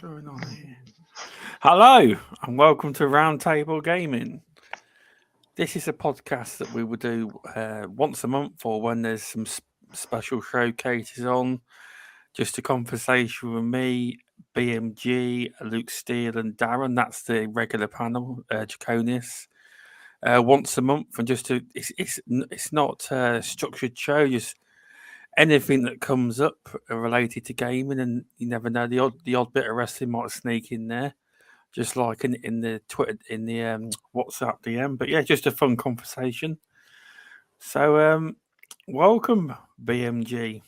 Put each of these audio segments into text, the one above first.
Going on here. Hello and welcome to Roundtable Gaming. This is a podcast that we will do once a month or when there's some special showcases on. Just a conversation with me, BMG, Luke, Steele and Darren. That's the regular panel, Jaconius. Once a month, and it's not a structured show, just anything that comes up related to gaming, and you never know, the odd bit of wrestling might sneak in there, just like in the Twitter, in the WhatsApp DM. But yeah, just a fun conversation. So welcome, BMG.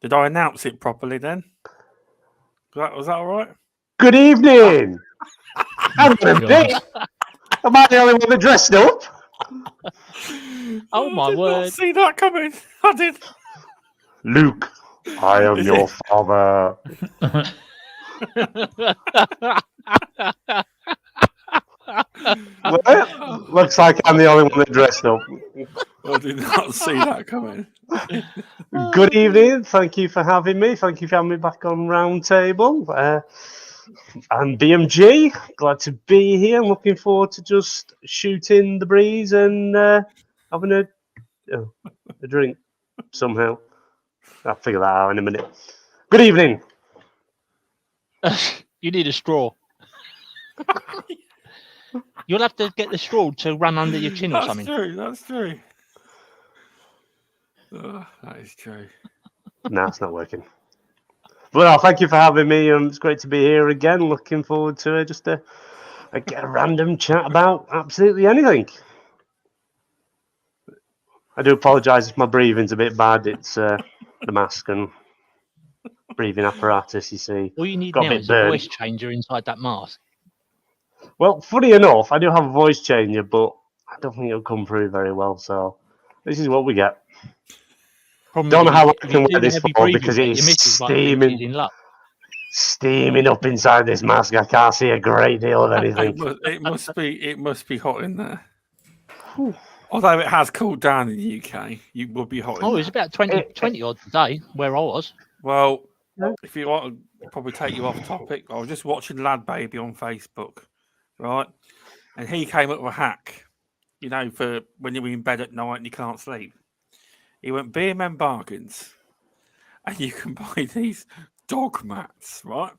Did I announce it properly then? Was that all right? Good evening. Am I the only one that dressed up? Oh my word! Not see that coming. I did. Luke, I am your father. Well, looks like I'm the only one that dressed up. I did not see that coming. Good evening. Thank you for having me. Thank you for having me back on Roundtable. I'm BMG. Glad to be here. I'm looking forward to just shooting the breeze and having a drink somehow. I'll figure that out in a minute. Good evening. You need a straw. You'll have to get the straw to run under your chin or something. That's true. Oh, that is true. No, it's not working. Well, thank you for having me. It's great to be here again. Looking forward to just a random chat about absolutely anything. I do apologise if my breathing's a bit bad. It's the mask and breathing apparatus, you see. All you need now is a voice changer inside that mask. Well, funny enough, I do have a voice changer, but I don't think it'll come through very well. So this is what we get. Don't know how long I can wear this for because it is steaming up inside this mask. I can't see a great deal of anything. It must be hot in there. Although it has cooled down in the UK, you will be hot. Oh, it's about 20 odd today where I was. Well, if you want to probably take you off topic, I was just watching Lad Baby on Facebook, right? And he came up with a hack, for when you're in bed at night and you can't sleep. He went BMM bargains, and you can buy these dog mats, right?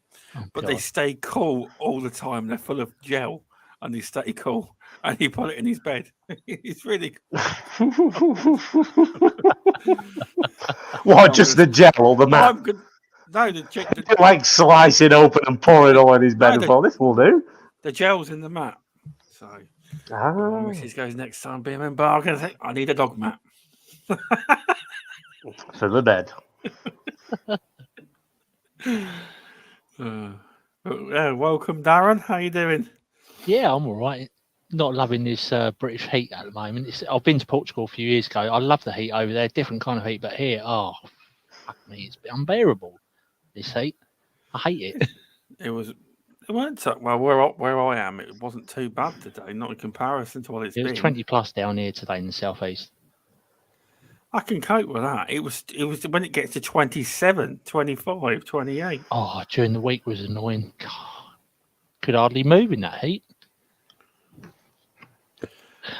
But they stay cool all the time. They're full of gel, and they stay cool. And he put it in his bed. It's really cool. What, just the gel or the mat? No, the like slice it open and pour it all in his bed and fall. This will do. The gel's in the mat. So, Mrs. goes next time, BMM bargains. I need a dog mat. For the bed. Welcome, Darren. How you doing? Yeah, I'm all right. Not loving this British heat at the moment. I've been to Portugal a few years ago. I love the heat over there, different kind of heat. But here, fuck me, it's unbearable. This heat, I hate it. It weren't so well where I am. It wasn't too bad today, not in comparison to what it's been. It was 20 plus down here today in the southeast. I can cope with that. It was when it gets to 27, 25, 28. Oh, during the week was annoying. God, could hardly move in that heat.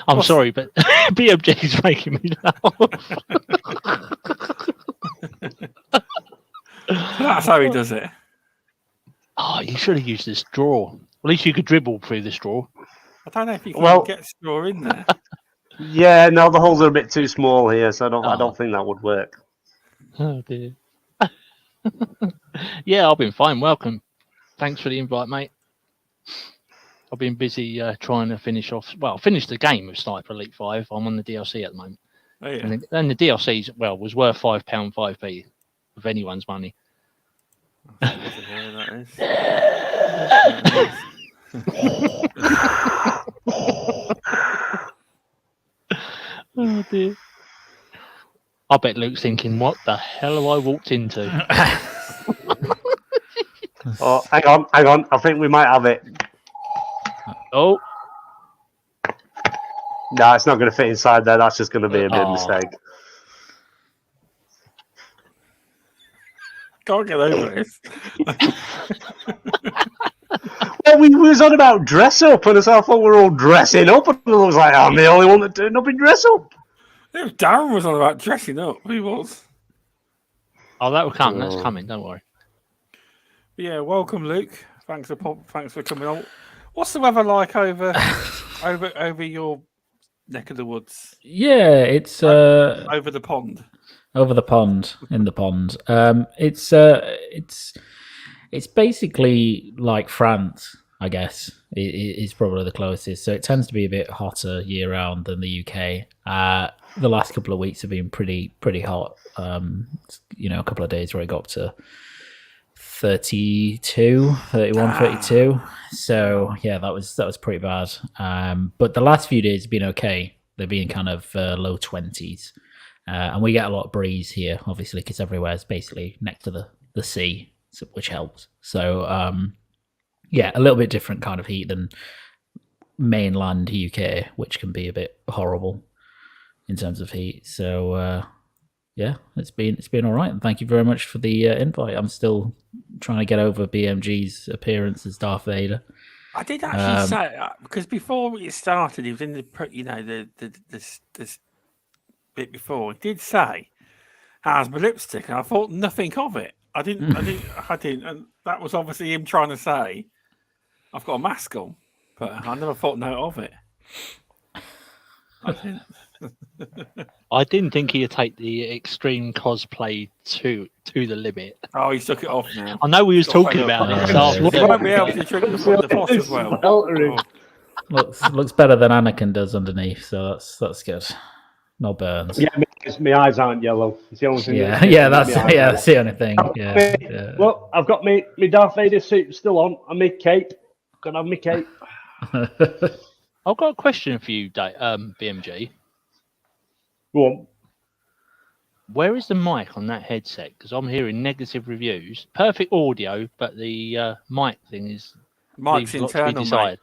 I'm sorry, but BMG is making me laugh. That's how he does it. Oh, you should have used the straw. At least you could dribble through the straw. I don't know if you can get straw in there. Yeah, no, the holes are a bit too small here, so I don't think that would work. Oh dear. Yeah, I've been fine. Welcome. Thanks for the invite, mate. I've been busy trying to finish the game of Sniper Elite 5. I'm on the DLC at the moment. Oh, yeah. And the DLC's was worth £5, 5p of anyone's money. That Oh dear. I bet Luke's thinking, what the hell have I walked into? Oh, hang on. I think we might have it. Oh. No, it's not going to fit inside there. That's just going to be a bit of a mistake. Can't get over this. we was on about dress up, and I thought we were all dressing up, and I was like, I'm the only one that turned up in dress up. Darren was on about dressing up. He was. Oh, that will come. That's Oh. coming. Don't worry. Yeah, welcome, Luke. Thanks for coming on. What's the weather like over your neck of the woods? Yeah, it's Over the pond. over the pond, in the pond. It's basically like France, I guess. It's probably the closest. So it tends to be a bit hotter year round than the UK. The last couple of weeks have been pretty hot. A couple of days where it got up to 31, 32. So yeah, that was pretty bad. But the last few days have been okay. They've been kind of low 20s. And we get a lot of breeze here, obviously, because everywhere is basically next to the sea, which helps. So, yeah, a little bit different kind of heat than mainland UK, which can be a bit horrible in terms of heat. So, yeah, it's been all right. And thank you very much for the invite. I'm still trying to get over BMG's appearance as Darth Vader. I did actually say because before it started, he was in this bit before. He did say, "How's my lipstick?" And I thought nothing of it. I didn't, and that was obviously him trying to say, "I've got a mask on," but I never thought note of it. I didn't. I didn't think he'd take the extreme cosplay to the limit. Oh, he took it off now. I know we was talking about it. Oh, So He won't be able to drink the pot as well. Oh. Looks better than Anakin does underneath, so that's good. No burns. Yeah, my eyes aren't yellow. It's the only thing. That's the only thing. Yeah. Well, I've got my Darth Vader suit still on, and my cape. Gonna have my cape. I've got a question for you, BMG. Go on. Where is the mic on that headset? Because I'm hearing negative reviews. Perfect audio, but the mic thing is Mike's leaves lots to be internal, desired. mate.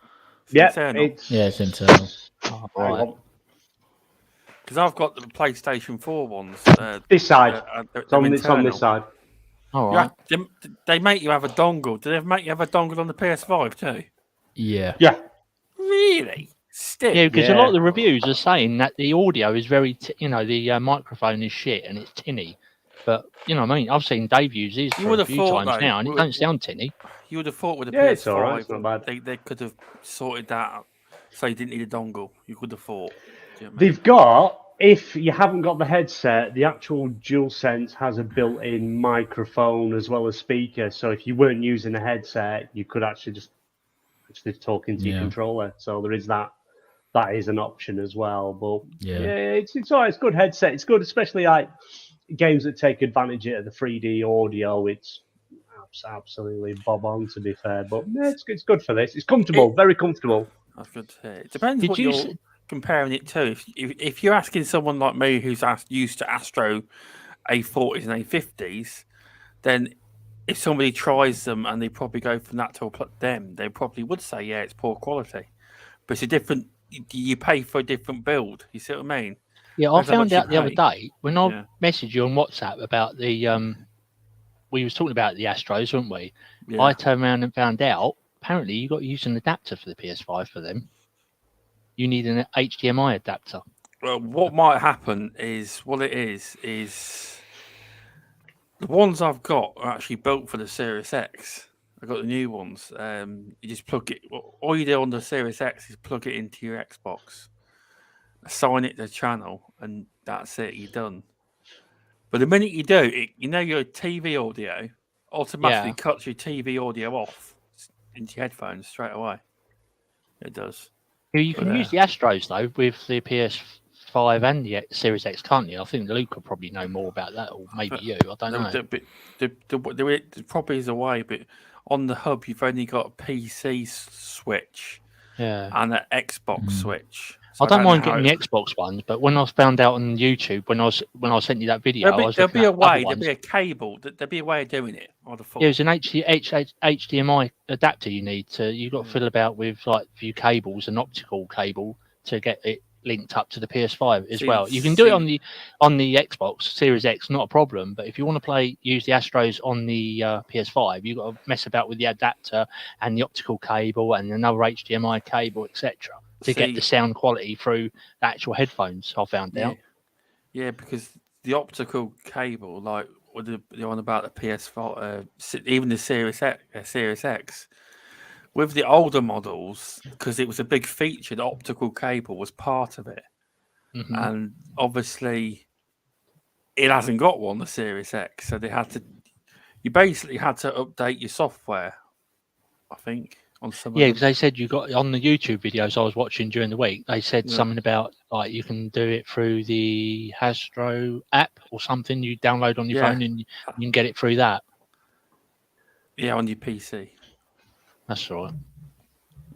Yeah, internal. It's internal. Oh, Hang right. on. Because I've got the PlayStation 4 ones. This side. They're It's on internal. this side. All You right. have- they make you have a dongle. Do they make you have a dongle on the PS5 too? Yeah. Yeah. Really? Still? Yeah, because a lot Yeah. of the reviews are saying that the audio is very, the microphone is shit and it's tinny. But you know, what I mean, I've seen Dave use his You for would a have few thought, times though, now, and it don't sound tinny. You would have thought with the Yeah, PS5 it's all right, it's not bad. They could have sorted that out so you didn't need a dongle. You could have thought. Do you know what I mean? They've got, if you haven't got the headset, the actual DualSense has a built-in microphone as well as speaker. So if you weren't using a headset, you could actually just talk into your controller. So there is that. That is an option as well. But yeah, it's all right. It's a good headset. It's good, especially like games that take advantage of the 3D audio. It's absolutely bob on, to be fair. But yeah, it's good for this. It's comfortable, very comfortable. That's good to hear. It depends Did what you you're comparing it to. If you're asking someone like me who's used to Astro A40s and A50s, then if somebody tries them and they probably go from that to them, they probably would say, yeah, it's poor quality. But it's a different. You pay for a different build. You see what I mean? Yeah, I Depends how much found out you the other pay. day when I Yeah. messaged you on WhatsApp about the we was talking about the Astros, weren't we? Yeah. I turned around and found out apparently you got to use an adapter for the PS5 for them. You need an HDMI adapter. Well, what might happen is what it is the ones I've got are actually built for the Series X. I got the new ones. You just plug it. All you do on the Series X is plug it into your Xbox, assign it to the channel, and that's it. You're done. But the minute you do it, your TV audio automatically cuts your TV audio off into your headphones straight away. It does. You can use the Astros though with the PS5 and the Series X, can't you? I think Luke will probably know more about that, or maybe you. I don't know. There probably is a way, but on the hub you've only got a PC switch and an Xbox switch. So I don't mind know getting the Xbox ones, but when I found out on YouTube when I sent you that video, There'll be a way. There'll be a cable. There'll be a way of doing it. I'd have thought. Yeah, it's an HDMI adapter you need to. You've got to fiddle about with like a few cables, an optical cable to get it linked up to the PS5 as See- well. You can do it see- on the Xbox Series X, not a problem. But if you want to use the Astros on the PS5, you've got to mess about with the adapter and the optical cable and another HDMI cable, etc., to get See- the sound quality through the actual headphones. I found out. Yeah, because the optical cable, like with the one about the PS4, even the Series X, with the older models, because it was a big feature, the optical cable was part of it, Mhm. and obviously it hasn't got one, the Series X, so you basically had to update your software, I think, on some Yeah, of because them. they said you got on the YouTube videos I was watching during the week. They said Yeah. something about like you can do it through the Astro app or something you download on your Yeah. phone and you can get it through that. Yeah, on your PC. That's all right.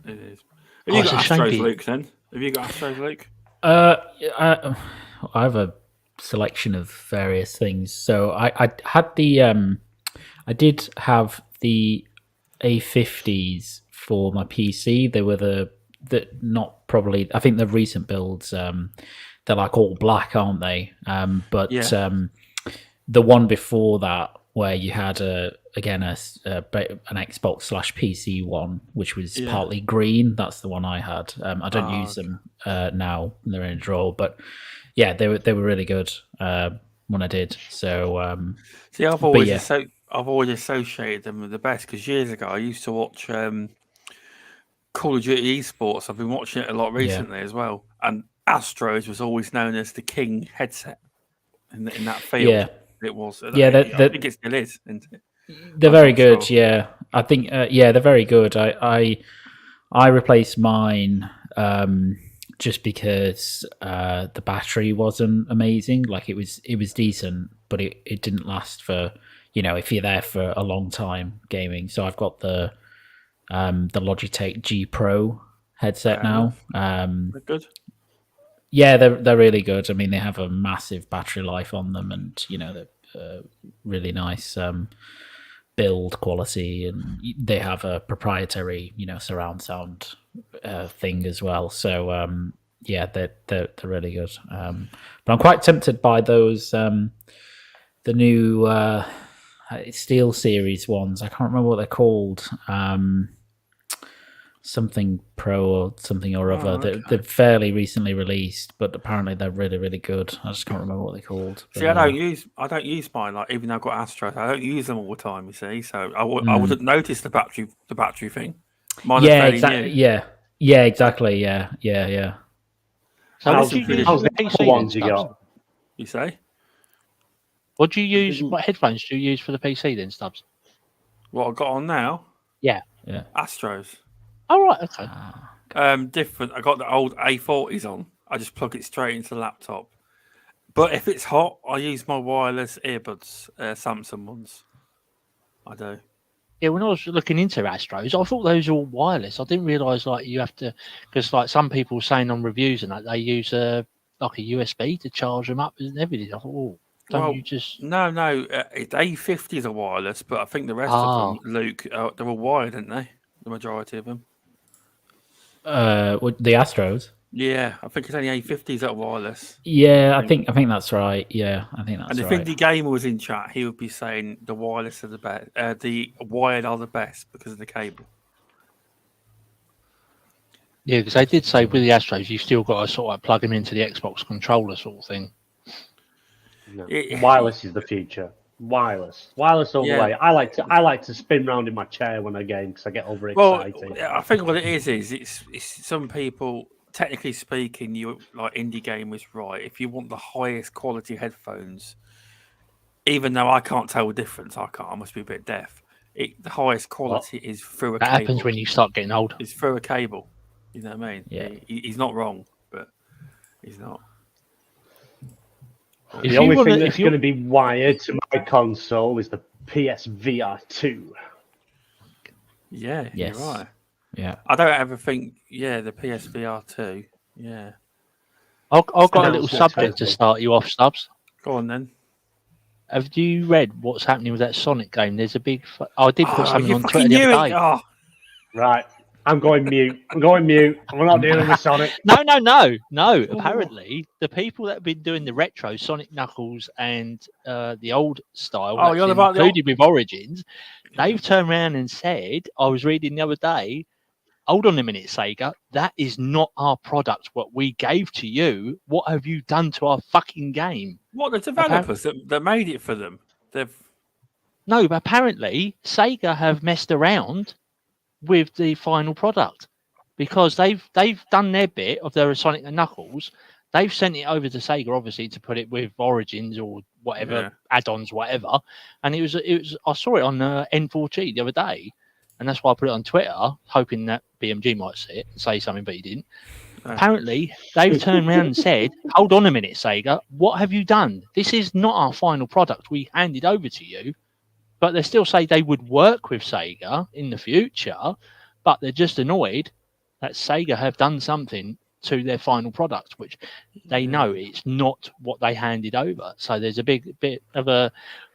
It is. Oh, Have you it's got a shame Astros, be- Luke, then? Have you got Astros, Luke? I have a selection of various things. So I had I did have the A50s for my PC. They were the not probably. I think the recent builds. They're like all black, aren't they? But Yeah. the one before that, where you had an Xbox / PC one, which was Yeah. partly green. That's the one I had. I don't Oh, use them now; they're in a drawer. But yeah, they were really good when I did. So See, I've but always yeah. I've always associated them with the best because years ago I used to watch Call of Duty esports. I've been watching it a lot recently as well, and Astros was always known as the king headset in that field. Yeah. It was. Yeah, I think it still is. Isn't it? They're I'm very not good. sure. Yeah, I think. Yeah, they're very good. I replaced mine just because the battery wasn't amazing. Like it was decent, but it didn't last for if you're there for a long time gaming. So I've got the Logitech G Pro headset Fair now. They're good. Yeah, they're really good. I mean, they have a massive battery life on them, and they're really nice build quality, and they have a proprietary surround sound thing as well. So yeah, they're really good. But I'm quite tempted by those the new Steel series ones. I can't remember what they're called. Something Pro or something or other. okay. They're fairly recently released, but apparently they're really, really good. I just can't remember what they're called. See, But, I don't use mine. Like even though I've got Astros, I don't use them all the time. You see, so I wouldn't notice the battery thing. Mine are yeah, fairly exactly. new. Yeah, exactly. Yeah. So I what listen do you to use How's for the the other PC ones then, you Stubbs? got? You say What do you use? What headphones do you use for the PC then, Stubbs? what I got on now? Yeah. Astros. Oh right, okay. Different. I got the old A40s on. I just plug it straight into the laptop. But if it's hot, I use my wireless earbuds, Samsung ones. I do. Yeah, when I was looking into Astros, I thought those were all wireless. I didn't realise like you have to, because like some people saying on reviews and that they use like a USB to charge them up and everything. I thought, oh, don't you just? No. It's A50s are wireless, but I think the rest of them, Luke, they're all wired, aren't they? The majority of them. The Astros. Yeah, I think it's only A50s that are wireless. Yeah, I think that's right. Yeah, I think that's And if right. Indie Gamer was in chat, he would be saying the wireless are the best. The wired are the best because of the cable. Yeah, because they did say with the Astros, you've still got to sort of plug them into the Xbox controller sort of thing. No. It- Wireless is the future. Wireless all the Yeah. way. I like to spin round in my chair when I game because I get overexcited. Well, I think what it is it's some people. Technically speaking, you like Indie Gamer is right. If you want the highest quality headphones, even though I can't tell the difference, I must be a bit deaf. The highest quality is through a That cable. happens when you start getting older. It's through a cable. You know what I mean? Yeah. He's not wrong, but he's not. If The only you wanna- thing that's if you- going to be wired to my console is the PSVR 2. Yeah, Yes. you're right. Yeah. I don't ever think. Yeah, the PSVR 2. Yeah. I've got a Sounds little so subject to tempting. start you off, Stubbs. Go on then. Have you read what's happening with that Sonic game? There's a big. I did put something you on fucking Twitter the knew other it. day. Oh, Right. I'm going mute. We're not dealing with Sonic. No. Apparently, the people that have been doing the retro Sonic Knuckles and the old style, Oh, that's you're about the included with Origins, they've turned around and said, I was reading the other day, hold on a minute, Sega, that is not our product, what we gave to you. What have you done to our fucking game? What, the developers that made it for them? No, but apparently Sega have messed around with the final product because they've done their bit of their Sonic and Knuckles. They've sent it over to Sega, obviously, to put it with Origins or whatever add-ons, whatever. And it was. I saw it on N4G the other day, and that's why I put it on Twitter, hoping that BMG might see it and say something, but he didn't. Apparently, they've turned around and said, "Hold on a minute, Sega. What have you done? This is not our final product. We handed over to you." But they still say they would work with Sega in the future, but they're just annoyed that Sega have done something to their final product, which they know it's not what they handed over. So there's a big bit of a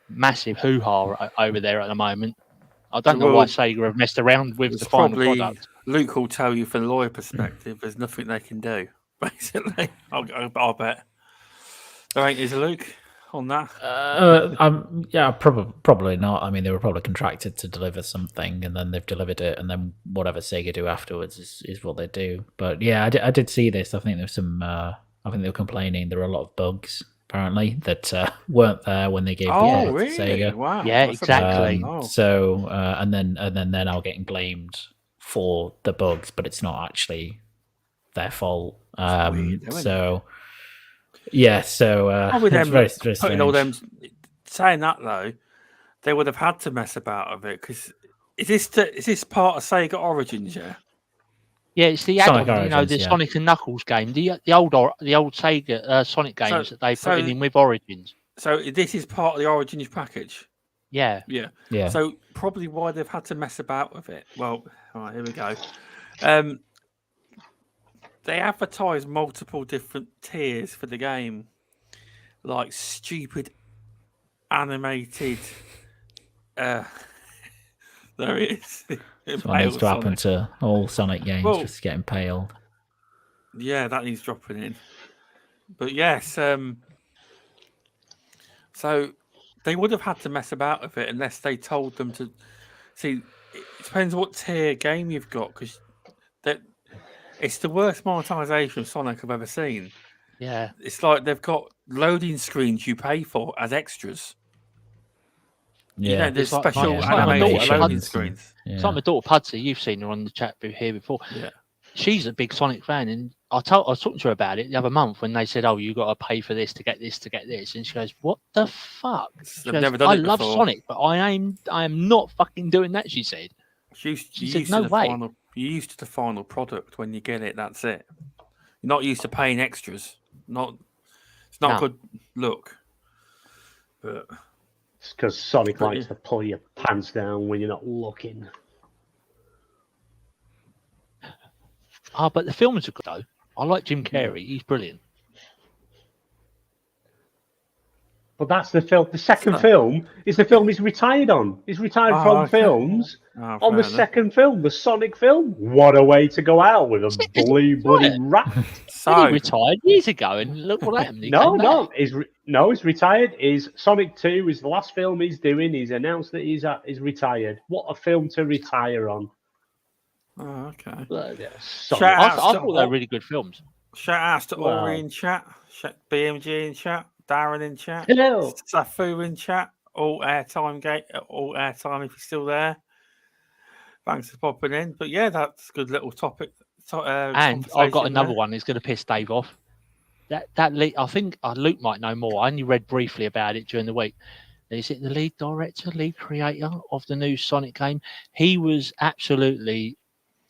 massive hoo-ha over there at the moment. I don't know why Sega have messed around with the final product. Luke will tell you from the lawyer perspective, there's nothing they can do, basically. I'll bet. There ain't, is a Luke? On that? Yeah, probably not. I mean, they were probably contracted to deliver something, and then they've delivered it, and then whatever Sega do afterwards is what they do. But yeah, I did see this. I think there's some. I think they were complaining there were a lot of bugs apparently that weren't there when they gave the order to Sega. Wow. Yeah, exactly. So and then they're now getting blamed for the bugs, but it's not actually their fault. So. Yeah, so them very putting all them saying that though, they would have had to mess about with it because is this part of Sega Origins? Yeah, it's the add-on, the Sonic and Knuckles game, the old Sega Sonic games that they put in with Origins. So this is part of the Origins package. Yeah. So probably why they've had to mess about with it. Well, all right, here we go. They advertise multiple different tiers for the game, like stupid animated. There it is. That's what needs to happen to all Sonic games, just getting impaled. Yeah, that needs dropping in. But yes, so they would have had to mess about with it unless they told them to. See, it depends what tier game you've got because that. It's the worst monetization of Sonic I've ever seen. Yeah. It's like they've got loading screens you pay for as extras. Yeah. There's special animated loading screens. It's like my daughter Pudsey, you've seen her on the chat here before. Yeah. She's a big Sonic fan, and I was talking to her about it the other month when they said, "Oh, you got to pay for this to get this to get this," and she goes, "What the fuck?" She goes, never done I it love before. Sonic, but I am not fucking doing that. She said. She said, "No way." You're used to the final product when you get it. That's it. You're not used to paying extras. It's not a good look. But it's because Sonic likes to pull your pants down when you're not looking. But the films are good though. I like Jim Carrey. He's brilliant. But that's the film. The second film is the film he's retired on. He's retired from films on the second film, the Sonic film. What a way to go out with a bloody rat! So he retired years ago, and look what happened. He's retired. Sonic 2 is the last film he's doing. He's announced that he's retired. What a film to retire on! Oh, okay. I thought they were really good films. Shout out to Ori in chat, BMG in chat, Darren in chat, hello, Safu in chat. All airtime if you're still there. Thanks for popping in. But yeah, that's a good little topic. And I've got another one. It's going to piss Dave off. That I think Luke might know more. I only read briefly about it during the week. Is it the lead director, lead creator of the new Sonic game? He was absolutely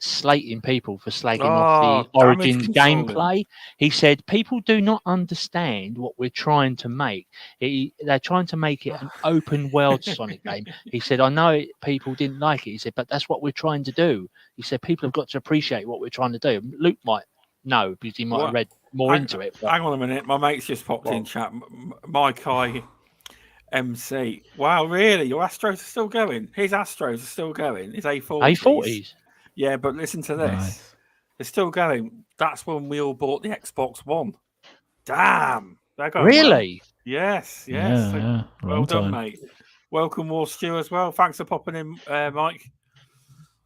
slating people for slagging off the Origins gameplay. He said people do not understand what we're trying to make. They're trying to make it an open world Sonic game. He said, I know people didn't like it. He said, but that's what we're trying to do. He said, people have got to appreciate what we're trying to do. Luke might know because he might have read more into it. But... Hang on a minute. My mate's just popped in chat. Mike I MC. Wow, really? Your Astros are still going? His Astros are still going? His A40s? A40s? Yeah, but listen to this. Nice. They're still going. That's when we all bought the Xbox One. Damn. They're going Really? well. Yes. Yeah, So, yeah. well Long done, time. mate. Welcome, War Stew, as well. Thanks for popping in, Mike.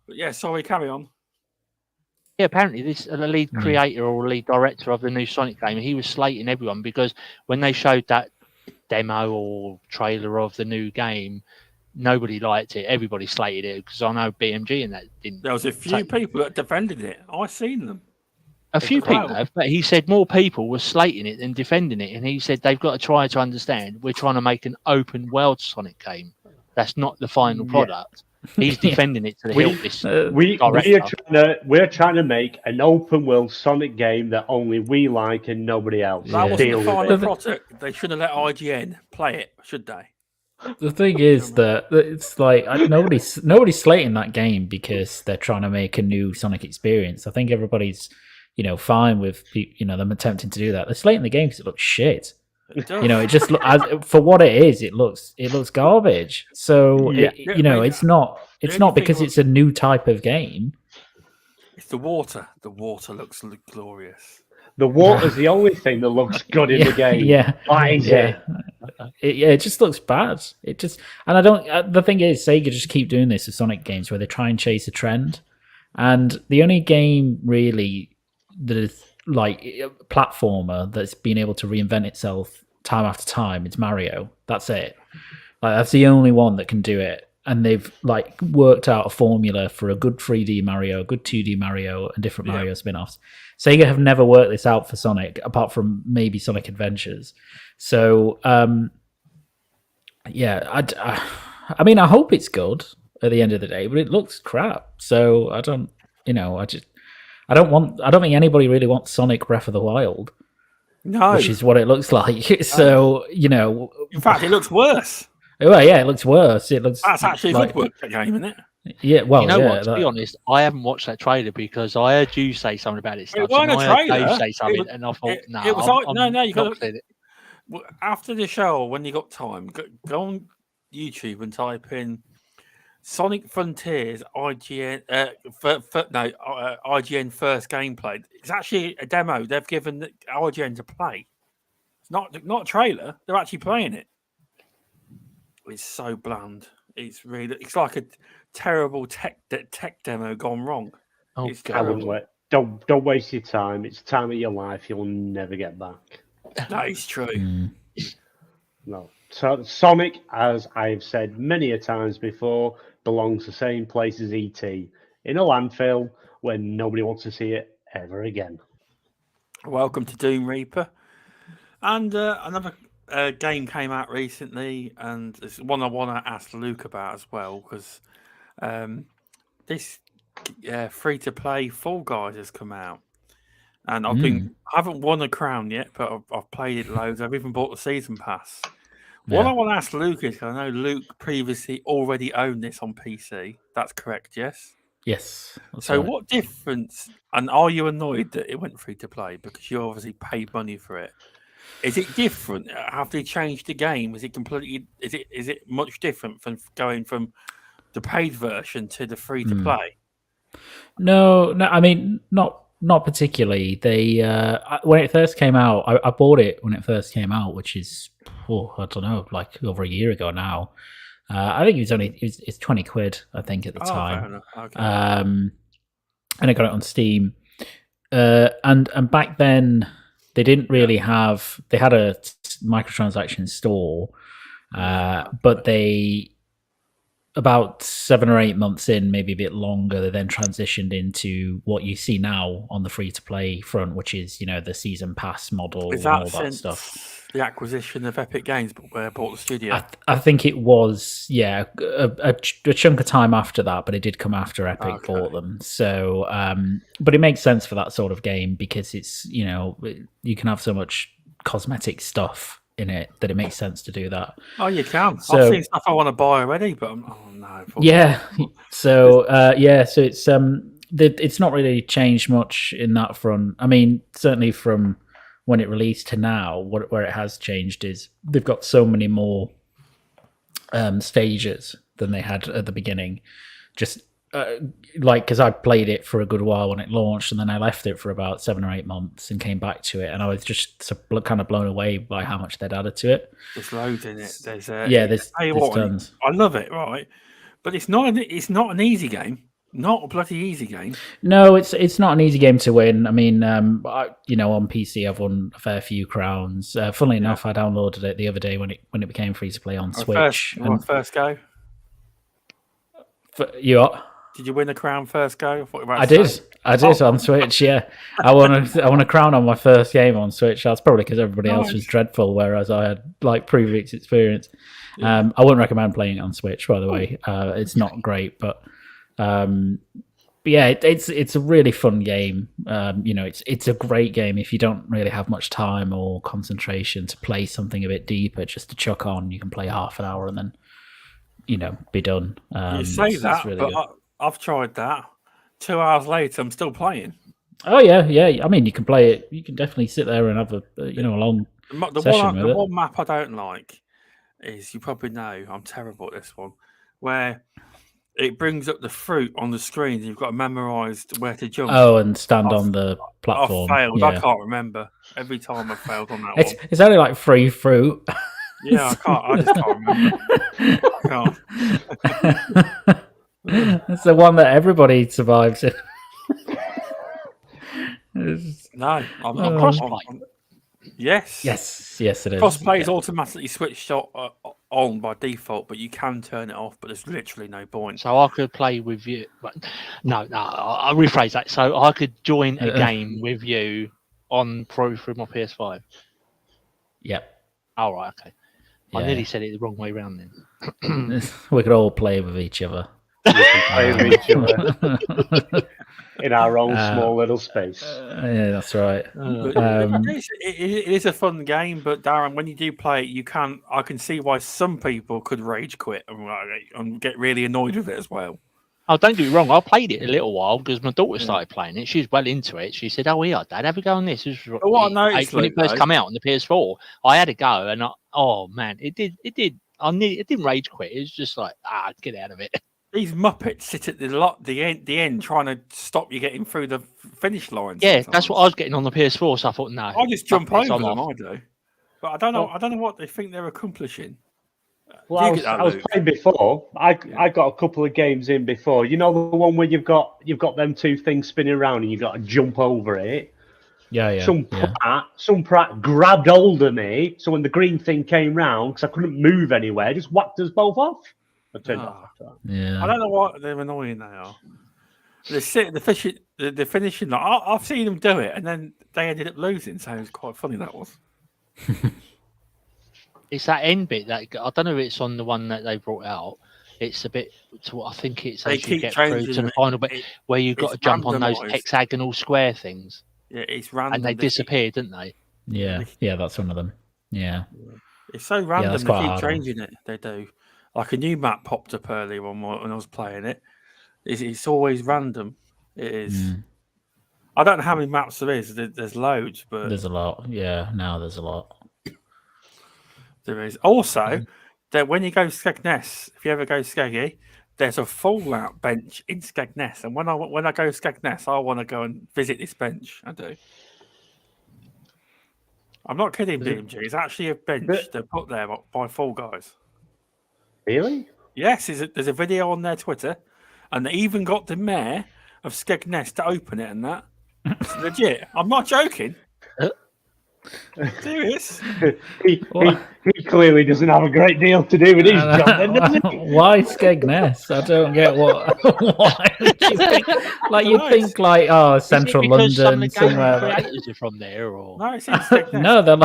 But yeah, sorry, carry on. Yeah, apparently this the lead Yeah. creator or lead director of the new Sonic game, he was slating everyone because when they showed that demo or trailer of the new game, nobody liked it. Everybody slated it because I know BMG and that didn't. There was a few people that defended it. I seen them. A few crowd. people have, but he said more people were slating it than defending it, and he said they've got to try to understand we're trying to make an open world Sonic game. That's not the final product. He's defending it to the hilt. This We're trying to make an open world Sonic game that only we like and nobody else. That wasn't Deal the with final it. product. They should have let IGN play it, should they? The thing is that it's like nobody's slating that game because they're trying to make a new Sonic experience. I think everybody's, fine with them attempting to do that. They're slating the game because it looks shit. It does. It just for what it is, it looks garbage. So it's not because it's a new type of game. It's the water. The water looks glorious. The water's the only thing that looks good in the game. Yeah, that is it. It just looks bad. And I don't. The thing is, Sega just keep doing this with Sonic games where they try and chase a trend. And the only game really that is like a platformer that's been able to reinvent itself time after time is Mario. That's it. Like that's the only one that can do it. And they've like worked out a formula for a good 3D Mario, a good 2D Mario, and different Mario spin-offs. Sega have never worked this out for Sonic, apart from maybe Sonic Adventures. So, I hope it's good at the end of the day, but it looks crap. So I don't think anybody really wants Sonic Breath of the Wild. No. Which is what it looks like. So, in fact, it looks worse. Well, yeah, it looks worse. That's actually a good game, isn't it? Yeah, well, to be honest, I haven't watched that trailer because I heard you say something about it. It wasn't a trailer. Dave say something, and I thought, you got to. After the show, when you got time, go on YouTube and type in Sonic Frontiers IGN. IGN first gameplay. It's actually a demo they've given the IGN to play. It's not a trailer. They're actually playing it. It's so bland. It's like a terrible tech demo gone wrong. Oh, it's terrible. Don't waste your time. It's time of your life you'll never get back. That is true. No. So Sonic, as I've said many a times before, belongs the same place as ET, in a landfill where nobody wants to see it ever again. Welcome to Doom Reaper. And another game came out recently, and it's one I want to ask Luke about as well, because this free-to-play Fall Guys has come out. And I haven't won a crown yet, but I've played it loads. I've even bought the season pass. What I want to ask Luke is, I know Luke previously already owned this on PC. That's correct, yes? Yes. So what difference, and are you annoyed that it went free to play? Because you obviously paid money for it. Is it different? Have they changed the game? Is it completely, is it much different from going from the paid version to the free to play? No, I mean, not particularly. They when it first came out, I bought it when it first came out, which is I don't know, like over a year ago now. I think it's 20 quid, I think, at the time. Fair enough. Okay. And I got it on Steam. And back then they didn't really have. They had a microtransaction store, but they. About 7 or 8 months in, maybe a bit longer, they then transitioned into what you see now on the free-to-play front, which is, the season pass model and all that stuff. The acquisition of Epic Games bought the studio? I think it was, a chunk of time after that, but it did come after Epic bought them. So, but it makes sense for that sort of game because it's, you can have so much cosmetic stuff in it that it makes sense to do that. Oh, you can. I've seen stuff I want to buy already, but no. Yeah. So so it's not really changed much in that front. I mean, certainly from when it released to now, where it has changed is they've got so many more stages than they had at the beginning. Just because I played it for a good while when it launched, and then I left it for about 7 or 8 months and came back to it, and I was just kind of blown away by how much they'd added to it. There's loads in it. There's there's tons. I love it, right? But it's not an easy game. Not a bloody easy game. No, it's not an easy game to win. I mean, on PC, I've won a fair few crowns. Funnily enough, I downloaded it the other day when it became free to play on Switch. First go. Did you win a crown first go? I did on Switch. Yeah, I won a crown on my first game on Switch. That's probably because everybody else was dreadful, whereas I had like previous experience. Yeah. I wouldn't recommend playing it on Switch, by the way. It's not great, but yeah, it's a really fun game. It's a great game if you don't really have much time or concentration to play something a bit deeper. Just to chuck on, you can play half an hour and then be done. You say that, really but I've tried that. 2 hours later, I'm still playing. Oh yeah. I mean, you can play it. You can definitely sit there and have a long session with it. The one map I don't like is, you probably know, I'm terrible at this one, where it brings up the fruit on the screen and you've got to memorise where to jump. Oh, and stand on the platform. I've failed. Yeah. I can't remember. Every time I've failed on that one. It's only like free fruit. Yeah, I can't. I just can't remember. I can't. It's the one that everybody survives in. No, I'm crossplay. Yes, it is. Crossplay is automatically switched on by default, but you can turn it off. But there's literally no point. So I could play with you. No, I'll rephrase that. So I could join a game with you on Pro through my PS5. Yep. All right. Okay. Yeah. I nearly said it the wrong way around then. We could all play with each other. Play with each other in our own small little space. Yeah, that's right. It is a fun game, but Darren, when you do play it, I can see why some people could rage quit and get really annoyed with it as well. Oh, don't get me wrong. I played it a little while because my daughter started playing it. She was well into it. She said, "Oh, yeah, Dad, have a go on this." What I noticed when it first came out on the PS4, I had a go, and it did. It didn't rage quit. It was just like, get out of it. These Muppets sit at the end, trying to stop you getting through the finish line. Yeah, that's what I was getting on the PS4. So I thought, no, I just jump over them. I do, but I don't know. I don't know what they think they're accomplishing. Well, I was playing before. I got a couple of games in before. You know the one where you've got them two things spinning around and you've got to jump over it. Yeah. Some prat grabbed hold of me. So when the green thing came round, because I couldn't move anywhere, just whacked us both off. I turned off after that. Yeah. I don't know what they're annoying they are. The finishing. I've seen them do it, and then they ended up losing. So it was quite funny, that was. It's that end bit that I don't know if it's on the one that they brought out. It's a bit to what I think it's as you get through to the final bit where you've got to jump on those hexagonal square things. Yeah, it's random. And they disappear, didn't they? Yeah, that's one of them. Yeah. It's so random. They keep changing it. They do. Like a new map popped up earlier when I was playing it. It's always random. It is. Mm. I don't know how many maps there is. There's loads, but there's a lot. Yeah, now there's a lot. There is. Also, that when you go Skegness, if you ever go Skeggy, there's a Fallout bench in Skegness. And when I go Skegness, I want to go and visit this bench. I do. I'm not kidding, BMG. It's actually a bench they put there by Fall Guys. Really? Yes, there's a video on their Twitter, and they even got the mayor of Skegness to open it and that. It's legit. I'm not joking. Serious? He clearly doesn't have a great deal to do with his job, then, doesn't he? Why Skegness? I don't get what. Why would you think? Like you'd think, like central London, somewhere. Creators are from there, or no? It's in Skegness. No, they're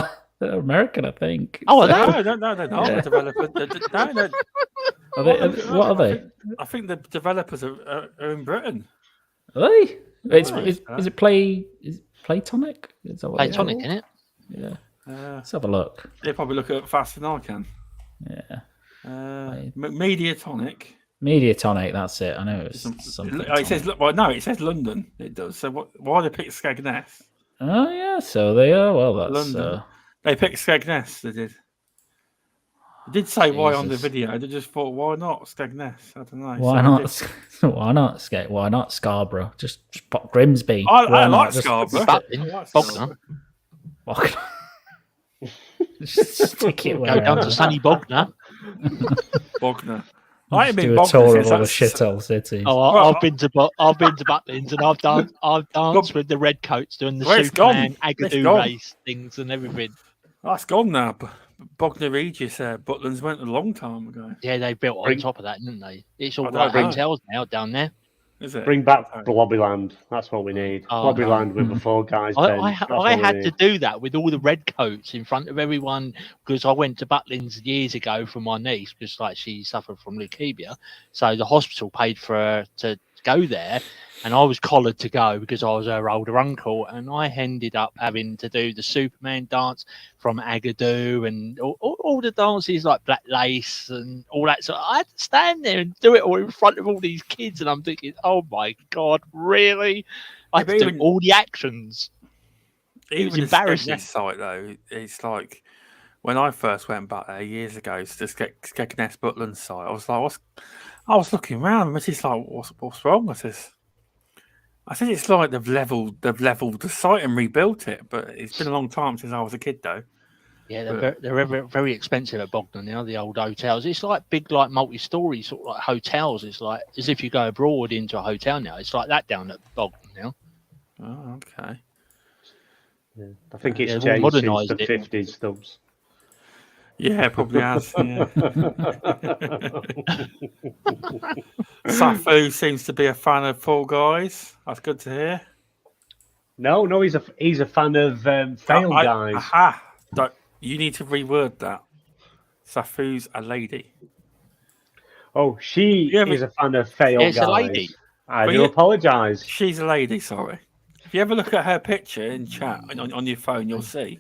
American, I think. Oh, no, they're not. The developers. What are they? I think the developers are in Britain. Are they? Is it Playtonic? Is that what Playtonic, isn't it? Yeah. Let's have a look. They probably look at it faster than I can. Yeah. Mediatonic. Mediatonic, that's it. I know it's something. It says it says London. It does. So why they picked Skegness? Oh yeah, so they are. Well, that's London. They picked Skegness. They did. I did say why on the Jesus. video. I just thought, why not Skegness? I don't know. Why So I not? did- Why not? Why not Scarborough? Just pop Grimsby. I Why like not? Scarborough. Butlin, I like Bognor. Scarborough. Just stick it Go down to wherever. sunny Bognor. Bognor. I ain't Just been do a Bognor tour since of all the that's shithole cities. Oh, Well, I've been to Butlins and I've danced with the redcoats doing the Well, it's Superman gone. It's Agadoo gone. race things and everything. that's gone now. Bognor Regis, Butlands went a long time ago. Yeah, they built on Bring- top of that, didn't they? It's all I like don't know. hotels now down there. Is it? Bring back Sorry. Blobbyland. That's what we need. Oh, Blobbyland with the four guys. I had to to. do that with all the redcoats in front of everyone because I went to Butlins years ago for my niece because like she suffered from leukemia, so the hospital paid for her to go there, and I was collared to go because I was her older uncle, and I ended up having to do the Superman dance from Agadoo and all the dances like Black Lace and all that. So I had to stand there and do it all in front of all these kids, and I'm thinking, oh my god, really? I had Yeah, to but do even- all the actions. Even was the embarrassing. Skegness site though, it's like when I first went back there years ago to the Skegness Butland site. I was like, I was looking around, and Missy's like, what's wrong? I said it's like they've leveled the site and rebuilt it, but it's been a long time since I was a kid though. Yeah, But- they're very, very expensive at Bognor now, the old hotels. It's like big, like multi-story sort of like hotels. It's like as if you go abroad into a hotel now. It's like that down at Bognor now. Oh, okay. I think it's Yeah, they've changed all since modernised the it. 50s, Stubbs. Yeah, it probably has. Yeah. Safu seems to be a fan of Fall Guys. That's good to hear. No, he's a fan of Fail Guys. Aha! You need to reword that. Safu's a lady. Oh, she Yeah, but- is a fan of Fail Yeah, it's Guys. a lady. I But do you- apologise. She's a lady, sorry. If you ever look at her picture in chat on your phone, you'll see.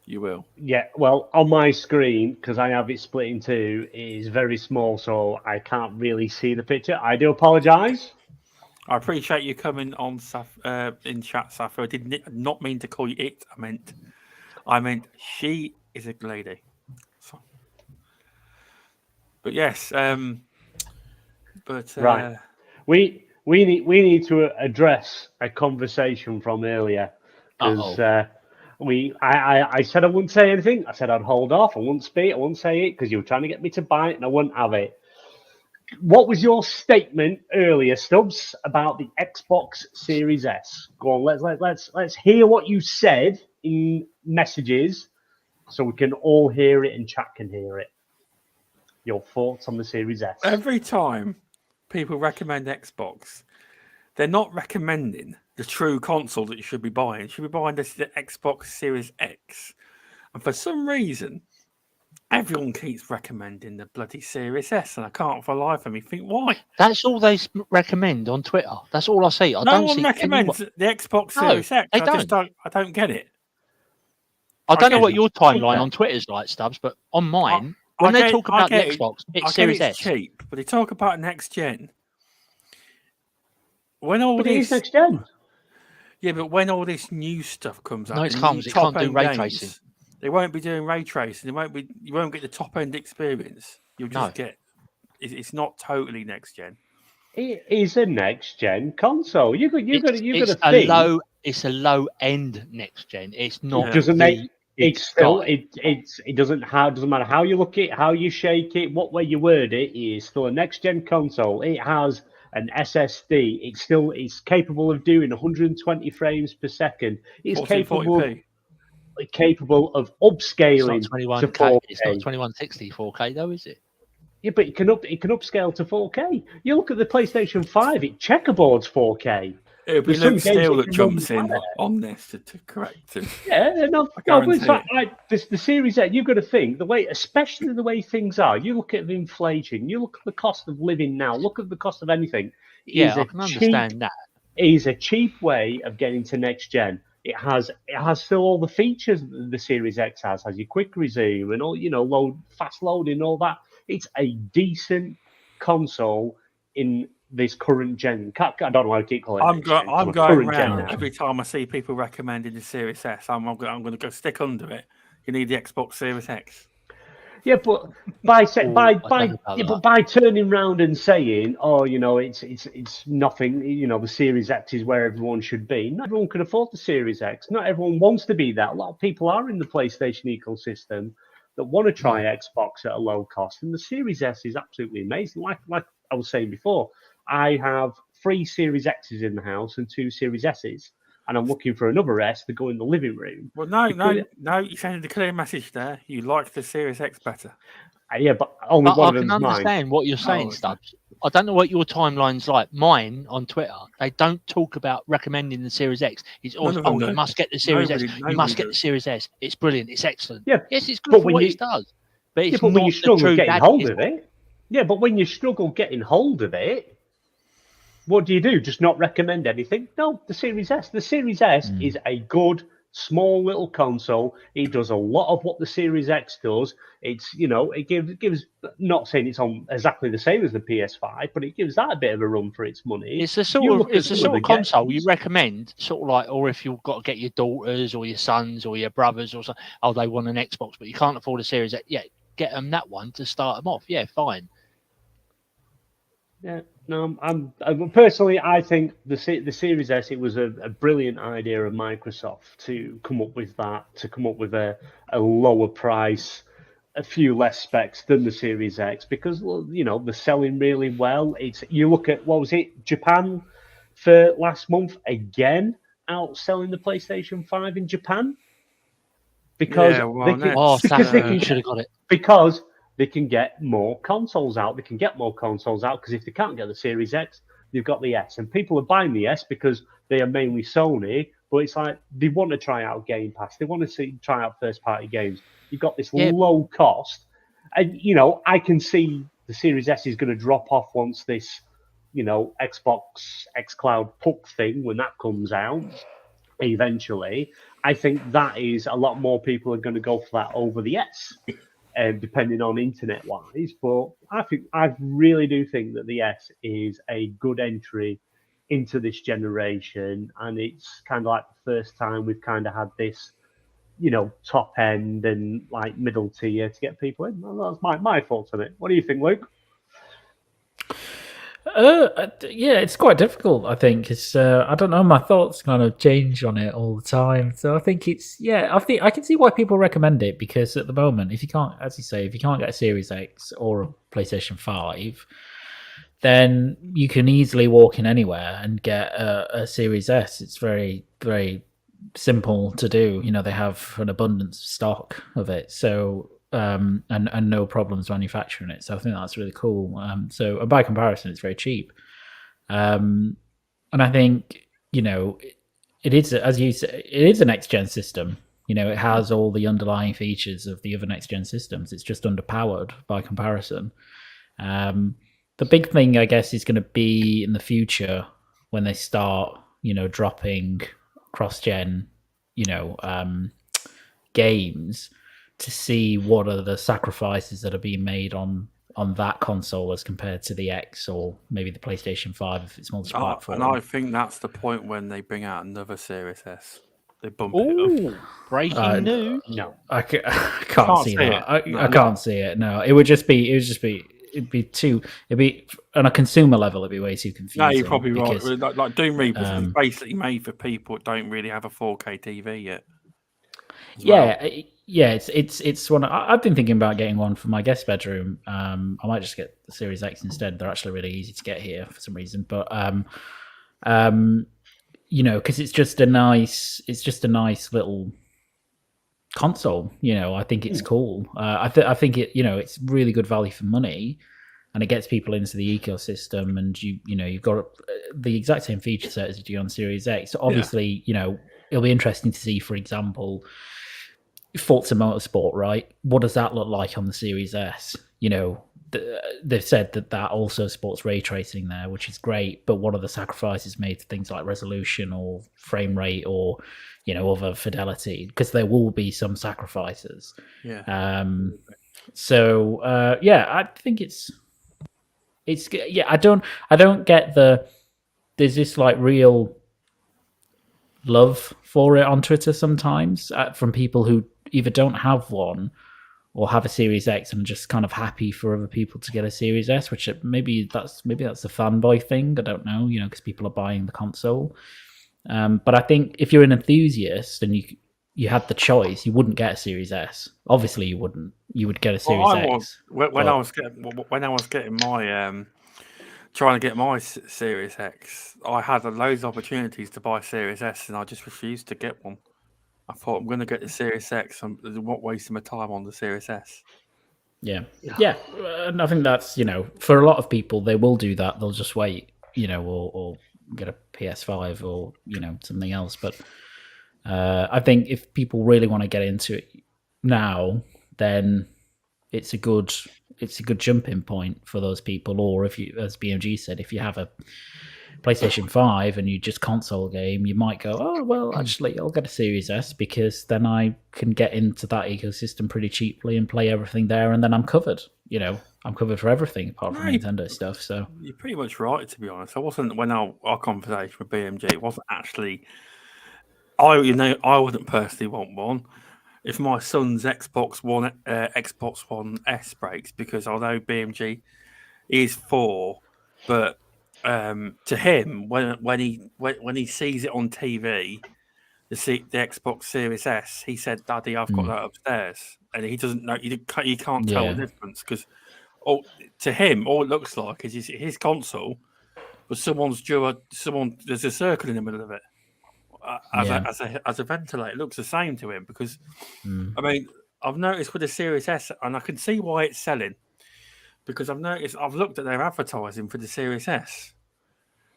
You will. Yeah, well, on my screen, because I have it split in two, it is very small, so I can't really see the picture. I do apologise. I appreciate you coming on in chat, Safu. I did not mean to call you it. I meant she is a lady. So. But yes, Right. We need to address a conversation from earlier because I said I wouldn't say anything. I said I'd hold off. I wouldn't speak. I wouldn't say it because you were trying to get me to buy it, and I wouldn't have it. What was your statement earlier, Stubbs, about the Xbox Series S? Go on, let's hear what you said in messages, so we can all hear it and chat can hear it. Your thoughts on the Series S? every time people recommend Xbox, they're not recommending the true console that you should be buying. You should be buying the Xbox Series X. And for some reason, everyone keeps recommending the bloody Series S, and I can't for the life of me think why. That's all they recommend on Twitter. That's all I see. I No don't one see recommends the Xbox No, Series X. they I don't get it. I don't know get what it. your timeline on Twitter is like, Stubbs, but on mine, when they talk about the Xbox, I it's get Series it's S. cheap, but they talk about next gen. When all But it is this, next gen. yeah, but when all this new stuff comes out, No, it the new comes. It can't do top-end ray games, tracing. They won't be doing ray tracing. You won't get the top end experience. You'll just No. get. It's not totally next gen. It is a next gen console. You got It's to think. It's a low end next gen. It's not. Yeah. Doesn't the make big it's still sky. it doesn't matter how you look at it, how you shake it, what way you word it. It is still a next gen console. It has an SSD. It's capable of doing 120 frames per second. It's capable 1440p. of It's upscaling not to 21K. 4K. It's not 2160 4K though, is it? Yeah, but it can upscale to 4K. You look at the PlayStation 5, it checkerboards 4K. It'll be There's some Luke games Steele that that can run jumps in better. on this to correct him. Yeah, no, I but it's guarantee like the Series X. You've got to think especially the way things are. You look at the inflation. You look at the cost of living now. Look at the cost of anything. Yeah, I can understand that. It is a cheap way of getting to next gen. It has still all the features that the Series X has your quick resume and all, fast loading and all that. It's a decent console in this current gen. I don't know why I keep calling it. I'm going round now. every time I see people recommending the Series S. I'm going to go stick under it. You need the Xbox Series X. Yeah, but by Oh, I don't know about yeah, that. but by turning round and saying, "Oh, it's nothing," the Series X is where everyone should be. Not everyone can afford the Series X. Not everyone wants to be that. A lot of people are in the PlayStation ecosystem that want to try Xbox at a low cost, and the Series S is absolutely amazing. Like I was saying before, I have 3 Series X's in the house and 2 Series S's, and I'm looking for another S to go in the living room. Well, no, Because- you sending the clear message there. You like the Series X better. Yeah, but only But one I of can them's mine. understand what you're saying, okay. Stubbs. I don't know what your timeline's like. Mine on Twitter, they don't talk about recommending the Series X. It's always, of them you do. must get the Series X. You Nobody must get the does. Series S. It's brilliant. It's excellent. Yeah, Yes, it's good but for when what you- it does. But it's Yeah, but when you not the struggle true getting dad. hold It's of it, yeah, but when you struggle getting hold of it, what do? Just not recommend anything? No, the Series S. The Series S is a good, small little console. It does a lot of what the Series X does. It's, it gives, not saying it's on exactly the same as the PS5, but it gives that a bit of a run for its money. It's the You sort of look at some the console you games- recommend, sort of like, or if you've got to get your daughters or your sons or your brothers or something, oh, they want an Xbox, but you can't afford a Series X. Yeah, get them that one to start them off. Yeah, fine. Yeah, no, personally, I think the Series S, it was a brilliant idea of Microsoft to come up with that, to come up with a lower price, a few less specs than the Series X, because they're selling really well. You look at, what was it, Japan for last month again, outselling the PlayStation 5 in Japan because Yeah, well, they can, Oh, because they Samsung can should have got it. because they can get more consoles out. They can get more consoles out because if they can't get the Series X, they've got the S. And people are buying the S because they are mainly Sony, but it's like they want to try out Game Pass. They want to try out first-party games. You've got this low cost. And, I can see the Series S is going to drop off once this, Xbox xCloud Puck thing, when that comes out eventually. I think that is a lot more people are going to go for that over the S. Depending on internet wise, but I really do think that the S is a good entry into this generation, and it's kind of like the first time we've kind of had this, top end and like middle tier to get people in. Well, that's my thoughts on it. What do you think, Luke? Yeah, it's quite difficult. I think it's. I don't know. My thoughts kind of change on it all the time. So I think it's. Yeah, I think I can see why people recommend it, because at the moment, if you can't, as you say, if you can't get a Series X or a PlayStation 5, then you can easily walk in anywhere and get a Series S. It's very, very simple to do. They have an abundance of stock of it. So and no problems manufacturing it. So I think that's really cool. So by comparison, it's very cheap. And I think, it is, as you say, it is a next gen system. It has all the underlying features of the other next gen systems. It's just underpowered by comparison. The big thing, I guess, is going to be in the future when they start, dropping cross gen, games, to see what are the sacrifices that are being made on that console as compared to the X or maybe the PlayStation 5 if it's multi-platform. And I think that's the point when they bring out another Series S. They bump it up. Ooh, breaking news. No, I can't see that. I can't see it. No, it'd be on a consumer level, it'd be way too confusing. No, you're probably because, right. Like Doom Reapers is basically made for people that don't really have a 4K TV yet. Yeah, it's one. I've been thinking about getting one for my guest bedroom. I might just get the Series X instead. They're actually really easy to get here for some reason. But because it's just a nice little console. I think it's cool. I think it. It's really good value for money, and it gets people into the ecosystem. And you've got the exact same feature set as you do on Series X. So obviously, it'll be interesting to see, for example, Forza Motorsport, right? What does that look like on the Series S? They've said that also supports ray tracing there, which is great. But what are the sacrifices made to things like resolution or frame rate or, other fidelity? Because there will be some sacrifices. Yeah. I think it's I don't get there's this like real love for it on Twitter sometimes from people who either don't have one or have a Series X and just kind of happy for other people to get a Series S, which maybe that's a fanboy thing. I don't know, because people are buying the console. But I think if you're an enthusiast and you had the choice, you wouldn't get a Series S. Obviously, you wouldn't. You would get a Series X. When I was getting my trying to get my Series X, I had loads of opportunities to buy Series S, and I just refused to get one. I thought I'm going to get the Series X. I'm not wasting my time on the Series S. Yeah. And I think that's for a lot of people, they will do that. They'll just wait, or get a PS5 or something else. But I think if people really want to get into it now, then it's a good jumping point for those people. Or if you, as BMG said, if you have a PlayStation 5 and you just console game, you might go, oh well, actually I'll get a Series S because then I can get into that ecosystem pretty cheaply and play everything there, and then I'm covered. I'm covered for everything apart from Nintendo stuff. So you're pretty much right, to be honest. I wasn't, when our conversation with BMG, it wasn't actually I wouldn't personally want one. If my son's Xbox One S breaks, because I know BMG is 4, but to him, when he sees it on TV, the Xbox Series S, he said, "Daddy, I've got that upstairs," and he doesn't know. You can't tell the difference because, to him, all it looks like is his console, but there's a circle in the middle of it as a ventilator. It looks the same to him because, I mean, I've noticed with the Series S, and I can see why it's selling. Because I've looked at their advertising for the Series S.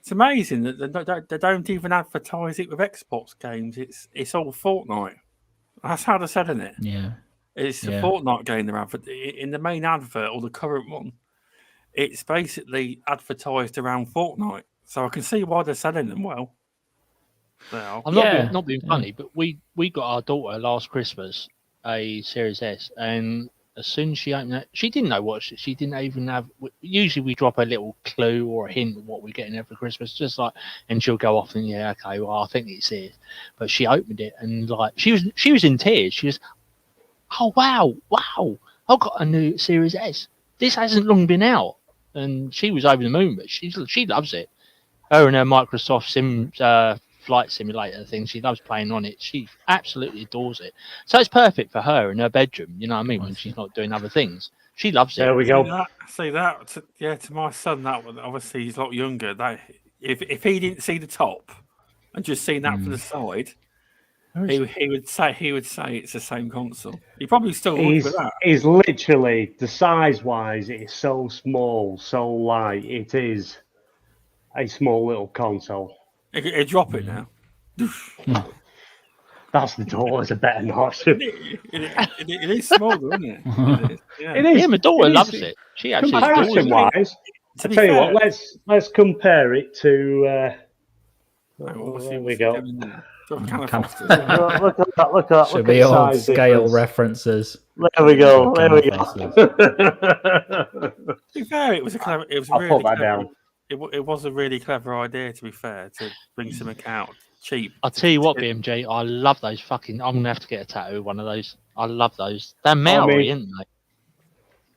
It's amazing that they don't even advertise it with Xbox games. It's all Fortnite. That's how they're selling it. Yeah, it's the Fortnite game they're advertising. In the main advert or the current one, it's basically advertised around Fortnite. So I can see why they're selling them well. I'm not being funny, but we got our daughter last Christmas a Series S, and as soon as she opened it, she didn't know what she didn't even have. Usually, we drop a little clue or a hint of what we're getting there for Christmas, just like, and she'll go off and okay, well, I think it's here. But she opened it and she was in tears. She was, oh wow, I've got a new Series S. This hasn't long been out, and she was over the moon. But she loves it. Her and her Microsoft flight simulator thing. She loves playing on it. She absolutely adores it. So it's perfect for her in her bedroom. You know what I mean? When she's not doing other things, she loves it. There we go. See that? To my son, that one. Obviously, he's a lot younger. That if he didn't see the top and just seen that from the side, he would say it's the same console. He probably still would with that. He's literally, the size wise, it is so small, so light. It is a small little console. He'd drop it now. That's the door. It's a better notch. It is small, isn't it? It is. Yeah. It is. Yeah, my daughter loves it. She actually comparison wise. I tell you what. Let's compare it to. There we go. Look at that. Should be all scale references. There we go. There we go. To be fair, it was a clever. It was I'll really put that clever. down. It was a really clever idea, to be fair, to bring something out cheap. I'll tell you what, BMJ, I love those fucking. I'm gonna have to get a tattoo of one of those. I love those. They're Maori, aren't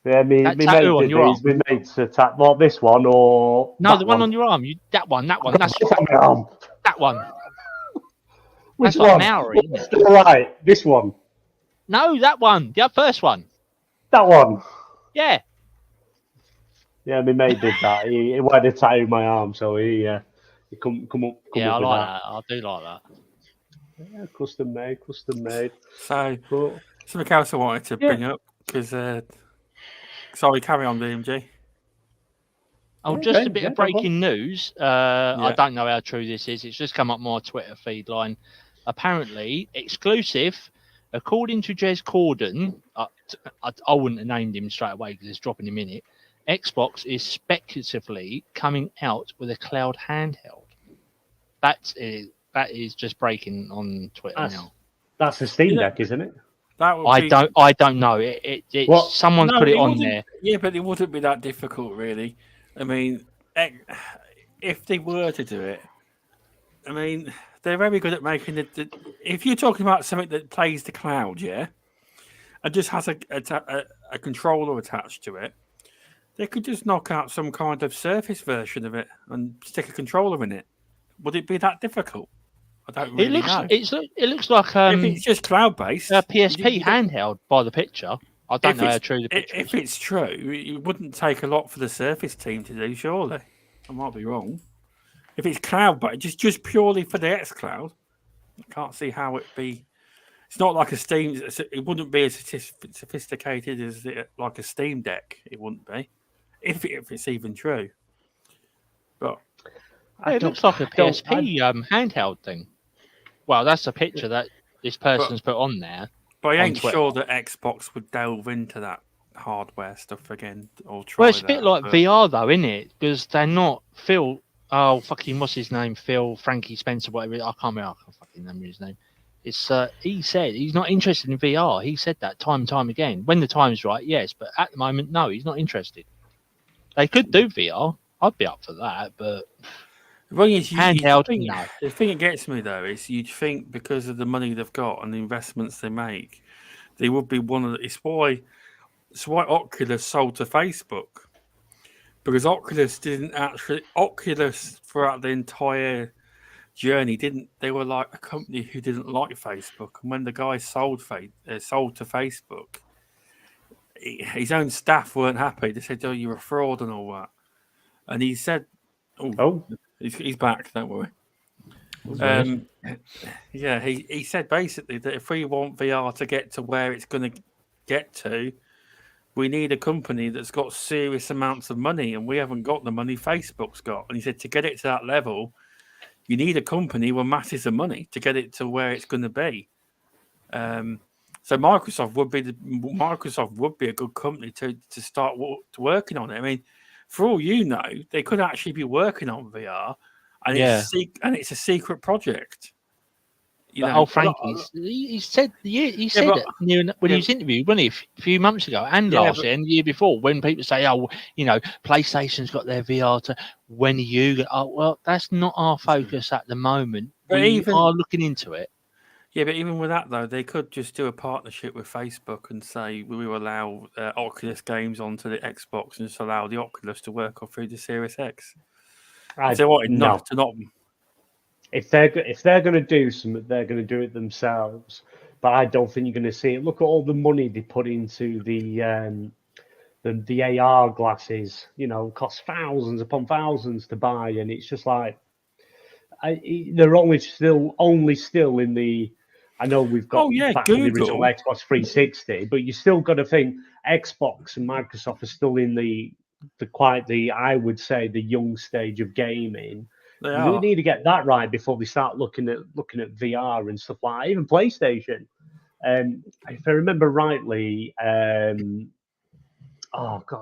they? Yeah, me mate did these. Me mate's attack. What, this one or no, the one on your arm? That one. That's on my arm. That one. Which that's one? Like Maori, isn't it? Right, this one. No, that one. The first one. That one. Yeah. Yeah, my mate did that. He wanted to tattoo my arm, so he come up. Yeah, up I like that. I do like that. Yeah, custom made. So, something else I wanted to bring up because, sorry, carry on, BMG. Oh, just a bit of breaking news. I don't know how true this is. It's just come up my Twitter feed line. Apparently, exclusive, according to Jez Corden, I wouldn't have named him straight away because it's dropping him in it. Xbox is speculatively coming out with a cloud handheld. That is just breaking on Twitter now. That's the Steam Deck, isn't it? I don't know. Someone put it on there. Yeah, but it wouldn't be that difficult, really. I mean, if they were to do it, I mean, they're very good at making it. If you're talking about something that plays the cloud, yeah, and just has a controller attached to it, they could just knock out some kind of Surface version of it and stick a controller in it. Would it be that difficult? I don't really know. It looks like if it's just cloud-based, a PSP handheld by the picture. I don't know how true the picture is. If it's true, it wouldn't take a lot for the Surface team to do, surely. I might be wrong. If it's cloud-based, just purely for the xCloud, I can't see how it'd be. It's not like a Steam. It wouldn't be as sophisticated as like a Steam Deck. It wouldn't be, if it's even true. But it looks like a PSP handheld thing. Well, that's a picture that this person's put on there. But I ain't sure that Xbox would delve into that hardware stuff again or try. Well, it's a bit like VR though, isn't it? Because they're not Phil. Oh, fucking what's his name? Frankie Spencer, whatever. I can't remember. I can't fucking remember his name. It's he said he's not interested in VR. He said that time and time again. When the time's right, yes, but at the moment, no, he's not interested. They could do VR. I'd be up for that, but handheld, no. The thing that gets me though is you'd think because of the money they've got and the investments they make, they would be one of the. It's why Oculus sold to Facebook, because Oculus throughout the entire journey they were like a company who didn't like Facebook, and when the guy sold to Facebook, his own staff weren't happy. They said, "Oh, you're a fraud and all that," and he said, "Oh, he's back. Don't worry." Yeah, he said basically that if we want VR to get to where it's going to get to, we need a company that's got serious amounts of money, and we haven't got the money Facebook's got. And he said to get it to that level, you need a company with masses of money to get it to where it's going to be. So Microsoft would be a good company to start working on it. I mean, for all you know, they could actually be working on VR, and it's a secret project. Frankie, he said it when he was interviewed, wasn't he, a few months ago and last year and the year before, when people say, PlayStation's got their VR when are you? Oh, well, that's not our focus at the moment. But we are looking into it. Yeah, but even with that, though, they could just do a partnership with Facebook and say we will allow Oculus games onto the Xbox and just allow the Oculus to work off through the Series X. If they wanted not. If they're going to do something, they're going to do it themselves. But I don't think you're going to see it. Look at all the money they put into the AR glasses. Cost thousands upon thousands to buy, and it's just like they're only still in the. I know we've got back in the original Xbox 360, but you still got to think Xbox and Microsoft are still in the I would say the young stage of gaming. We need to get that right before they start looking at VR and stuff like that. Even PlayStation. If I remember rightly, who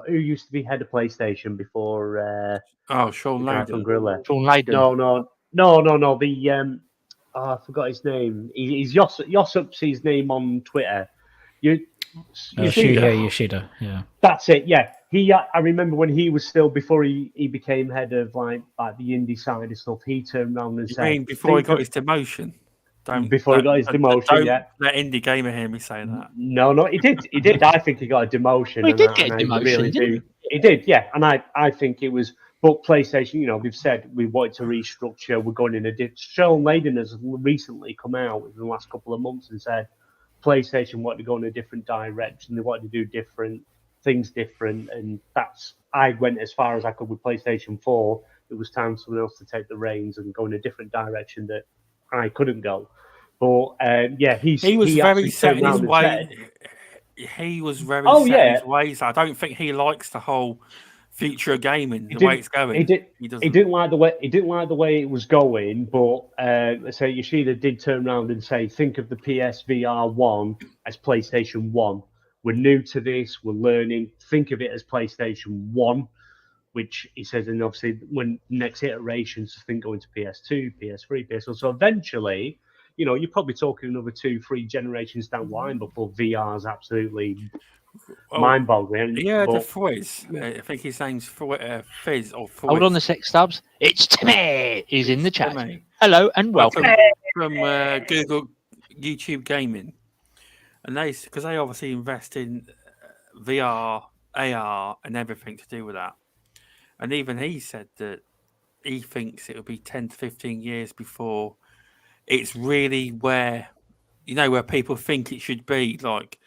used to be head of PlayStation before? Sean Layden. Sean Layden. No. I forgot his name. He's Yosup's his name on Twitter. Yoshida. Yeah. That's it. Yeah. I remember when he was still before he became head of like the indie side of stuff. He turned around and said, mean before he got his demotion? Don't let Indie Gamer hear me say that. No, he did. He did. I think he got a demotion. Well, he did get a demotion, didn't he? He did, yeah. And I think it was. But PlayStation, we've said we wanted to restructure. We're going in a different. Sean Layden has recently come out in the last couple of months and said PlayStation wanted to go in a different direction. They wanted to do different things, and I went as far as I could with PlayStation 4. It was time for someone else to take the reins and go in a different direction that I couldn't go. But he was very set in his way. He was very set in his ways. I don't think he likes the whole future of gaming, the way it's going. He didn't like the way it was going. But let's say Yoshida did turn around and say, think of the PSVR 1 as PlayStation 1. We're new to this. We're learning. Think of it as PlayStation 1, which he says, and obviously when next iterations, think going to PS2, PS3, PS4. So eventually, you're probably talking another 2-3 generations down the line before VR is absolutely mind-boggling. Yeah, the Fizz. I think his name's Fizz or Fizz. Hold on a sec, Stubbs. It's Timmy. He's in the chat. Timmy. Hello and welcome. From Google YouTube Gaming. and because they obviously invest in VR, AR, and everything to do with that. And even he said that he thinks it will be 10 to 15 years before it's really where people think it should be. Like,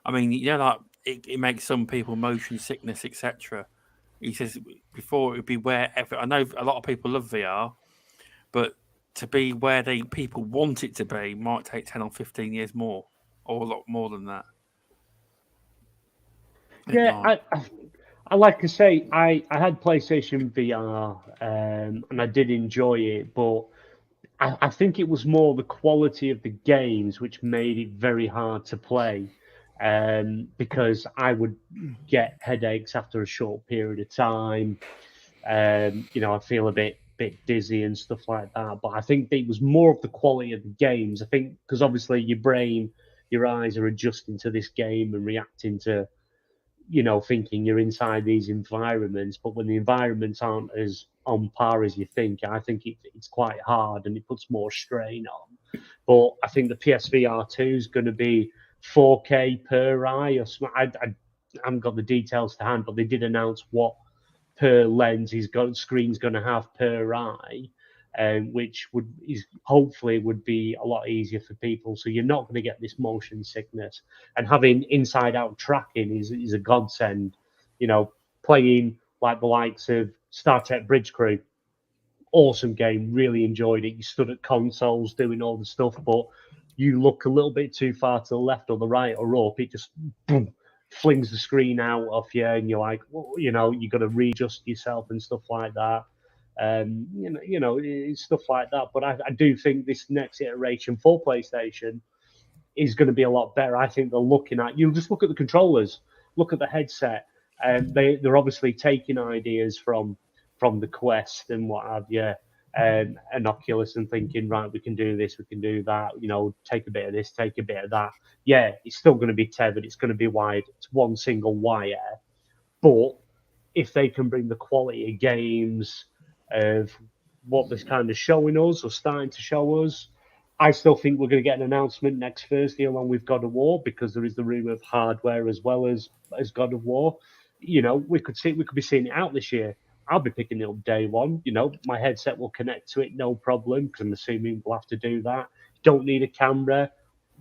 I mean, like it makes some people motion sickness, etc. He says before it would be I know a lot of people love VR, but to be where people want it to be might take 10 or 15 years more, or a lot more than that. Yeah, I like to say I had PlayStation VR and I did enjoy it, but I think it was more the quality of the games which made it very hard to play, because I would get headaches after a short period of time. I feel a bit dizzy and stuff like that. But I think it was more of the quality of the games. I think because obviously your brain, your eyes are adjusting to this game and reacting to thinking you're inside these environments, but when the environments aren't as on par as you think, I think it's quite hard and it puts more strain on. But I think the PSVR 2 is going to be 4K per eye. I haven't got the details to hand, but they did announce what per lens screen's going to have per eye, which hopefully would be a lot easier for people. So you're not going to get this motion sickness. And having inside out tracking is a godsend. Playing like the likes of Star Trek Bridge Crew, awesome game, really enjoyed it. You stood at consoles doing all the stuff, but you look a little bit too far to the left or the right or up, it just boom, flings the screen out of you, and you're like, you got to readjust yourself and stuff like that. It's stuff like that. But I do think this next iteration for PlayStation is going to be a lot better. I think they're looking at, you'll just look at the controllers, look at the headset, and they're obviously taking ideas from the Quest and what have you, and Oculus, and thinking, right, we can do this, we can do that, take a bit of this, take a bit of that. Yeah, it's still going to be tethered, it's going to be wide, it's one single wire. But if they can bring the quality of games of what they're kind of showing us or starting to show us, I still think we're going to get an announcement next Thursday along with God of War, because there is the rumor of hardware as well as God of War. We could be seeing it out this year. I'll be picking it up day one. My headset will connect to it, no problem, because I'm assuming we'll have to do that. Don't need a camera,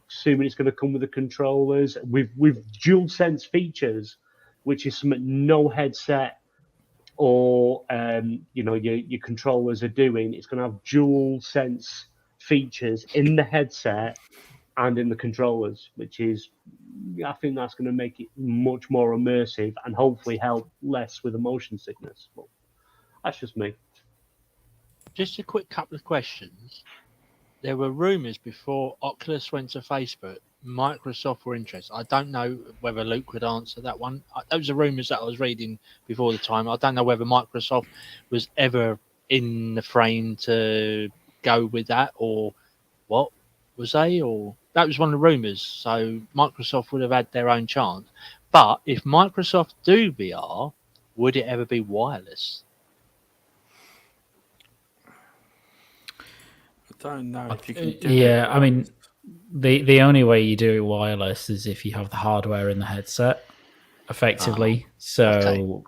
assuming it's going to come with the controllers with dual sense features, which is something no headset or your controllers are doing. It's going to have dual sense features in the headset and in the controllers, which is, I think that's going to make it much more immersive and hopefully help less with the motion sickness. But that's just me. Just a quick couple of questions. There were rumours before Oculus went to Facebook, Microsoft were interested. I don't know whether Luke could answer that one. Those are rumours that I was reading before the time. I don't know whether Microsoft was ever in the frame to go with that, or what was they, or that was one of the rumours. So Microsoft would have had their own chance. But if Microsoft do VR, would it ever be wireless? I don't know if you can do it. I mean, the only way you do it wireless is if you have the hardware in the headset, effectively. So,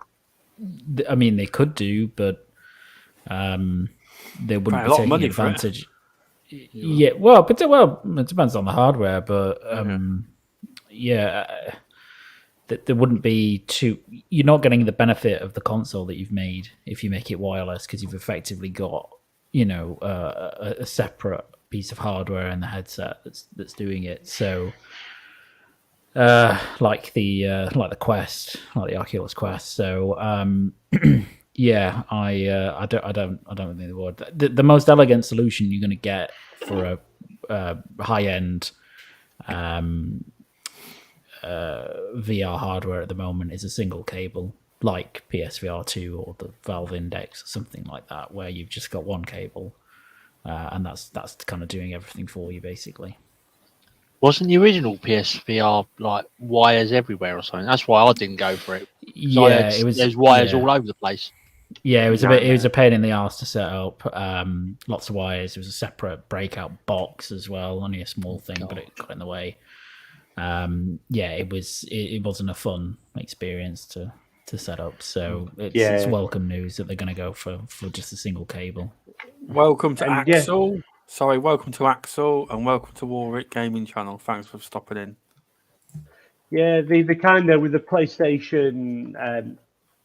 okay. I mean, they could do, but they wouldn't be taking advantage. Yeah, well, it depends on the hardware, but there wouldn't be too. You're not getting the benefit of the console that you've made if you make it wireless, because you've effectively got a separate piece of hardware in the headset that's doing it. So, like the Quest, like the Oculus Quest. So, yeah, I don't think they would. The most elegant solution you're going to get for a high end VR hardware at the moment is a single cable, like PSVR 2 or the Valve Index or something like that, where you've just got one cable, and that's kind of doing everything for you, basically. Wasn't the original PSVR like wires everywhere or something? That's why I didn't go for it. Yeah, there's wires all over the place. Yeah, it was a pain in the arse to set up. Lots of wires. There was a separate breakout box as well, only a small thing, but it got in the way. yeah, it wasn't a fun experience to set up. So it's welcome news that they're going to go for just a single cable. Welcome to And, yeah. Axel. Sorry, welcome to Axel, and welcome to Warwick Gaming Channel. Thanks for stopping in. Yeah, the kind of with the PlayStation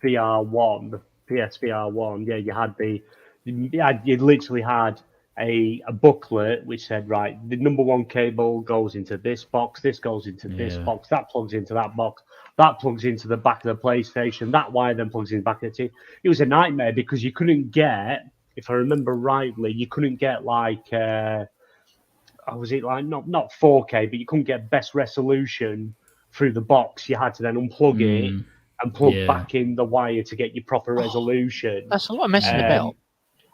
VR1, PSVR1, yeah, you literally had a booklet which said, right, the number one cable goes into this box, this goes into this box, that plugs into that box, that plugs into the back of the PlayStation, that wire then plugs in the back of the TV. It was a nightmare because you couldn't get, if I remember rightly, you couldn't get like was it like not 4K, but you couldn't get best resolution through the box. You had to then unplug it and plug back in the wire to get your proper resolution. That's a lot of messing about.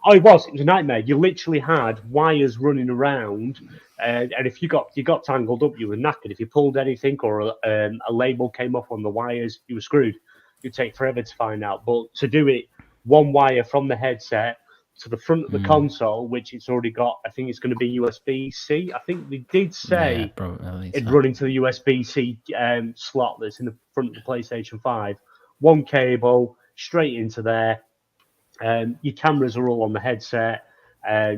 Oh, it was a nightmare. You literally had wires running around, and if you got tangled up, you were knackered. If you pulled anything or a label came off on the wires, you were screwed. It'd take forever to find out. But to do it one wire from the headset to the front of the console, which it's already got, I think it's going to be USB-C. I think they did say it'd run into the USB-C slot that's in the front of the PlayStation 5. One cable straight into there. Your cameras are all on the headset.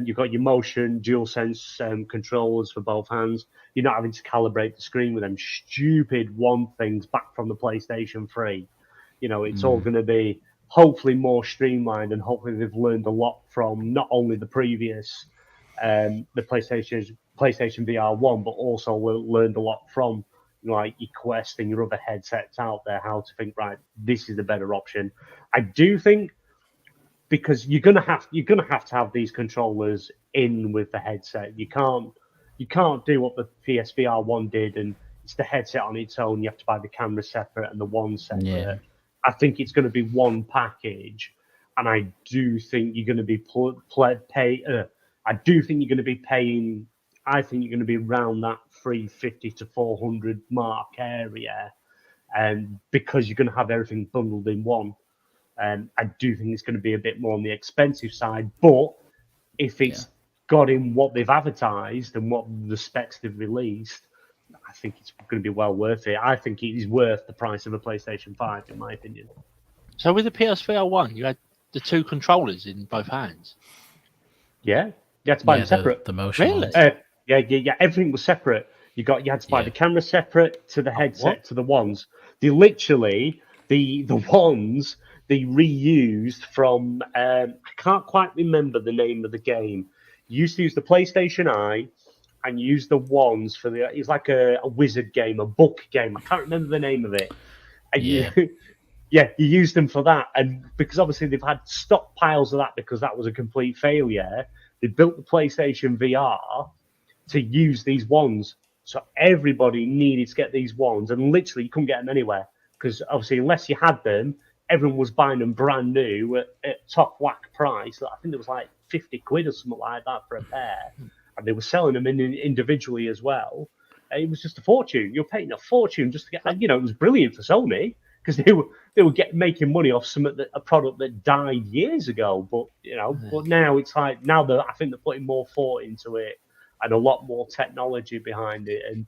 You've got your motion, DualSense controllers for both hands. You're not having to calibrate the screen with them stupid one things back from the PlayStation 3. You know, it's all going to be hopefully more streamlined, and hopefully they've learned a lot from not only the previous, the PlayStation VR1, but also learned a lot from like your Quest and your other headsets out there, how to think, right, this is the better option. I do think, because you're gonna have to have these controllers in with the headset. You can't do what the PSVR1 did, and it's the headset on its own. You have to buy the camera separate and the one separate. Yeah. I think it's going to be one package, and I do think you're going to be I do think you're going to be paying. I think you're going to be around that 350 to 400 mark area, and because you're going to have everything bundled in one. I do think it's going to be a bit more on the expensive side, but if it's got in what they've advertised and what the specs they've released, I think it's going to be well worth it. I think it is worth the price of a PlayStation 5, in my opinion. So with the PSVR 1, you had the two controllers in both hands? Yeah. You had to buy them separate. The motion ones. Yeah. Everything was separate. You had to buy the camera separate to the headset to the ones. They literally, the ones they reused from, I can't quite remember the name of the game. You used to use the PlayStation Eye and use the ones for it's like a wizard game, a book game. I can't remember the name of it. And you used them for that. And because obviously they've had stockpiles of that because that was a complete failure, they built the PlayStation VR to use these ones. So everybody needed to get these ones, and literally you couldn't get them anywhere because obviously unless you had them, everyone was buying them brand new at top whack price. I think it was like 50 quid or something like that for a pair. And they were selling them individually as well. It was just a fortune. You're paying a fortune just to get. And, it was brilliant for Sony because they were making money off a product that died years ago. But but now it's like I think they're putting more thought into it and a lot more technology behind it. And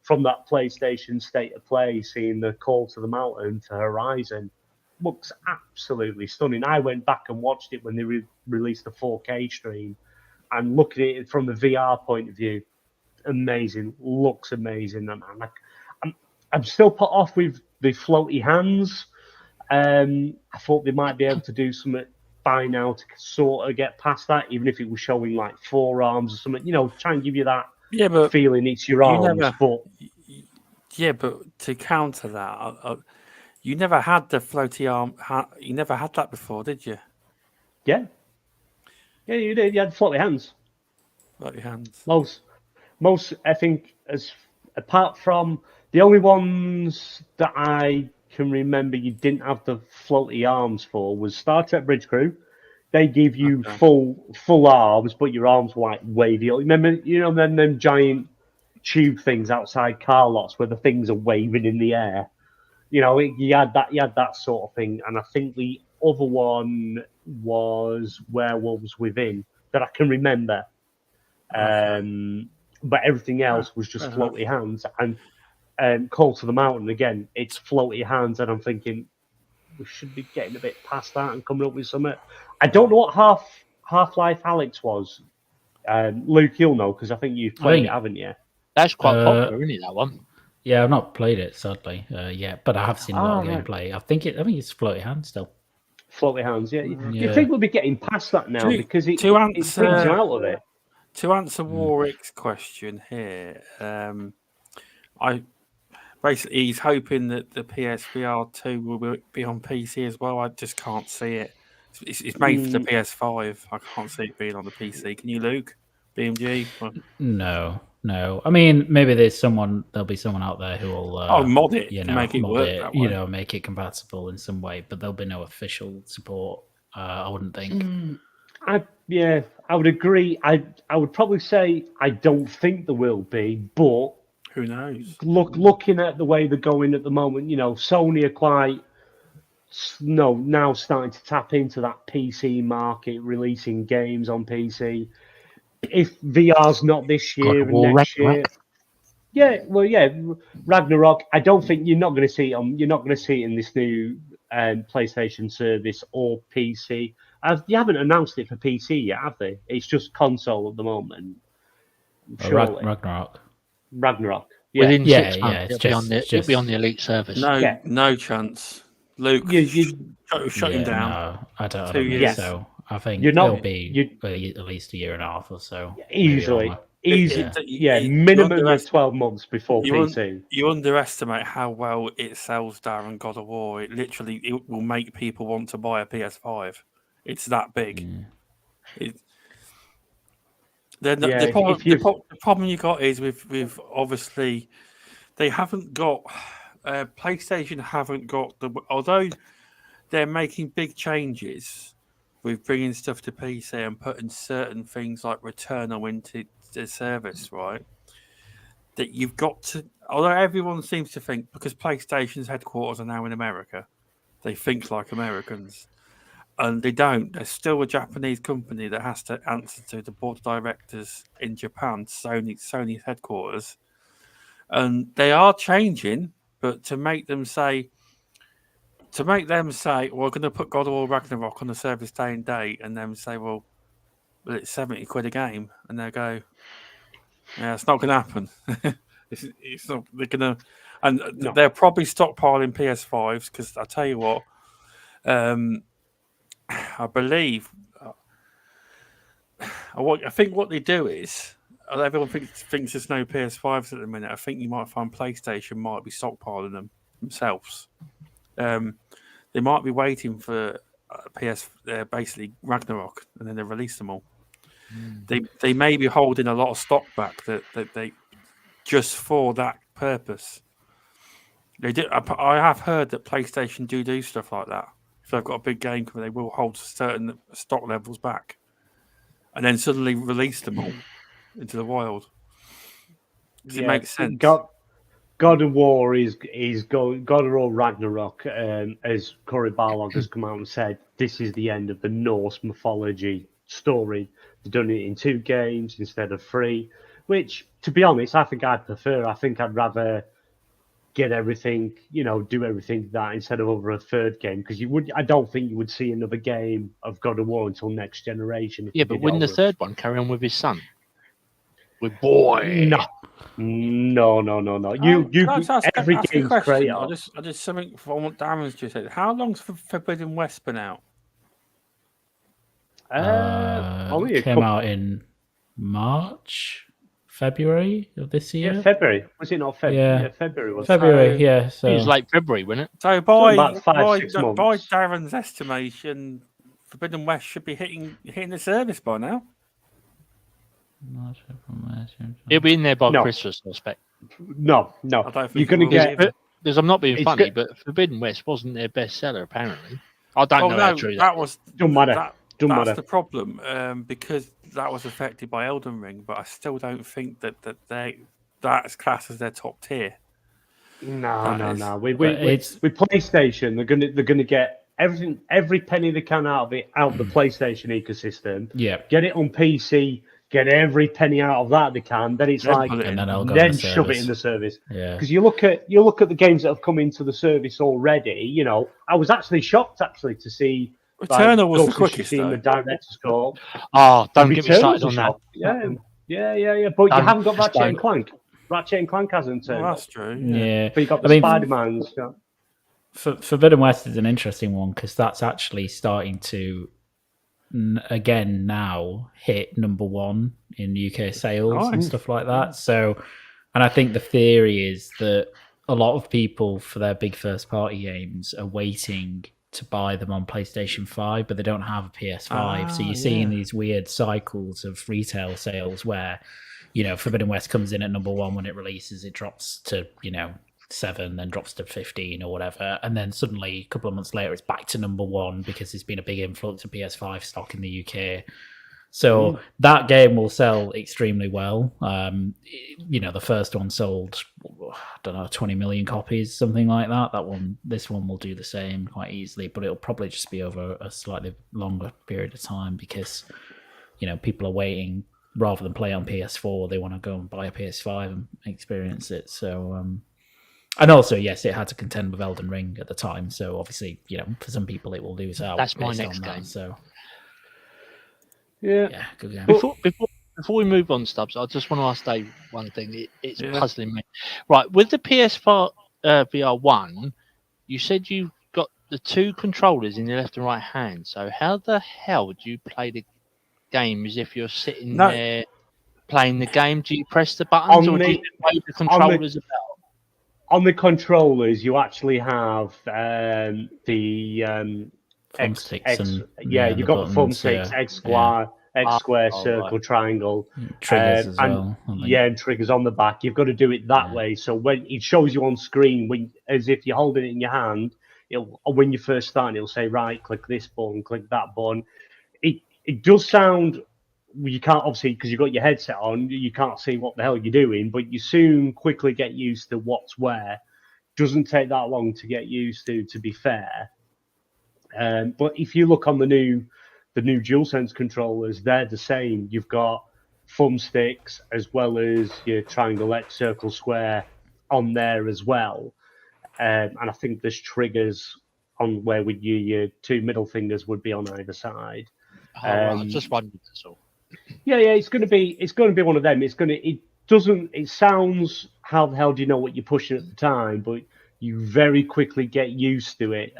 from that PlayStation State of Play, seeing the Call to the Mountain to Horizon looks absolutely stunning. I went back and watched it when they released the 4K stream. And looking at it from the VR point of view, amazing. Looks amazing. I'm still put off with the floaty hands. I thought they might be able to do something by now to sort of get past that, even if it was showing like forearms or something. Try and give you that feeling it's your arms. But to counter that, you never had the floaty arm. You never had that before, did you? Yeah. Yeah, you did. You had floaty hands. Floaty hands. Most, I think, apart from the only ones that I can remember you didn't have the floaty arms for was Star Trek Bridge Crew. They give you full arms, but your arms were like wavy. Remember, them giant tube things outside car lots where the things are waving in the air. You had that sort of thing, and I think the other one was Werewolves Within that I can remember. but everything else was just floaty hands. And Call to the Mountain again, it's floaty hands, and I'm thinking we should be getting a bit past that and coming up with something. I don't know what Half-Life Alyx was. Luke, you'll know because I think you've played it, haven't you? That's quite popular, isn't it? That one. Yeah, I've not played it sadly yet, but I have seen a lot of gameplay. I think it's floaty hand still. Floaty hands, yeah. You think we'll be getting past that now because it brings you out of it. To answer Warwick's question here, basically he's hoping that the PSVR 2 will be on PC as well. I just can't see it. It's made for the PS5. I can't see it being on the PC. Can you, Luke? BMG? No. I mean, maybe there'll be someone out there who will mod it to make it work that way. Make it compatible in some way, but there'll be no official support. I wouldn't think. I would agree. I would probably say I don't think there will be, but who knows? Looking at the way they're going at the moment, Sony are quite now starting to tap into that PC market, releasing games on PC. If VR's not this year and next year, Ragnarok. I don't think you're not going to see it you're not going to see it in this new PlayStation service or PC. You haven't announced it for PC yet, have they? It's just console at the moment. Ragnarok. Yeah. Within 6 months, it'll be on the Elite service. No chance. Luke, shut him down. No, I don't think so. I think it'll be at least a year and a half or so. Easily. Minimum of 12 months before PC. You underestimate how well it sells Darren God of War. It will make people want to buy a PS5. It's that big. The problem you got is with obviously they haven't got PlayStation haven't got although they're making big changes with bringing stuff to PC and putting certain things like Returnal into the service, right? That you've got to, although everyone seems to think because PlayStation's headquarters are now in America, they think like Americans. And they don't. There's still a Japanese company that has to answer to the board of directors in Japan, Sony's headquarters. And they are changing, but to make them say, we're going to put God of War Ragnarok on the service day and date, and then say, well, it's £70 a game, and they go, yeah, it's not going to happen. it's not. They're going to, and they're probably stockpiling PS5s because I tell you what, I believe. I think what they do is everyone thinks there's no PS5s at the minute. I think you might find PlayStation might be stockpiling them themselves. They might be waiting for basically Ragnarok, and then they release them all. They may be holding a lot of stock back that they just for that purpose. They do. I have heard that PlayStation do stuff like that. If they've got a big game, they will hold certain stock levels back, and then suddenly release them all into the wild. It makes sense. God of War is God of War Ragnarok, as Corey Barlog has come out and said, this is the end of the Norse mythology story. They've done it in 2 games instead of 3, which, to be honest, I think I'd prefer. I think I'd rather get everything, do everything that instead of over a 3rd game, because I don't think you would see another game of God of War until next generation. Yeah, but wouldn't the 3rd one carry on with his son? With boy? No. Every game's great. I just something from what Darren's just said. How long's Forbidden West been out? It came out in February of this year. Yeah, February. Was it not February? Yeah, February was. February. So it was late February, wasn't it? So by 5-6 months. By Darren's estimation, Forbidden West should be hitting the service by now. It'll be in there by Christmas, I expect. No. I don't think you're going to get. Because I'm not being funny, but Forbidden West wasn't their bestseller, apparently. I don't know how true that was. Don't matter. That's the problem, because that was affected by Elden Ring, but I still don't think that's classed as their top tier. No. With PlayStation, they're gonna get everything, every penny they can out of the PlayStation ecosystem. Yeah. Get it on PC. get every penny out of that they can. Then it's Then like, put it in. And then I'll go then on the shove it service. in the service. Yeah. Because you look at the games that have come into the service already. You know, I was actually shocked to see Returnal was the Ghost of quickest, Tsushima, though. Director's Score. Oh, don't get me Returnal started was on a that. shock. Yeah. But you Don't, haven't got just Ratchet and don't. Clank. Ratchet and Clank hasn't Well, turned up. that's true. Yeah. Yeah. But you got the I mean, Spider-Mans. Yeah. Forbidden West is an interesting one because that's actually starting to again now hit number 1 in UK sales and Nice. stuff like that. So, and I think the theory is that a lot of people for their big first party games are waiting to buy them on PlayStation 5, but they don't have a PS5. So you're seeing these weird cycles of retail sales where, you know, Forbidden West comes in at number 1 when it releases, it drops to, you know, 7, then drops to 15 or whatever, and then suddenly a couple of months later it's back to number 1 because there's been a big influx of PS5 stock in the UK. So that game will sell extremely well. You know, the first one sold, I don't know, 20 million copies, something like that. This one will do the same quite easily, but it'll probably just be over a slightly longer period of time because, you know, people are waiting rather than play on PS4. They want to go and buy a PS5 and experience it. So, and also, yes, it had to contend with Elden Ring at the time. So obviously, you know, for some people it will lose out. That's my based next on that, game. So Yeah. good game. Before we move on, Stubbs, I just want to ask Dave one thing. It's puzzling me. Right, with the PS4 VR1, you said you got the 2 controllers in your left and right hand. So how the hell do you play the game as if you're sitting there playing the game? Do you press the buttons or do you play the controllers about? On the controllers, you actually have the thumbsticks you've got the thumbsticks, X square, circle, triangle, triggers as well. And triggers on the back. You've got to do it that way. So when it shows you on screen, as if you're holding it in your hand, when you first start, it'll say, right, click this button, click that button. It does sound. You can't, obviously, because you've got your headset on, you can't see what the hell you're doing, but you soon quickly get used to what's where. Doesn't take that long to get used to be fair. But if you look on the new DualSense controllers, they're the same. You've got thumbsticks as well as your triangle, X, circle, square on there as well. And I think there's triggers on where your 2 middle fingers would be on either side. I just wondered that's all. Yeah, it's going to be one of them. It sounds, how the hell do you know what you're pushing at the time, but you very quickly get used to it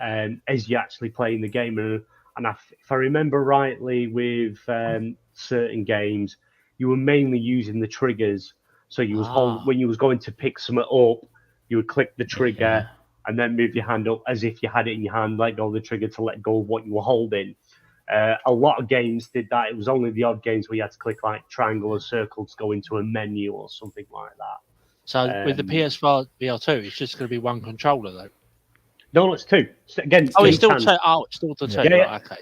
as you're actually playing the game. And if I remember rightly, with certain games, you were mainly using the triggers. So you was when you was going to pick something up, you would click the trigger and then move your hand up as if you had it in your hand, let go of the trigger to let go of what you were holding. A lot of games did that. It was only the odd games where you had to click like triangle or circle to go into a menu or something like that. So with the PS4 VR2, it's just going to be 1 controller though. No, it's 2. Again, it's still 2. Oh, it's still the 2. Yeah. Right, okay.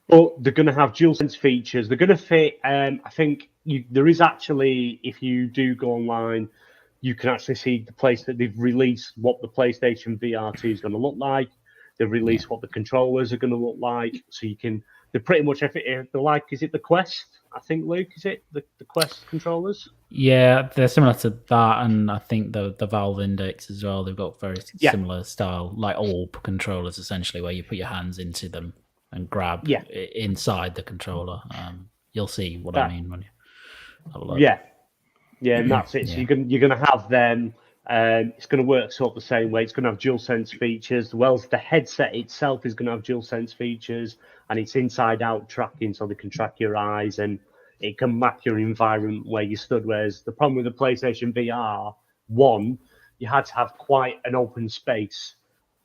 But they're going to have DualSense features. They're going to fit. I think there is actually, if you do go online, you can actually see the place that they've released what the PlayStation VR2 is going to look like. They've released what the controllers are going to look like, so you can. They're pretty much, they're like, is it the Quest? I think, Luke, is it the Quest controllers? Yeah, they're similar to that, and I think the Valve Index as well. They've got very similar style, like orb controllers, essentially, where you put your hands into them and grab inside the controller. You'll see what I mean when you have a look. Yeah, and that's it. So you're going to have them. It's going to work sort of the same way. It's going to have DualSense features. Well, the headset itself is going to have DualSense features, and it's inside-out tracking, so they can track your eyes and it can map your environment where you stood. Whereas the problem with the PlayStation VR 1, you had to have quite an open space.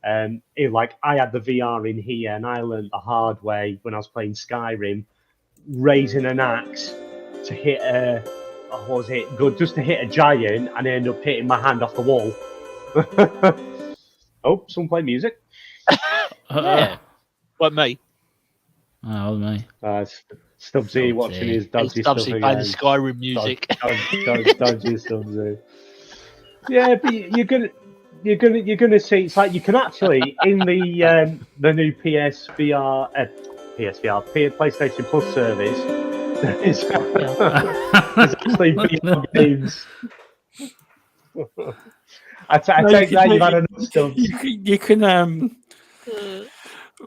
Like I had the VR in here, and I learned the hard way when I was playing Skyrim, raising an axe to hit just to hit a giant, and I end up hitting my hand off the wall. Oh, someone play music. Yeah. What, me? Oh, me. Stubbsy watching his dodgy stuff again. Playing the Skyrim music. Dodgy Stubbsy. Yeah, but you're gonna see. It's like you can actually in the new PlayStation Plus service. It's actually VR games. I take that you've had enough stuff. You can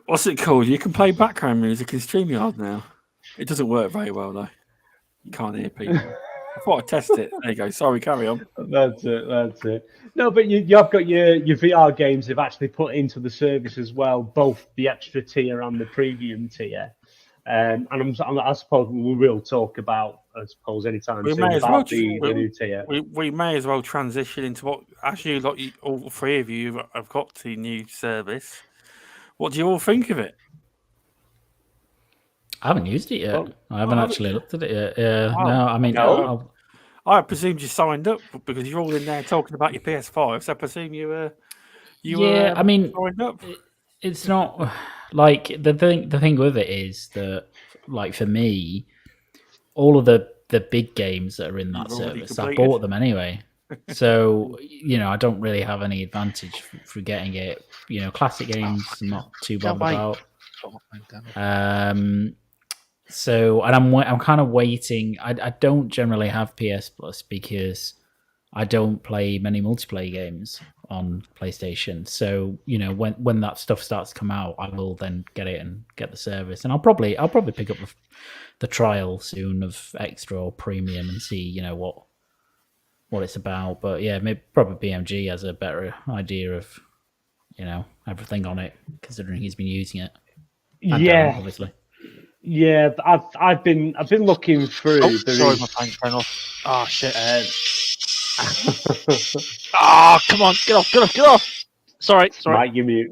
what's it called? You can play background music in StreamYard now. It doesn't work very well though. You can't hear people. I thought I'd test it. There you go. Sorry, carry on. That's it. No, but you have got your VR games they've actually put into the service as well, both the extra tier and the premium tier. And I suppose we will talk about, anytime soon about the new tier. We may as well transition into what actually all three of you have got the new service. What do you all think of it? I haven't used it yet. I haven't actually looked at it yet. Wow. No, I mean, No. I presumed you signed up because you're all in there talking about your PS5. So I presume you I mean, signed up. It's not like the thing with it is that, like, for me, all of the big games that are in that service, I bought them anyway. So, I don't really have any advantage for getting it. Classic games, I'm not too bothered about. So, and I'm kind of waiting. I don't generally have PS Plus because I don't play many multiplayer games on PlayStation. So, when that stuff starts to come out, I will then get it and get the service. And I'll probably pick up the trial soon of extra or premium and see, what it's about. But yeah, maybe probably BMG has a better idea of, everything on it, considering he's been using it. And yeah, Darren, obviously. Yeah, I've been looking through. Oh, sorry, my phone's going off. Oh shit! Come on, get off! Sorry. Mike, you mute.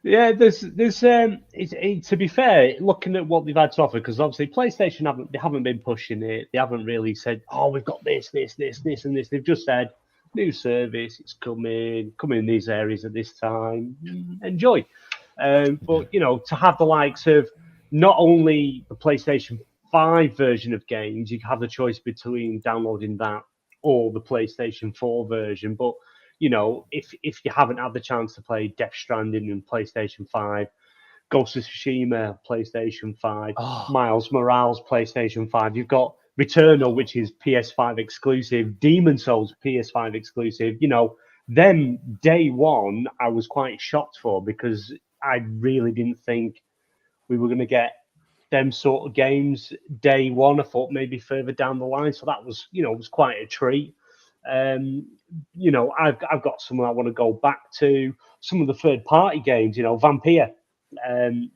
Yeah, there's to be fair, looking at what they've had to offer, because obviously PlayStation haven't been pushing it. They haven't really said, oh, we've got this, and this. They've just said, new service, it's coming in these areas at this time. Enjoy. But to have the likes of not only the PlayStation 5 version of games, you have the choice between downloading that or the PlayStation 4 version. But if you haven't had the chance to play Death Stranding in PlayStation 5, Ghost of Tsushima PlayStation 5, Miles Morales PlayStation 5, you've got Returnal, which is PS5 exclusive, Demon Souls PS5 exclusive. Then day one, I was quite shocked for, because I really didn't think we were going to get them sort of games day one. I thought maybe further down the line. So that was, was quite a treat. I've got some I want to go back to. Some of the third party games, Vampire. I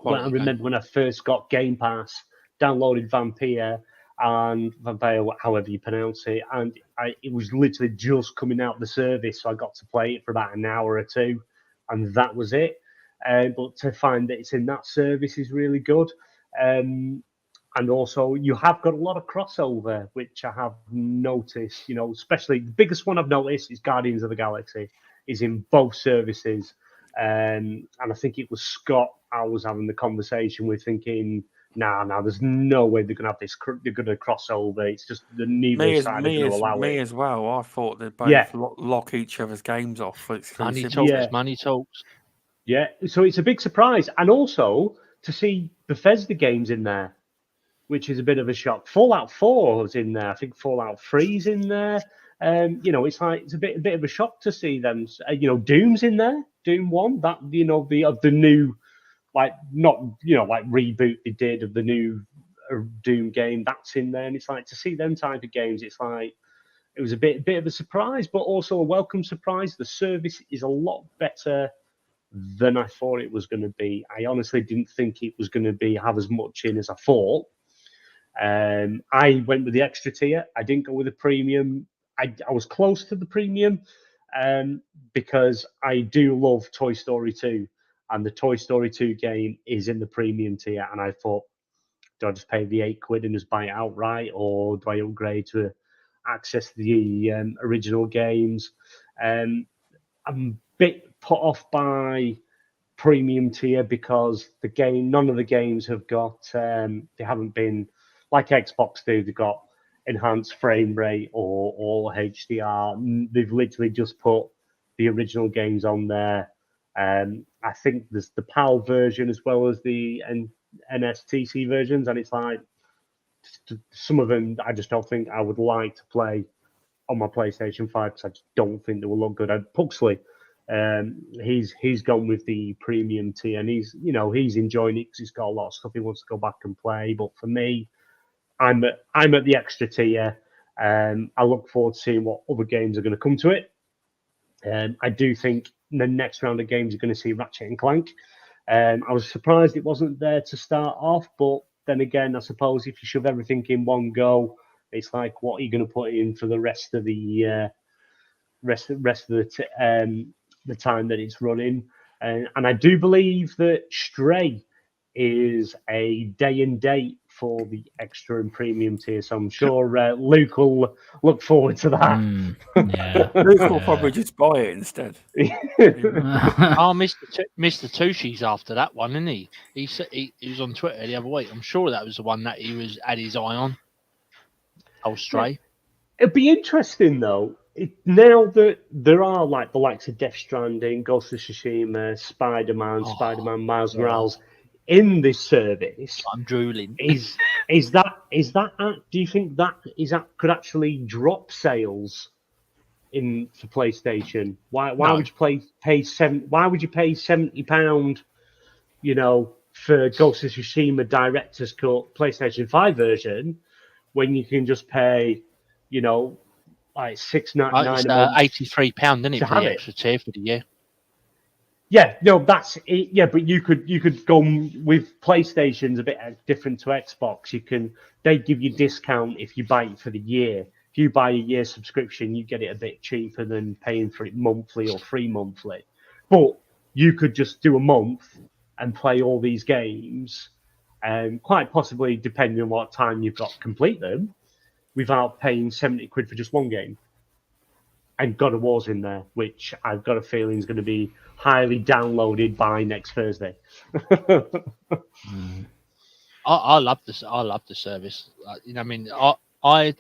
remember when I first got Game Pass, downloaded Vampire, however you pronounce it, and it was literally just coming out of the service, so I got to play it for about an hour or two, and that was it. But to find that it's in that service is really good. And also, you have got a lot of crossover, which I have noticed. Especially the biggest one I've noticed is Guardians of the Galaxy is in both services. And I think it was Scott I was having the conversation with, thinking, nah, there's no way they're gonna have this. They're gonna cross over. It's just the neither side are gonna allow it. Me as well. I thought they'd both lock each other's games off for exclusive. Money talks. Yeah, so it's a big surprise, and also to see Bethesda games in there, which is a bit of a shock. Fallout 4 is in there. I think Fallout 3's in there. It's a bit of a shock to see them. Doom's in there. Doom 1. That the new, reboot they did of the new Doom game. That's in there, and it's like to see them type of games. It's like it was a bit of a surprise, but also a welcome surprise. The service is a lot better than I thought it was going to be. I honestly didn't think it was going to have as much in as I thought. I went with the extra tier. I didn't go with the premium. I was close to the premium because I do love Toy Story 2, and the Toy Story 2 game is in the premium tier. And I thought, do I just pay the £8 and just buy it outright, or do I upgrade to access the original games? I'm a bit put off by premium tier because none of the games have got, they haven't been like Xbox do. They've got enhanced frame rate or HDR. They've literally just put the original games on there. I think there's the PAL version as well as the NSTC versions, and it's like some of them I just don't think I would like to play on my PlayStation 5 because I just don't think they will look good. And Puxley, he's gone with the premium tier, and he's enjoying it because he's got a lot of stuff he wants to go back and play. But for me, I'm at the extra tier. I look forward to seeing what other games are going to come to it. I do think the next round of games are going to see Ratchet and Clank. I was surprised it wasn't there to start off, but then again, I suppose if you shove everything in one go, it's like, what are you going to put in for the rest of the the time that it's running? And I do believe that Stray is a day and date for the extra and premium tier, so I'm sure Luke will look forward to that. Yeah. Luke will probably just buy it instead. Oh, Mr. Tushi's after that one, isn't he? He was on Twitter the other week. I'm sure that was the one that he had his eye on. Old Stray. It'd be interesting though. Now that there are like the likes of Death Stranding, Ghost of Tsushima, Spider-Man, Miles Morales in this service, I'm drooling. Is that do you think that could actually drop sales in for PlayStation? Why would you pay £70, for Ghost of Tsushima Director's Cut PlayStation 5 version when you can just pay, like $6.99 a month? £83, isn't it, for the extra tier for the year? Yeah, no, that's it. Yeah, but you could go with PlayStation's a bit different to Xbox. They give you discount if you buy it for the year. If you buy a year subscription, you get it a bit cheaper than paying for it monthly or free monthly. But you could just do a month and play all these games, and quite possibly, depending on what time you've got to complete them, without paying £70 for just one game. And God of War's in there, which I've got a feeling is going to be highly downloaded by next Thursday. I love this. I love the service. I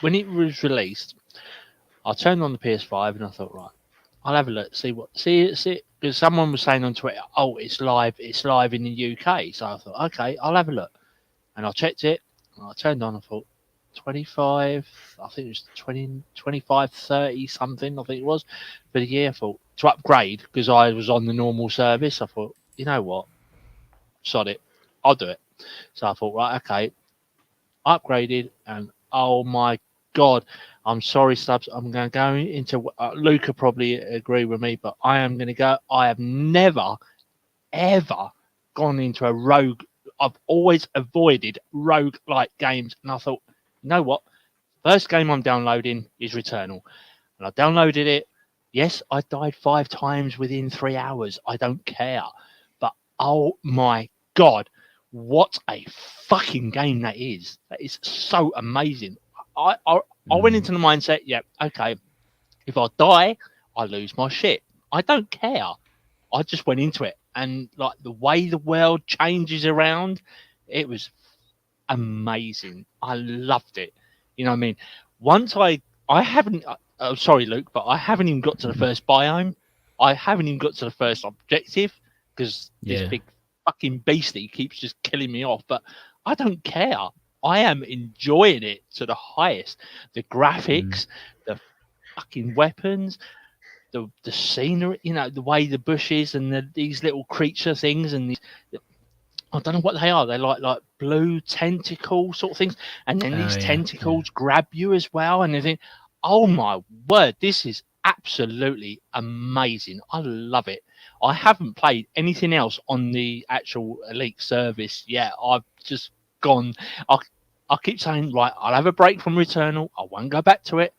when it was released, I turned on the PS5 and I thought, right, I'll have a look, see because someone was saying on Twitter, oh, it's live in the UK. So I thought, okay, I'll have a look, and I checked it. And I turned on. I thought 25. I think it was 20, 25, 30 something. I think it was for the year. I thought to upgrade because I was on the normal service. I thought, you know what, sod it, I'll do it. So I thought, right, okay, I upgraded, and oh my God, I'm sorry, Stubbs. I'm going to go into Luke will probably agree with me, but I am going to go. I have never, ever gone into a rogue. I've always avoided rogue-like games, and I thought, you know what? First game I'm downloading is Returnal, and I downloaded it. Yes, I died 5 times within 3 hours. I don't care, but oh my God, what a fucking game that is! That is so amazing. I went into the mindset, yeah, okay, if I die, I lose my shit. I don't care. I just went into it, and like the way the world changes around, it was amazing. I loved it. You know what I mean? Once I haven't, sorry, Luke, but I haven't even got to the first biome. I haven't even got to the first objective because this big fucking beastie keeps just killing me off. But I don't care. I am enjoying it to the highest. The graphics, the fucking weapons, the scenery, the way the bushes and these little creature things and these, I don't know what they are. They're like blue tentacle sort of things. And then these tentacles grab you as well. And they think, oh my word, this is absolutely amazing. I love it. I haven't played anything else on the actual Elite service yet. I've just gone. I keep saying, right, I'll have a break from Returnal. I won't go back to it.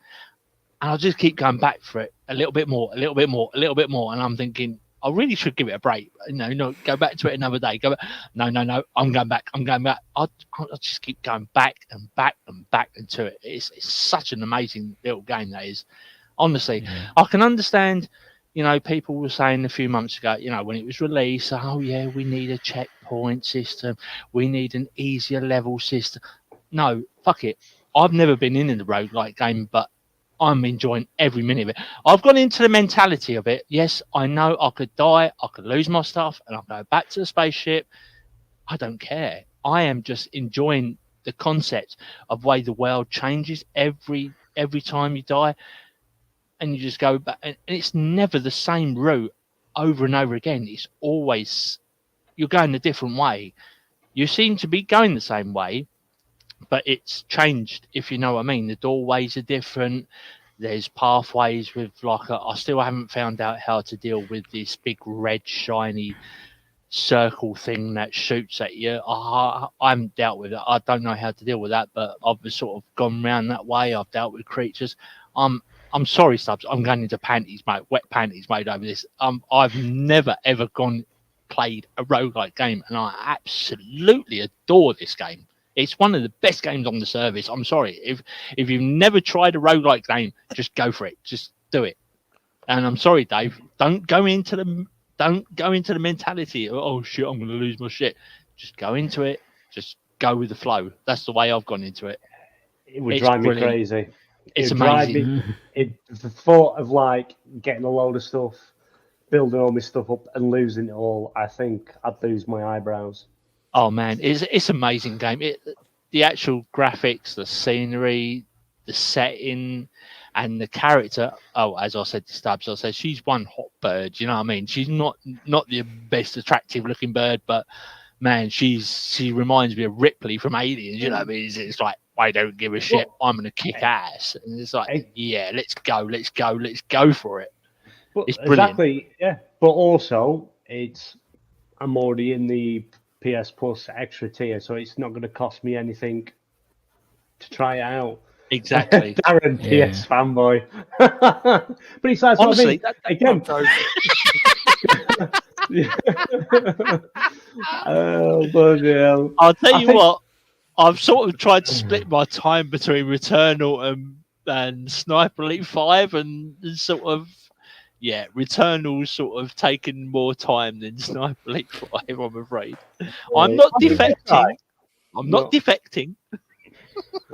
And I'll just keep going back for it a little bit more. And I'm thinking, I really should give it a break. No, go back to it another day. Go back. No. I'm going back. I'll just keep going back and back into it. It's such an amazing little game that is. Honestly, I can understand. People were saying a few months ago, when it was released, oh yeah, we need a checkpoint system. We need an easier level system. No, fuck it. I've never been in the roguelike game, but I'm enjoying every minute of it. I've gone into the mentality of it. Yes, I know I could die, I could lose my stuff, and I'll go back to the spaceship. I don't care. I am just enjoying the concept of way the world changes every time you die, and you just go back, and it's never the same route over and over again. It's always you're going a different way. You seem to be going the same way, but it's changed, if you know what I mean. The doorways are different. There's pathways with I still haven't found out how to deal with this big red shiny circle thing that shoots at you. I haven't dealt with it. I don't know how to deal with that, but I've sort of gone around that way. I've dealt with creatures. I'm sorry, Stubbs. I'm going into panties, mate. Wet panties, mate, over this. I've never ever played a roguelike game, and I absolutely adore this game. It's one of the best games on the service. I'm sorry. If you've never tried a roguelike game, just go for it. Just do it. And I'm sorry, Dave. Don't go into the mentality of, oh shit, I'm gonna lose my shit. Just go into it. Just go with the flow. That's the way I've gone into it. It would drive me crazy. It's amazing. The thought of like getting a load of stuff, building all my stuff up and losing it all, I think I'd lose my eyebrows. Oh man, it's an amazing game. The actual graphics, the scenery, the setting, and the character. Oh, as I said to Stubbs, I said she's one hot bird. You know what I mean? She's not the best attractive looking bird, but man, she reminds me of Ripley from Aliens. You know what I mean? It's like, I don't give a shit. I'm gonna kick ass, and it's like, yeah, let's go for it. It's brilliant. Exactly, yeah. But also, I'm already in the PS Plus extra tier, so it's not going to cost me anything to try it out. Exactly. Darren, PS fanboy. But it's like, honestly, again. Oh, bloody hell. I'll tell you what, I've sort of tried to split my time between Returnal and Sniper Elite 5, and sort of, yeah, Returnal's sort of taken more time than Sniper Elite 5, I'm afraid. I'm not defecting. I'm not defecting.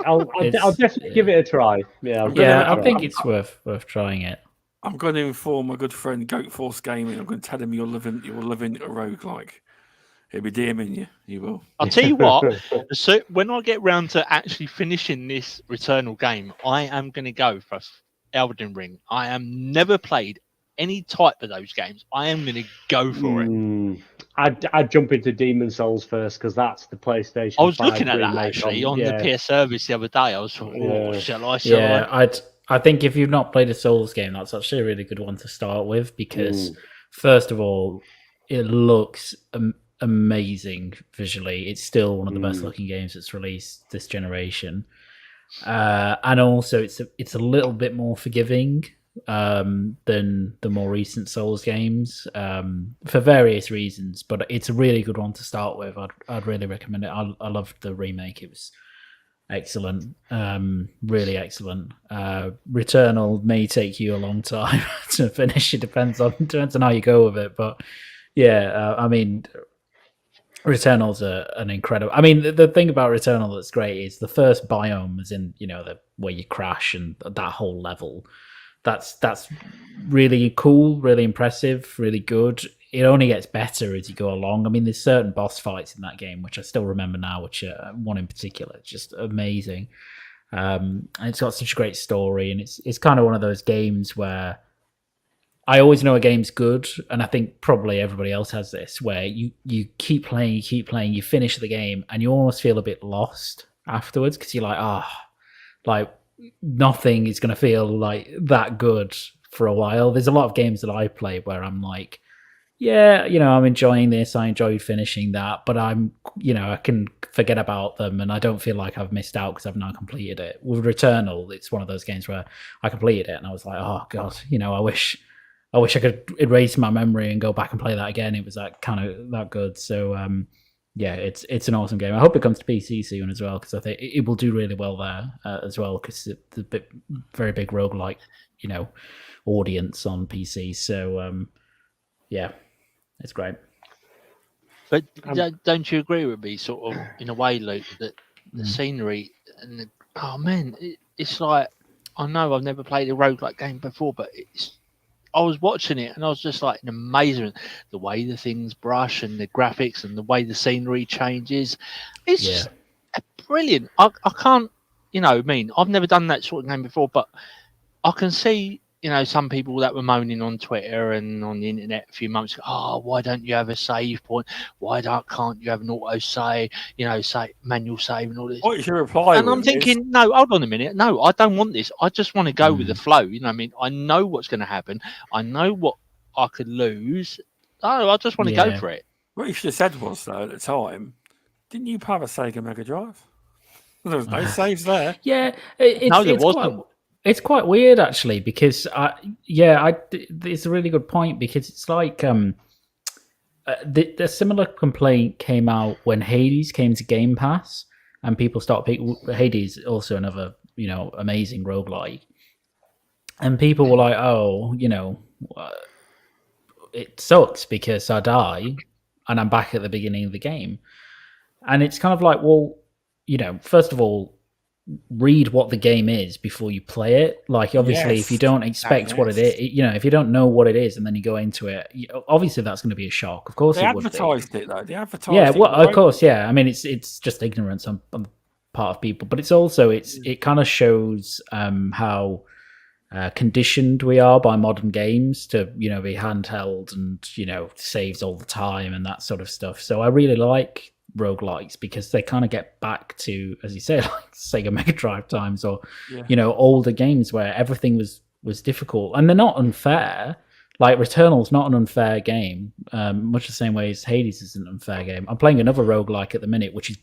I'll definitely give it a try. I think it's worth trying it. I'm going to inform my good friend Goat Force Gaming. I'm going to tell him you're living a roguelike. He'll be DMing you. You will. I'll tell you what. So when I get round to actually finishing this Returnal game, I am going to go for Elden Ring. I have never played any type of those games. I am going to go for it. I'd jump into Demon Souls first because that's the PlayStation. I was looking at that actually on the PS Service the other day. I was thinking, shall I? I think if you've not played a Souls game, that's actually a really good one to start with because, first of all, it looks amazing visually. It's still one of the best looking games that's released this generation, and also it's a little bit more forgiving than the more recent Souls games for various reasons. But it's a really good one to start with. I'd really recommend it. I loved the remake. It was excellent, really excellent. Returnal may take you a long time to finish. It depends on how you go with it, but yeah, I mean, Returnal's an incredible. I mean, the thing about Returnal that's great is the first biome is in where you crash and that whole level. That's really cool, really impressive, really good. It only gets better as you go along. I mean, there's certain boss fights in that game, which I still remember now, which one in particular, just amazing. And it's got such a great story, and it's kind of one of those games where I always know a game's good, and I think probably everybody else has this, where you keep playing, you finish the game, and you almost feel a bit lost afterwards because you're like, nothing is going to feel like that good for a while. There's a lot of games that I play where I'm like, yeah, I'm enjoying this. I enjoyed finishing that, but I can forget about them and I don't feel like I've missed out because I've now completed it. With Returnal, it's one of those games where I completed it and I was like, oh God, I wish I could erase my memory and go back and play that again. It was that kind of that good. So, yeah, it's an awesome game. I hope it comes to PC soon as well because I think it will do really well there as well because it's a very big roguelike, audience on PC. So, yeah, it's great. But don't you agree with me, sort of, in a way, Luke, that the scenery and it's like, I know I've never played a roguelike game before, but I was watching it and I was just like in amazement, the way the things brush and the graphics and the way the scenery changes. It's just brilliant. I can't, I mean, I've never done that sort of game before, but I can see, some people that were moaning on Twitter and on the internet a few months ago, oh, why don't you have a save point? Why can't you have an auto save, say manual save and all this? What is your reply? And I'm thinking, no, hold on a minute. No, I don't want this. I just want to go with the flow. I mean, I know what's going to happen. I know what I could lose. Oh, I just want to go for it. What you should have said was, though, at the time, didn't you have a Sega Mega Drive? There was no saves there. Yeah, there wasn't. It's quite weird actually, because it's a really good point, because it's like the similar complaint came out when Hades came to Game Pass, and people started picking Hades, also another amazing roguelike, and people were like, oh, it sucks because I die and I'm back at the beginning of the game, and it's kind of like, well, first of all, read what the game is before you play it. Like, obviously, if you don't expect what it is, if you don't know what it is and then you go into it, obviously that's going to be a shock. Of course, they advertised it though. They advertised. Of course, yeah. I mean, it's just ignorance on the part of people, but it's also it kind of shows how conditioned we are by modern games to be handheld and saves all the time and that sort of stuff. So I really like roguelikes because they kind of get back to, as you say, like Sega Mega Drive times, or older games where everything was difficult, and they're not unfair. Like Returnal's not an unfair game, much the same way as Hades is an unfair game. I'm playing another roguelike at the minute, which is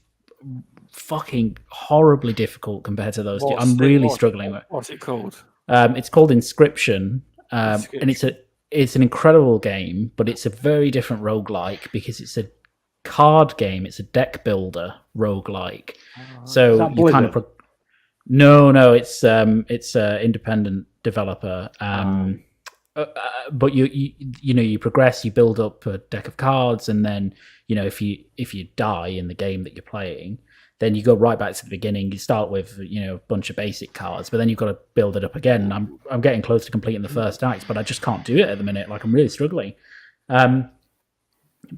fucking horribly difficult compared to those two. I'm really struggling with. What's it called? It's called Inscription, and it's an incredible game, but it's a very different roguelike because it's a card game. It's a deck builder roguelike. So you kind of no, it's an independent developer. But you progress, you build up a deck of cards, and then if you die in the game that you're playing, then you go right back to the beginning. You start with a bunch of basic cards, but then you've got to build it up again. I'm getting close to completing the first act, but I just can't do it at the minute. Like, I'm really struggling.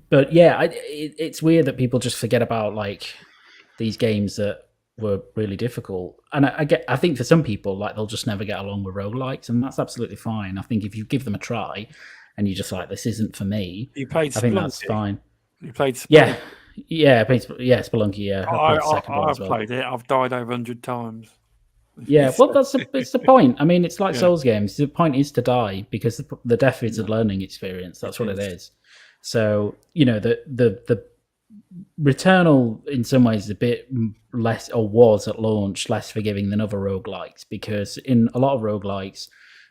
But yeah, it's weird that people just forget about like these games that were really difficult. And I think for some people, like, they'll just never get along with roguelikes, and that's absolutely fine. I think if you give them a try and you're just like, this isn't for me, I think that's fine. You played Spelunky? Yeah, Spelunky, yeah. I've played it. I've died over 100 times. Yeah, well, it's the point. I mean, it's like Souls games. The point is to die, because the death is a learning experience. That's what it is. So, the Returnal in some ways is a bit less, or was at launch, less forgiving than other roguelikes, because in a lot of roguelikes,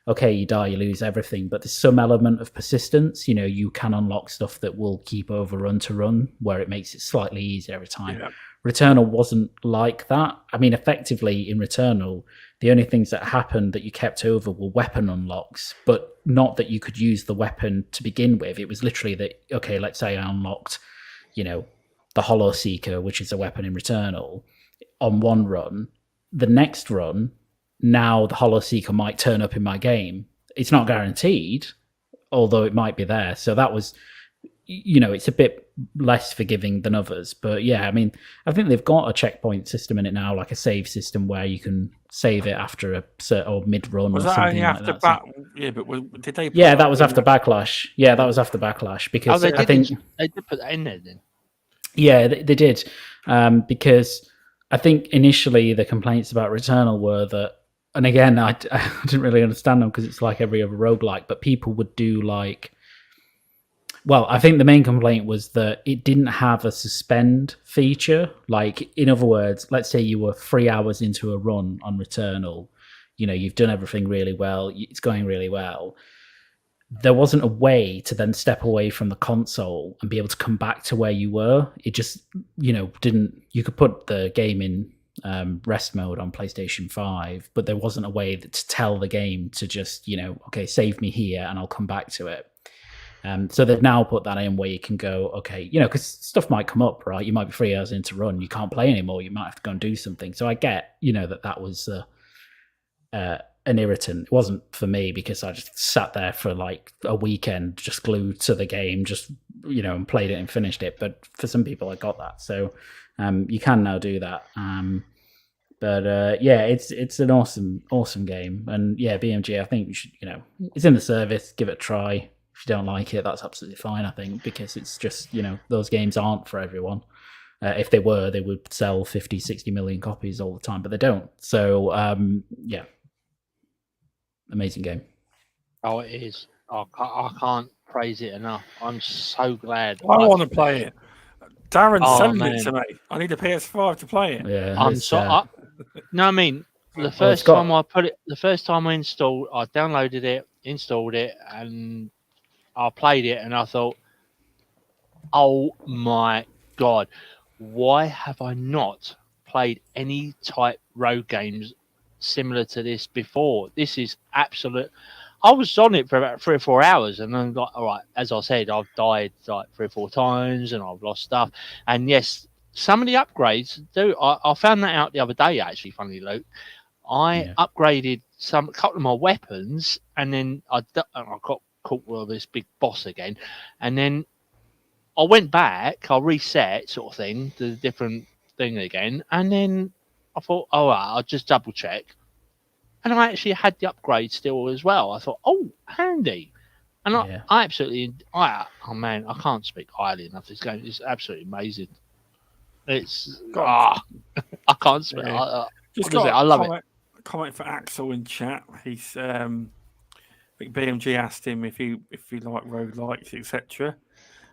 okay, you die, you lose everything, but there's some element of persistence. You can unlock stuff that will keep over run to run, where it makes it slightly easier every time. Yeah. Returnal wasn't like that. I mean, effectively in Returnal, the only things that happened that you kept over were weapon unlocks, but not that you could use the weapon to begin with. It was literally that, okay, let's say I unlocked, the Hollow Seeker, which is a weapon in Returnal, on one run. The next run, now the Hollow Seeker might turn up in my game. It's not guaranteed, although it might be there. So that was, it's a bit less forgiving than others. But yeah, I mean, I think they've got a checkpoint system in it now, like a save system where you can save it after or mid-run or something like that. Yeah, but did they? Yeah, that was after Backlash. Yeah, that was after Backlash, because I think they did put that in there then. Yeah, they did, because I think initially the complaints about Returnal were that, and again, I didn't really understand them because it's like every other roguelike, but people would do like, well, I think the main complaint was that it didn't have a suspend feature. Like, in other words, let's say you were 3 hours into a run on Returnal, you've done everything really well, it's going really well. There wasn't a way to then step away from the console and be able to come back to where you were. It just, didn't. You could put the game in rest mode on PlayStation 5, but there wasn't a way to tell the game to just, okay, save me here and I'll come back to it. So they've now put that in where you can go, okay, because stuff might come up, right? You might be 3 hours into run, you can't play anymore, you might have to go and do something. So I get, that was an irritant. It wasn't for me because I just sat there for like a weekend, just glued to the game, just and played it and finished it. But for some people, I got that. So you can now do that. But it's an awesome game. And yeah, BMG, I think you should, it's in the service. Give it a try. If you don't like it, that's absolutely fine. I think because it's just those games aren't for everyone. If they were, they would sell 50, 60 million copies all the time, but they don't. So amazing game. Oh, it is. I can't praise it enough. I'm so glad. I want to play it. Darren's selling it to me. I need a PS5 to play it. Yeah, I'm so. No, I mean the first time I installed, I downloaded it, installed it, and I played it, and I thought, oh my god, why have I not played any type rogue games similar to this before? This is absolute. I was on it for about 3 or 4 hours, and I'm like, all right, as I said, I've died like 3 or 4 times, and I've lost stuff. And yes, some of the upgrades do. I found that out the other day, actually, funnily, Luke. I upgraded a couple of my weapons, and then I got caught with this big boss again, and then I went back, I reset sort of thing, the different thing again, and then I thought, all right, I'll just double check. And I actually had the upgrade still as well. I thought, oh, handy. And I absolutely, I can't speak highly enough. This game is absolutely amazing. It's, I can't speak. I love it. Comment for Axel in chat. He's, I think BMG asked him if he liked roguelikes, etc.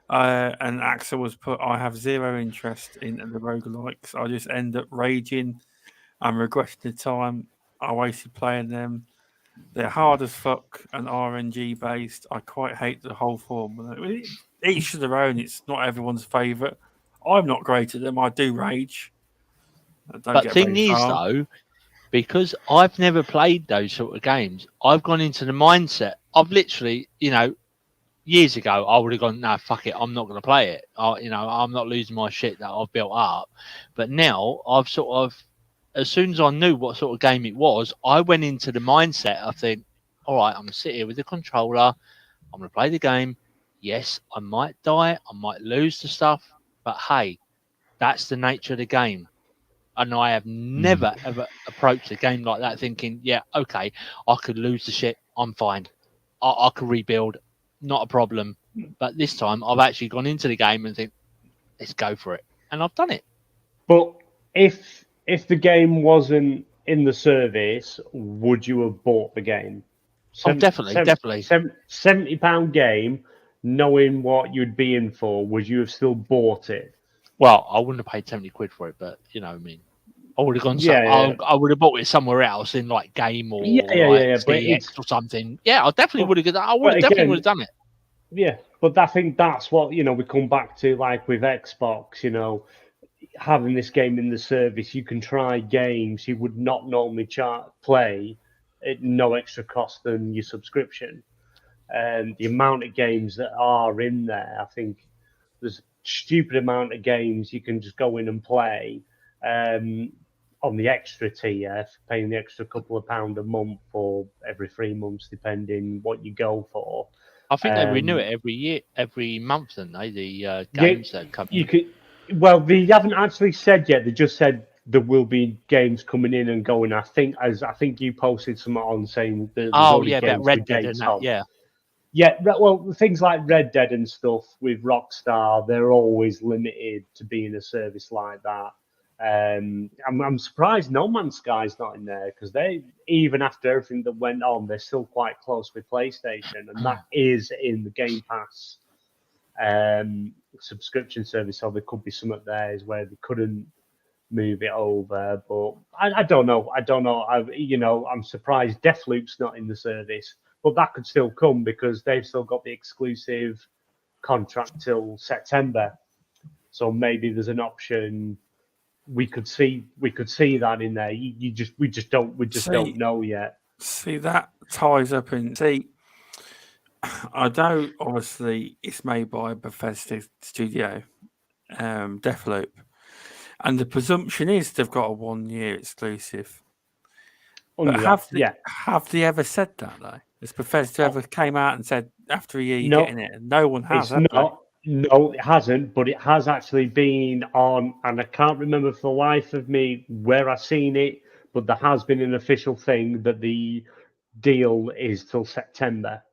And Axel was put, I have zero interest in the roguelikes. I just end up raging and regretting the time I wasted playing them. They're hard as fuck and RNG based. I quite hate the whole formula. Each to their own. It's not everyone's favourite. I'm not great at them. I do rage. But thing is, though, because I've never played those sort of games, I've gone into the mindset. I've literally, years ago, I would have gone, no, fuck it, I'm not going to play it. I'm not losing my shit that I've built up. But now I've sort of, as soon as I knew what sort of game it was, I went into the mindset. I think, all right, I'm going to sit here with the controller. I'm going to play the game. Yes, I might die. I might lose the stuff. But hey, that's the nature of the game. And I have never, ever approached a game like that thinking, yeah, okay, I could lose the shit. I'm fine. I could rebuild. Not a problem. But this time, I've actually gone into the game and think, let's go for it. And I've done it. But if the game wasn't in the service, would you have bought the game? Definitely. £70 game, knowing what you'd be in for, would you have still bought it? Well, I wouldn't have paid 70 quid for it, but you know what I mean. I would have gone. I would have bought it somewhere else in like Game or CX or something. Yeah, I definitely would have. I would definitely would have done it. Yeah, but I think that's what we come back to, like with Xbox. Having this game in the service, you can try games you would not normally play at no extra cost than your subscription. And the amount of games that are in there, I think there's a stupid amount of games you can just go in and play on the extra tier, paying the extra couple of £1 a month or every 3 months, depending what you go for. I think they renew it every month, don't they? The games that come. Well, they haven't actually said yet. They just said there will be games coming in and going. I think you posted something on saying there's about Red Dead and that, yeah. Yeah, well, things like Red Dead and stuff with Rockstar, they're always limited to being a service like that. I'm surprised No Man's Sky's not in there because they, even after everything that went on, they're still quite close with PlayStation, and that is in the Game Pass subscription service. So there could be some of theirs where they couldn't move it over, but I don't know. I'm surprised Deathloop's not in the service, but that could still come because they've still got the exclusive contract till September. So maybe there's an option. We could see that in there. We just don't know yet. See, that ties up in. See, I know obviously it's made by Bethesda Studio, Deathloop, and the presumption is they've got a 1 year exclusive. But Unwrapped, yeah. have they ever said that though? Has Bethesda ever came out and said after a year you're No, getting it? No one has. It's Have they? not. No, it hasn't. But it has actually been on, and I can't remember for the life of me where I've seen it. But there has been an official thing that the deal is till September.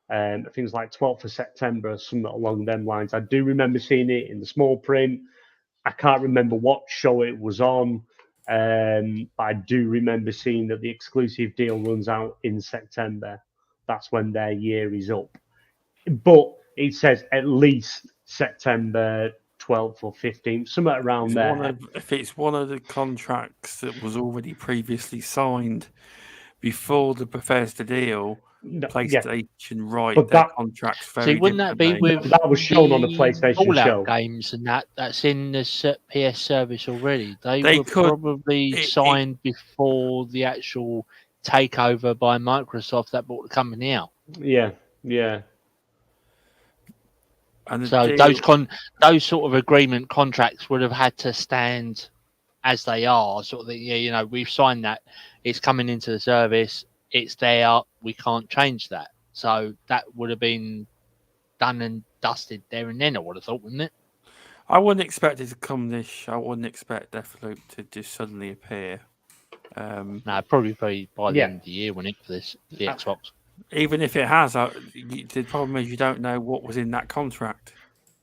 I think it's like 12th of September or something along them lines. I do remember seeing it in the small print. I can't remember what show it was on. But I do remember seeing that the exclusive deal runs out in September. That's when their year is up. But it says at least September 12th or 15th, somewhere around there. If it's one of the contracts that was already previously signed before the Bethesda deal, PlayStation write But their that- contracts very See, wouldn't that be differently. with That was shown on the PlayStation Fallout show. games and that's in the PS service already? They They were could- probably signed before the actual takeover by Microsoft that bought the company out. Yeah. And the So deal- those sort of agreement contracts would have had to stand as they are. Sort of, we've signed that. It's coming into the service. It's there. We can't change that. So that would have been done and dusted there and then. I would have thought, wouldn't it? I wouldn't expect it to come this. I wouldn't expect Deathloop to just suddenly appear. No, probably by the end of the year, wouldn't it, for the Xbox? Even if it has, the problem is you don't know what was in that contract.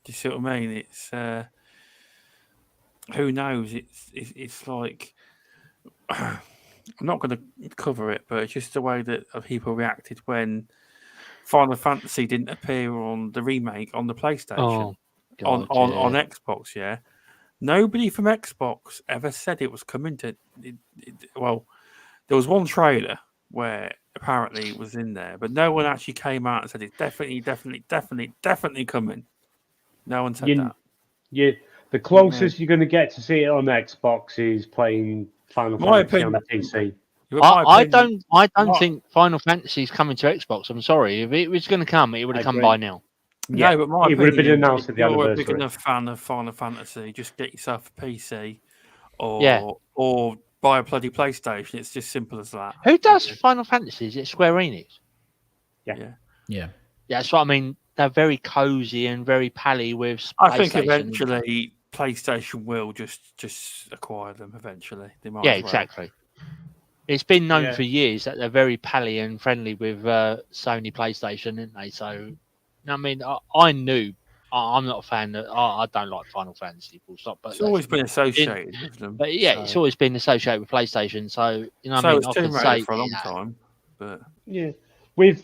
Do you see what I mean? It's who knows? It's like I'm not going to cover it, but it's just the way that people reacted when Final Fantasy didn't appear on the remake on the PlayStation on Xbox. Yeah, nobody from Xbox ever said it was coming to. Well, there was one trailer where apparently it was in there, but no one actually came out and said it's definitely coming. No one said that. The closest you're going to get to see it on Xbox is playing Final Fantasy on the PC. I don't think Final Fantasy is coming to Xbox. I'm sorry. If it was going to come, it would have come by now. Yeah, but my it would have been opinion, announced at the anniversary. If you're a big enough fan of Final Fantasy, just get yourself a PC or buy a bloody PlayStation. It's just simple as that. Who does Final Fantasy? Is it Square Enix? Yeah. That's what I mean. They're very cozy and very pally with. I think eventually PlayStation will just acquire them. Eventually, they might. Yeah, exactly. It's been known for years that they're very pally and friendly with Sony PlayStation, aren't they? So, I mean, I knew. I'm not a fan. I don't like Final Fantasy. Full stop. But it's always been associated with them. But it's always been associated with PlayStation. So I mean, I can say for a long time. But with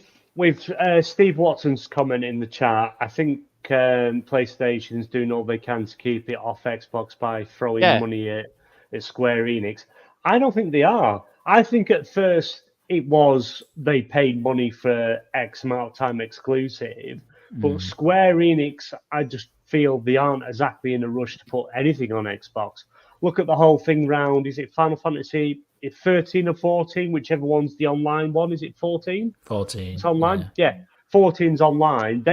Steve Watson's comment in the chat, I think PlayStation's doing all they can to keep it off Xbox by throwing money at Square Enix. I don't think they are. I think at first it was they paid money for X amount of time exclusive, but Square Enix, I just feel they aren't exactly in a rush to put anything on Xbox. Look at the whole thing round. Is it Final Fantasy 13 or 14? Whichever one's the online one. Is it 14? 14. It's online? Yeah. 14's online.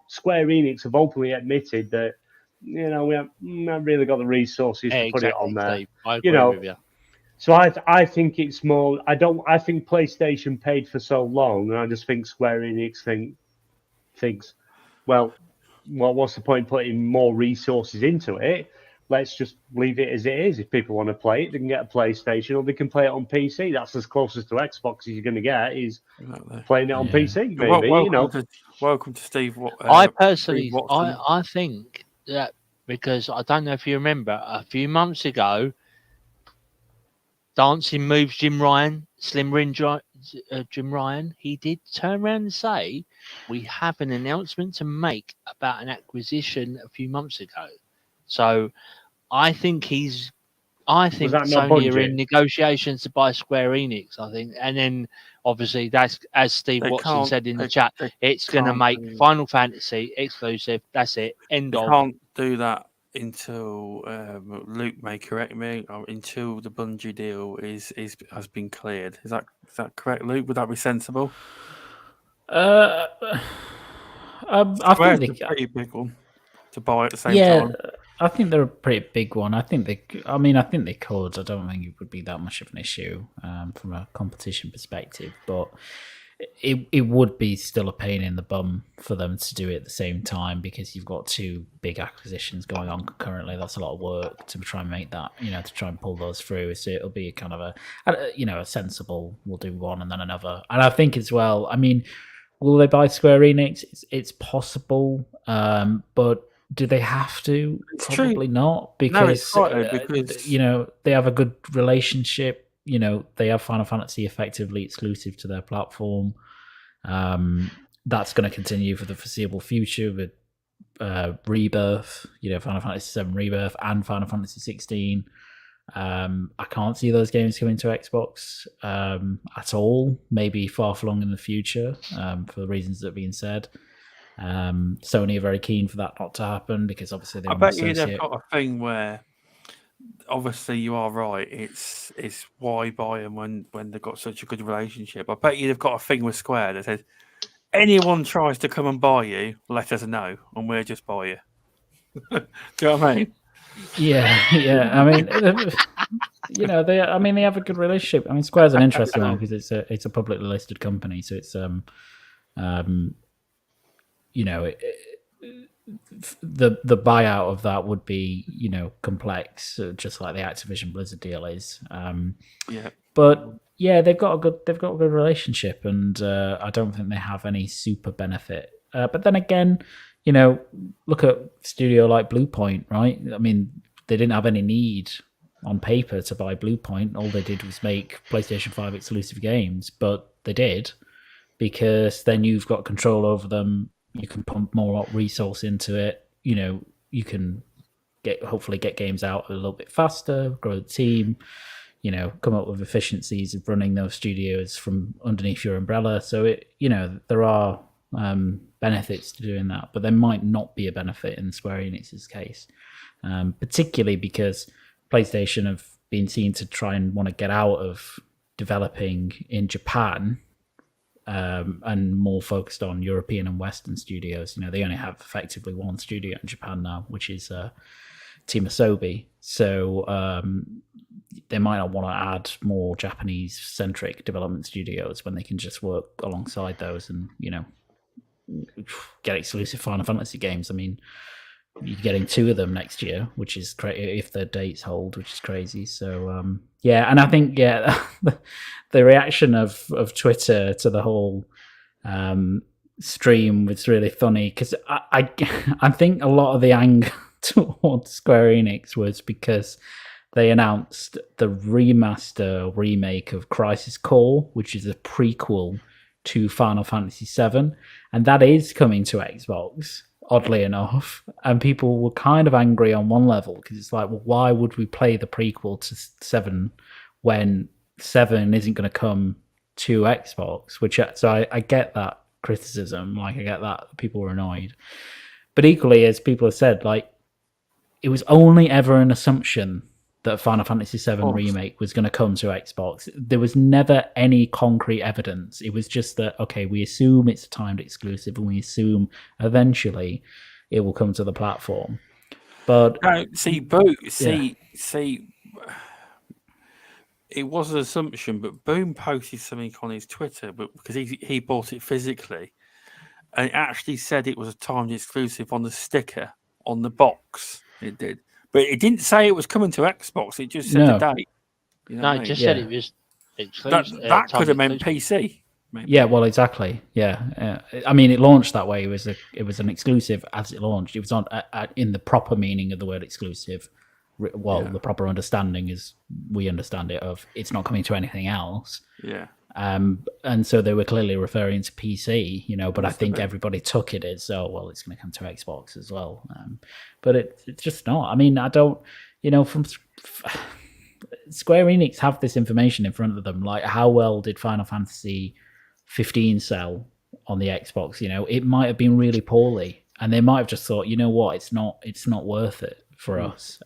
Square Enix have openly admitted that, we haven't really got the resources to put it on there. Steve. I agree with you. So I think it's more. I think PlayStation paid for so long, and I just think Square Enix thinks, well, what's the point putting more resources into it? Let's just leave it as it is. If people want to play it, they can get a PlayStation or they can play it on PC. That's as closest to Xbox as you're going to get is playing it on PC. Maybe welcome to Steve. I personally, I think that because I don't know if you remember a few months ago. Dancing Moves Jim Ryan, Jim Ryan, he did turn around and say, we have an announcement to make about an acquisition a few months ago. So I think Sony are in negotiations to buy Square Enix, I think. And then obviously that's, as Steve Watson said in the chat, it's going to make Final Fantasy exclusive. That's it. End of. Can't do that until Luke may correct me, until the Bungie deal has been cleared. Is that correct, Luke? Would that be sensible? I think it's a pretty big one to buy at the same time. I think they're a pretty big one. I think they could. I don't think it would be that much of an issue from a competition perspective, but it would be still a pain in the bum for them to do it at the same time because you've got two big acquisitions going on concurrently. That's a lot of work to try and make that, to try and pull those through. So it'll be kind of a sensible, we'll do one and then another. And I think as well, will they buy Square Enix? It's possible, but do they have to? It's Probably true. not, because they have a good relationship. They have Final Fantasy effectively exclusive to their platform. That's going to continue for the foreseeable future with Rebirth, Final Fantasy VII Rebirth and Final Fantasy 16. I can't see those games coming to Xbox at all, maybe far flung in the future for the reasons that have been said. Sony are very keen for that not to happen because obviously I bet you they've got a thing where obviously you are right. It's why buy them when they've got such a good relationship. I bet you they've got a thing with Square that says anyone tries to come and buy you, let us know, and we'll just buy you. Do you know what I mean? Yeah. They have a good relationship. Square's an interesting one because it's a publicly listed company, so it's the buyout of that would be complex, just like the Activision Blizzard deal is. But yeah, they've got a good relationship, and I don't think they have any super benefit. But then again, look at studio like Bluepoint, right? They didn't have any need on paper to buy Bluepoint. All they did was make PlayStation 5 exclusive games, but they did because then you've got control over them. You can pump more resource into it. You can hopefully get games out a little bit faster, grow the team, come up with efficiencies of running those studios from underneath your umbrella. So there are benefits to doing that, but there might not be a benefit in Square Enix's case, particularly because PlayStation have been seen to try and want to get out of developing in Japan. And more focused on European and Western studios. They only have effectively one studio in Japan now, which is Team Asobi. So they might not want to add more Japanese-centric development studios when they can just work alongside those and, get exclusive Final Fantasy games. You're getting 2 of them next year, which is if the dates hold, which is crazy. So and I think the reaction of Twitter to the whole stream was really funny because I think a lot of the anger towards Square Enix was because they announced the remake of Crisis Core, which is a prequel to Final Fantasy VII, and that is coming to Xbox, oddly enough. And people were kind of angry on one level because it's like, well, why would we play the prequel to 7 when 7 isn't going to come to Xbox? So I get that criticism. I get that people were annoyed. But equally, as people have said, it was only ever an assumption that Final Fantasy VII Remake was going to come to Xbox. There was never any concrete evidence. It was just that, okay, we assume it's a timed exclusive and we assume eventually it will come to the platform. But it was an assumption, but Boom posted something on his Twitter because he bought it physically, and it actually said it was a timed exclusive on the sticker on the box. It did. But it didn't say it was coming to Xbox. It just said the date. It just said it was exclusive. That could have meant PC. Maybe. Yeah, well, exactly. Yeah, it launched that way. It was an exclusive as it launched. It was on in the proper meaning of the word exclusive. The proper understanding is we understand it of it's not coming to anything else. Yeah. And so they were clearly referring to PC, but I think everybody took it as, it's going to come to Xbox as well. But it's just not. I don't, from Square Enix have this information in front of them. Like, how well did Final Fantasy 15 sell on the Xbox? It might have been really poorly, and they might have just thought, it's not worth it for us.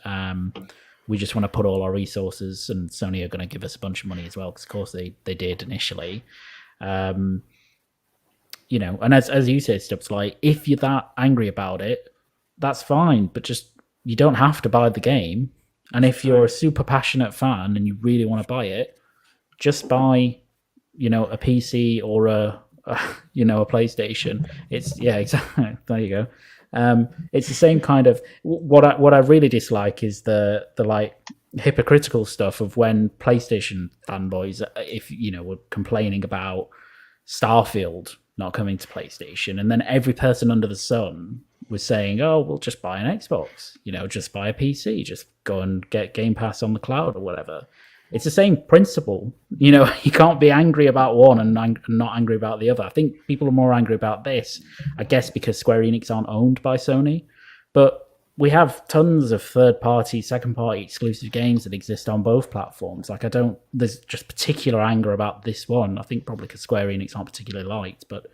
We just want to put all our resources, and Sony are going to give us a bunch of money as well, because of course they did initially. And as you said, Stubbs, if you're that angry about it, that's fine, but just you don't have to buy the game. And if you're a super passionate fan and you really want to buy it, just buy, a PC or a PlayStation. It's exactly. There you go. It's the same kind of what I really dislike is the like hypocritical stuff of when PlayStation fanboys, if were complaining about Starfield not coming to PlayStation, and then every person under the sun was saying, "Oh, we'll just buy an Xbox, just buy a PC, just go and get Game Pass on the cloud or whatever." It's the same principle. You can't be angry about one and not angry about the other. I think people are more angry about this, I guess, because Square Enix aren't owned by Sony. But we have tons of third-party, second-party exclusive games that exist on both platforms. There's just particular anger about this one. I think probably because Square Enix aren't particularly liked, but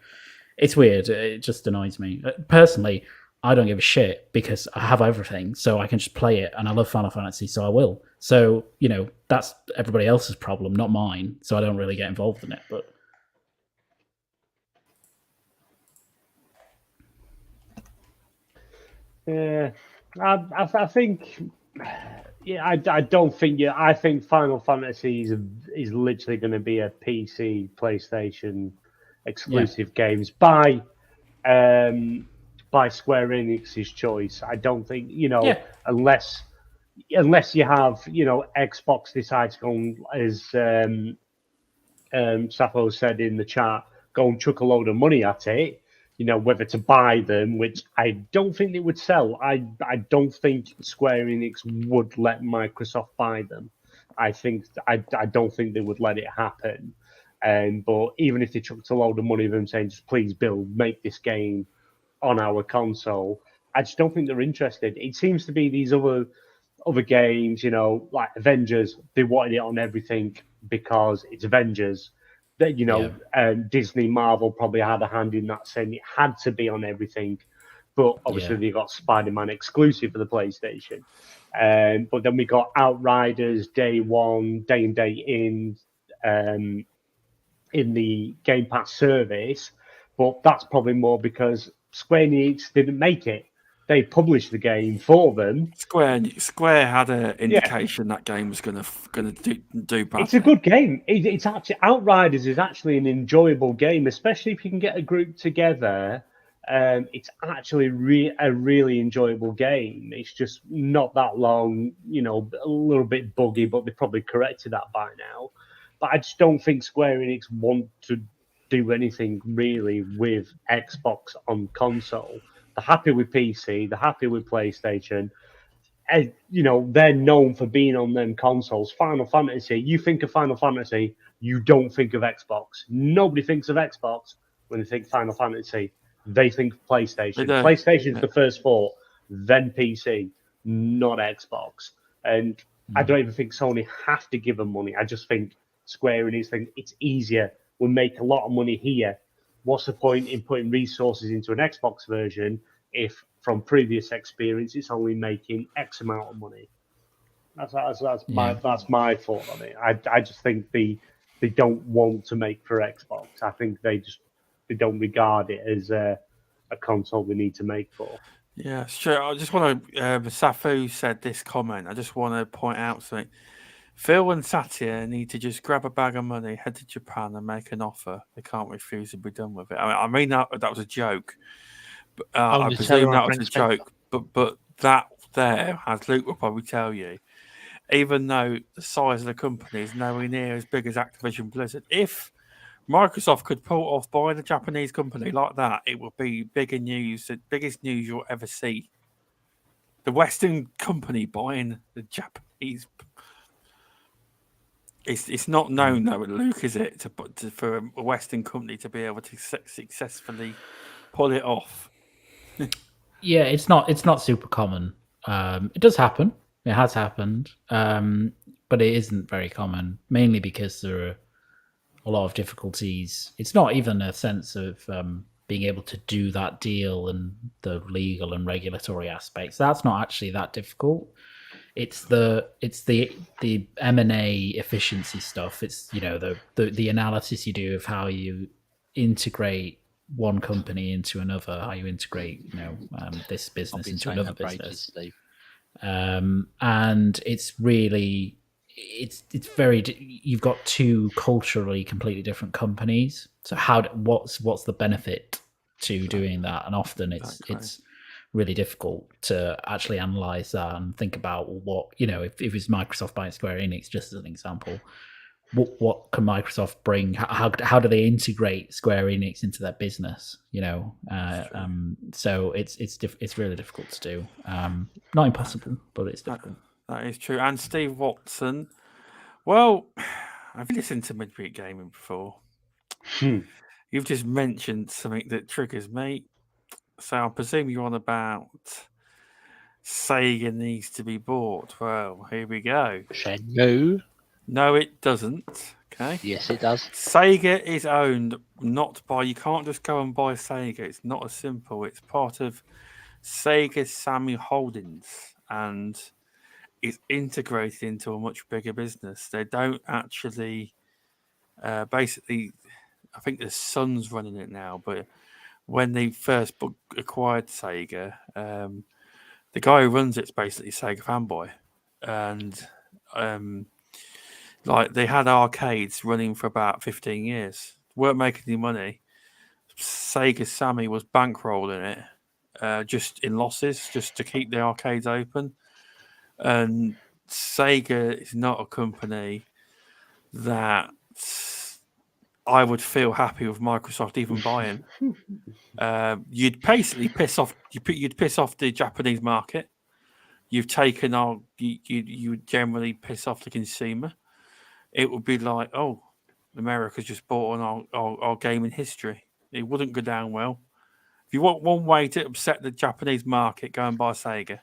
it's weird. It just annoys me. Personally, I don't give a shit because I have everything, so I can just play it, and I love Final Fantasy, so I will. So, that's everybody else's problem, not mine, so I don't really get involved in it. But yeah, I think, I don't think. Yeah, I think Final Fantasy is literally going to be a PC, PlayStation exclusive games by Square Enix's choice. I don't think unless you have Xbox decides to go, as Sappho said in the chat, go and chuck a load of money at it. Whether to buy them, which I don't think they would sell. I don't think Square Enix would let Microsoft buy them. I don't think they would let it happen. But even if they chucked a load of money at them saying, just please make this game on our console, I just don't think they're interested. It seems to be these other games, like Avengers, they wanted it on everything because it's Avengers. That Disney, Marvel probably had a hand in that, saying it had to be on everything. But obviously they got Spider-Man exclusive for the PlayStation. But then we got Outriders day one, day in, day in the Game Pass service. But that's probably more because Square Enix didn't make it. They published the game for them. Square had an indication that game was going to do bad. It's a good game. It's actually Outriders is actually an enjoyable game, especially if you can get a group together. It's actually a really enjoyable game. It's just not that long, a little bit buggy, but they probably corrected that by now. But I just don't think Square Enix want to do anything really with Xbox on console. They're happy with PC. They're happy with PlayStation. They're known for being on them consoles. Final Fantasy, you think of Final Fantasy, you don't think of Xbox. Nobody thinks of Xbox when they think Final Fantasy. They think PlayStation. PlayStation's the first thought, then PC, not Xbox. And I don't even think Sony have to give them money. I just think Square Enix think it's easier. We'll make a lot of money here. What's the point in putting resources into an Xbox version if, from previous experience, it's only making X amount of money? That's my thought on it. I just think they don't want to make for Xbox. I think they don't regard it as a console they need to make for. Yeah, sure. I just want to. Safu said this comment. I just want to point out something. Phil and Satya need to just grab a bag of money, head to Japan, and make an offer. They can't refuse and be done with it. I mean that was a joke. But, I presume that was a joke. But that there, as Luke will probably tell you, even though the size of the company is nowhere near as big as Activision Blizzard, if Microsoft could pull off buying a Japanese company like that, it would be bigger news, the biggest news you'll ever see. The Western company buying the Japanese. It's not known though, Luke, is it, for a Western company to be able to successfully pull it off? Yeah, it's not super common. It does happen. It has happened, but it isn't very common. Mainly because there are a lot of difficulties. It's not even a sense of being able to do that deal and the legal and regulatory aspects. That's not actually that difficult. It's the M&A efficiency stuff. It's the analysis you do of how you integrate one company into another, how you integrate this business into another business. and it's really it's very you've got two culturally completely different companies. So what's the benefit to doing that? And often it's really difficult to actually analyze that and think about what if it's Microsoft buying Square Enix, just as an example. What can Microsoft bring? How do they integrate Square Enix into their business? So it's really difficult to do. Not impossible, but it's difficult. That is true. And Steve Watson, well, I've listened to Midweek Gaming before. You've just mentioned something that triggers me. So I presume you're on about Sega needs to be bought. Well, here we go. No, it doesn't. Okay. Yes, it does. Sega is owned not by. You can't just go and buy Sega. It's not as simple. It's part of Sega Sammy Holdings, and it's integrated into a much bigger business. They don't actually. Basically, I think the son's running it now, but when they first acquired Sega, the guy who runs it's basically Sega fanboy, and like they had arcades running for about 15 years, weren't making any money. Sega Sammy was bankrolling it, just in losses, just to keep the arcades open. And Sega is not a company that I would feel happy with Microsoft even buying. You'd basically piss off. You'd piss off the Japanese market. You've taken our. You would generally piss off the consumer. It would be like, oh, America's just bought on our gaming history. It wouldn't go down well. If you want one way to upset the Japanese market, go and buy Sega,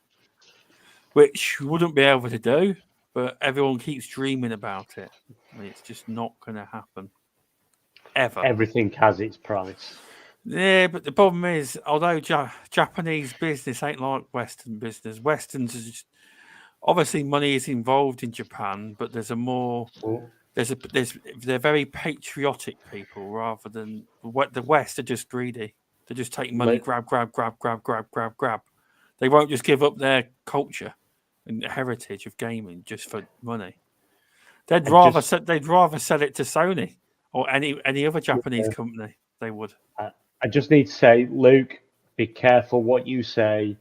which you wouldn't be able to do. But everyone keeps dreaming about it. I mean, it's just not going to happen. Ever. Everything has its price. Yeah, but the problem is, although Japanese business ain't like Western business, Westerns is just, obviously money is involved in Japan, but they're very patriotic people rather than the West are just greedy. They just take money, grab. They won't just give up their culture and heritage of gaming just for money. They'd rather sell it to Sony or any other Japanese company. They would. I just need to say, Luke, be careful what you say.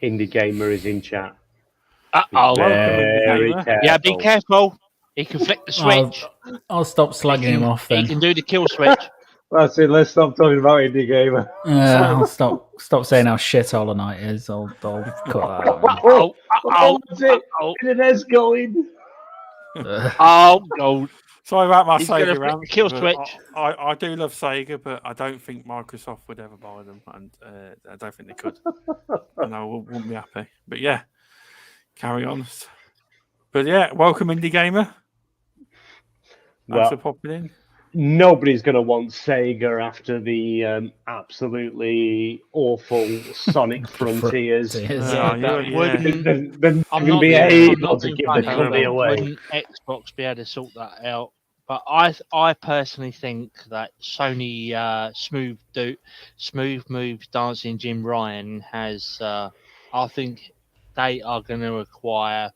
Indie Gamer is in chat. Very careful. Yeah, be careful. He can flick the switch. I'll stop slugging him off then. He can do the kill switch. That's it. Let's stop talking about Indie Gamer. I'll stop saying how shit Hollow Knight is. I'll cut that out. That's it. Internet's going. God. Sorry about my He's Sega gonna rant. kill switch. I do love Sega, but I don't think Microsoft would ever buy them, and I don't think they could. And I wouldn't be happy. But yeah, carry on. But yeah, welcome Indie Gamer. Thanks for popping in. Nobody's going to want Sega after the absolutely awful Sonic Frontiers. I'm not able to give the company away. Wouldn't Xbox be able to sort that out? But I personally think that Sony Smooth Moves Dancing Jim Ryan has. I think they are going to acquire